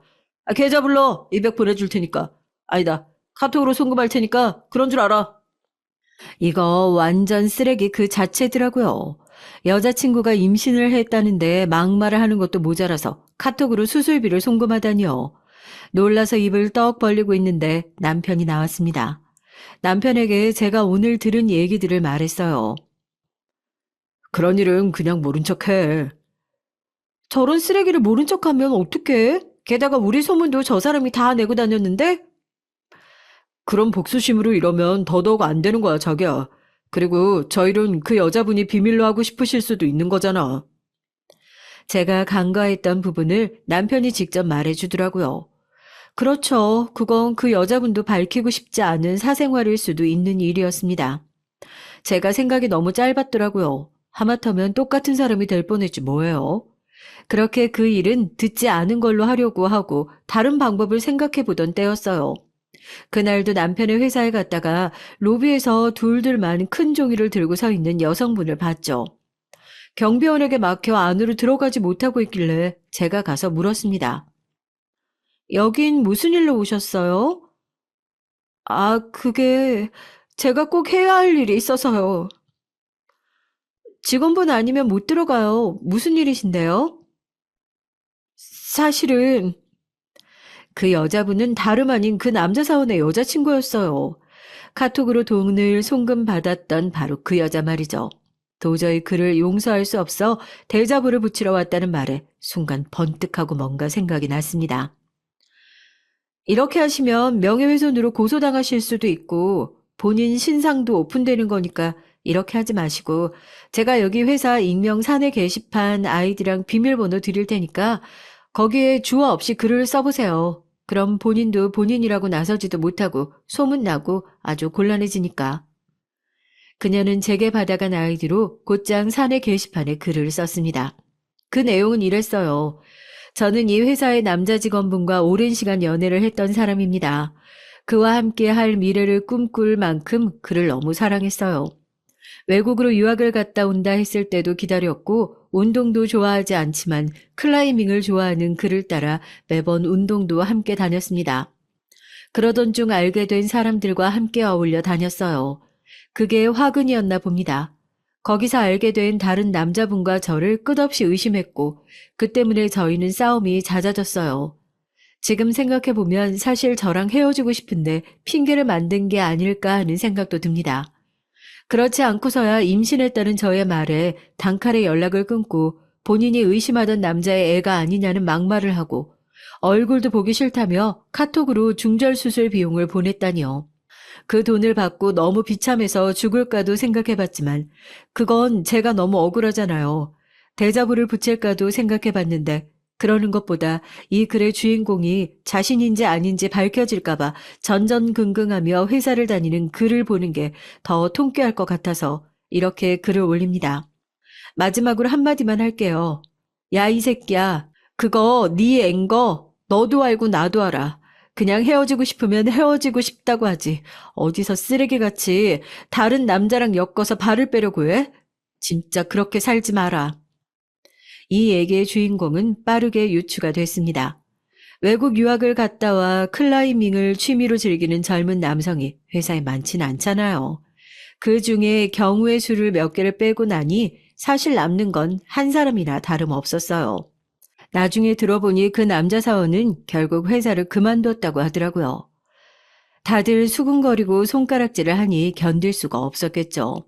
계좌 불러. 200 보내줄 테니까. 아니다. 카톡으로 송금할 테니까 그런 줄 알아. 이거 완전 쓰레기 그 자체더라고요. 여자친구가 임신을 했다는데 막말을 하는 것도 모자라서 카톡으로 수술비를 송금하다니요. 놀라서 입을 떡 벌리고 있는데 남편이 나왔습니다. 남편에게 제가 오늘 들은 얘기들을 말했어요. 그런 일은 그냥 모른 척해. 저런 쓰레기를 모른 척하면 어떡해? 게다가 우리 소문도 저 사람이 다 내고 다녔는데? 그런 복수심으로 이러면 더더욱 안 되는 거야, 자기야. 그리고 저 일은 그 여자분이 비밀로 하고 싶으실 수도 있는 거잖아. 제가 간과했던 부분을 남편이 직접 말해주더라고요. 그렇죠. 그건 그 여자분도 밝히고 싶지 않은 사생활일 수도 있는 일이었습니다. 제가 생각이 너무 짧았더라고요. 하마터면 똑같은 사람이 될 뻔했지 뭐예요. 그렇게 그 일은 듣지 않은 걸로 하려고 하고 다른 방법을 생각해 보던 때였어요. 그날도 남편의 회사에 갔다가 로비에서 둘둘만 큰 종이를 들고 서 있는 여성분을 봤죠. 경비원에게 막혀 안으로 들어가지 못하고 있길래 제가 가서 물었습니다. 여긴 무슨 일로 오셨어요? 그게 제가 꼭 해야 할 일이 있어서요. 직원분 아니면 못 들어가요. 무슨 일이신데요? 사실은 그 여자분은 다름 아닌 그 남자 사원의 여자친구였어요. 카톡으로 돈을 송금받았던 바로 그 여자 말이죠. 도저히 그를 용서할 수 없어 대자보를 붙이러 왔다는 말에 순간 번뜩하고 뭔가 생각이 났습니다. 이렇게 하시면 명예훼손으로 고소당하실 수도 있고 본인 신상도 오픈되는 거니까 이렇게 하지 마시고 제가 여기 회사 익명 사내 게시판 아이디랑 비밀번호 드릴 테니까 거기에 주어 없이 글을 써보세요. 그럼 본인도 본인이라고 나서지도 못하고 소문나고 아주 곤란해지니까. 그녀는 제게 받아간 아이디로 곧장 사내 게시판에 글을 썼습니다. 그 내용은 이랬어요. 저는 이 회사의 남자 직원분과 오랜 시간 연애를 했던 사람입니다. 그와 함께 할 미래를 꿈꿀 만큼 그를 너무 사랑했어요. 외국으로 유학을 갔다 온다 했을 때도 기다렸고 운동도 좋아하지 않지만 클라이밍을 좋아하는 그를 따라 매번 운동도 함께 다녔습니다. 그러던 중 알게 된 사람들과 함께 어울려 다녔어요. 그게 화근이었나 봅니다. 거기서 알게 된 다른 남자분과 저를 끝없이 의심했고 그 때문에 저희는 싸움이 잦아졌어요. 지금 생각해보면 사실 저랑 헤어지고 싶은데 핑계를 만든 게 아닐까 하는 생각도 듭니다. 그렇지 않고서야 임신했다는 저의 말에 단칼에 연락을 끊고 본인이 의심하던 남자의 애가 아니냐는 막말을 하고 얼굴도 보기 싫다며 카톡으로 중절수술 비용을 보냈다니요. 그 돈을 받고 너무 비참해서 죽을까도 생각해봤지만 그건 제가 너무 억울하잖아요. 대자보를 붙일까도 생각해봤는데 그러는 것보다 이 글의 주인공이 자신인지 아닌지 밝혀질까봐 전전긍긍하며 회사를 다니는 그를 보는 게 더 통쾌할 것 같아서 이렇게 글을 올립니다. 마지막으로 한마디만 할게요. 야, 이 새끼야. 그거 네 앤 거 너도 알고 나도 알아. 그냥 헤어지고 싶으면 헤어지고 싶다고 하지. 어디서 쓰레기같이 다른 남자랑 엮어서 발을 빼려고 해? 진짜 그렇게 살지 마라. 이 얘기의 주인공은 빠르게 유추가 됐습니다. 외국 유학을 갔다 와 클라이밍을 취미로 즐기는 젊은 남성이 회사에 많진 않잖아요. 그 중에 경우의 수를 몇 개를 빼고 나니 사실 남는 건 한 사람이나 다름없었어요. 나중에 들어보니 그 남자 사원은 결국 회사를 그만뒀다고 하더라고요. 다들 수군거리고 손가락질을 하니 견딜 수가 없었겠죠.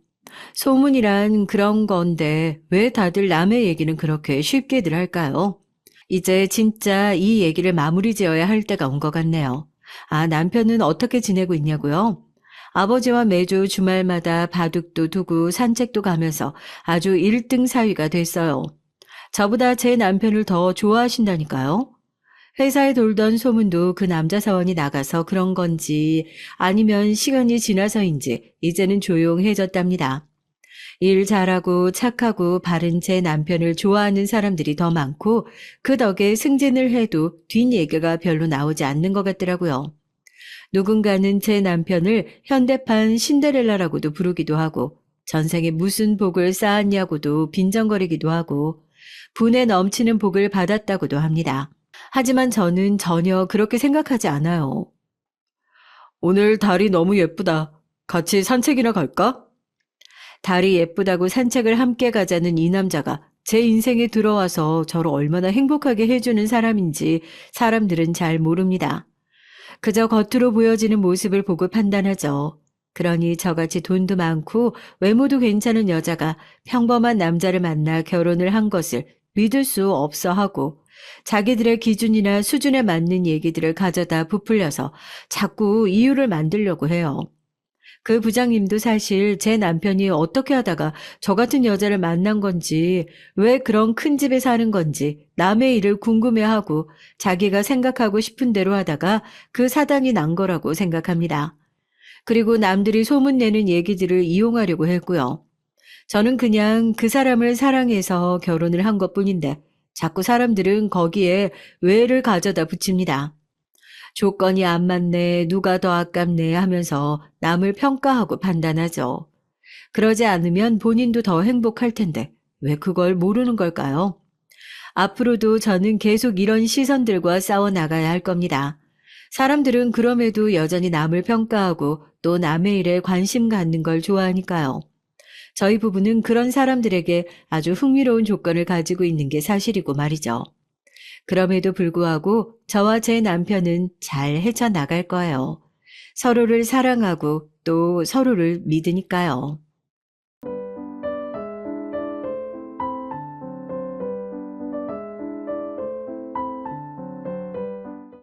소문이란 그런 건데 왜 다들 남의 얘기는 그렇게 쉽게들 할까요? 이제 진짜 이 얘기를 마무리 지어야 할 때가 온 것 같네요. 아, 남편은 어떻게 지내고 있냐고요? 아버지와 매주 주말마다 바둑도 두고 산책도 가면서 아주 1등 사위가 됐어요. 저보다 제 남편을 더 좋아하신다니까요. 회사에 돌던 소문도 그 남자 사원이 나가서 그런 건지 아니면 시간이 지나서인지 이제는 조용해졌답니다. 일 잘하고 착하고 바른 제 남편을 좋아하는 사람들이 더 많고 그 덕에 승진을 해도 뒷얘기가 별로 나오지 않는 것 같더라고요. 누군가는 제 남편을 현대판 신데렐라라고도 부르기도 하고 전생에 무슨 복을 쌓았냐고도 빈정거리기도 하고 분에 넘치는 복을 받았다고도 합니다. 하지만 저는 전혀 그렇게 생각하지 않아요. 오늘 달이 너무 예쁘다. 같이 산책이나 갈까? 달이 예쁘다고 산책을 함께 가자는 이 남자가 제 인생에 들어와서 저를 얼마나 행복하게 해주는 사람인지 사람들은 잘 모릅니다. 그저 겉으로 보여지는 모습을 보고 판단하죠. 그러니 저같이 돈도 많고 외모도 괜찮은 여자가 평범한 남자를 만나 결혼을 한 것을 믿을 수 없어 하고 자기들의 기준이나 수준에 맞는 얘기들을 가져다 부풀려서 자꾸 이유를 만들려고 해요. 그 부장님도 사실 제 남편이 어떻게 하다가 저 같은 여자를 만난 건지, 왜 그런 큰 집에 사는 건지, 남의 일을 궁금해하고 자기가 생각하고 싶은 대로 하다가 그 사단이 난 거라고 생각합니다. 그리고 남들이 소문내는 얘기들을 이용하려고 했고요. 저는 그냥 그 사람을 사랑해서 결혼을 한 것뿐인데 자꾸 사람들은 거기에 왜를 가져다 붙입니다. 조건이 안 맞네, 누가 더 아깝네 하면서 남을 평가하고 판단하죠. 그러지 않으면 본인도 더 행복할 텐데 왜 그걸 모르는 걸까요? 앞으로도 저는 계속 이런 시선들과 싸워 나가야 할 겁니다. 사람들은 그럼에도 여전히 남을 평가하고 또 남의 일에 관심 갖는 걸 좋아하니까요. 저희 부부는 그런 사람들에게 아주 흥미로운 조건을 가지고 있는 게 사실이고 말이죠. 그럼에도 불구하고 저와 제 남편은 잘 헤쳐나갈 거예요. 서로를 사랑하고 또 서로를 믿으니까요.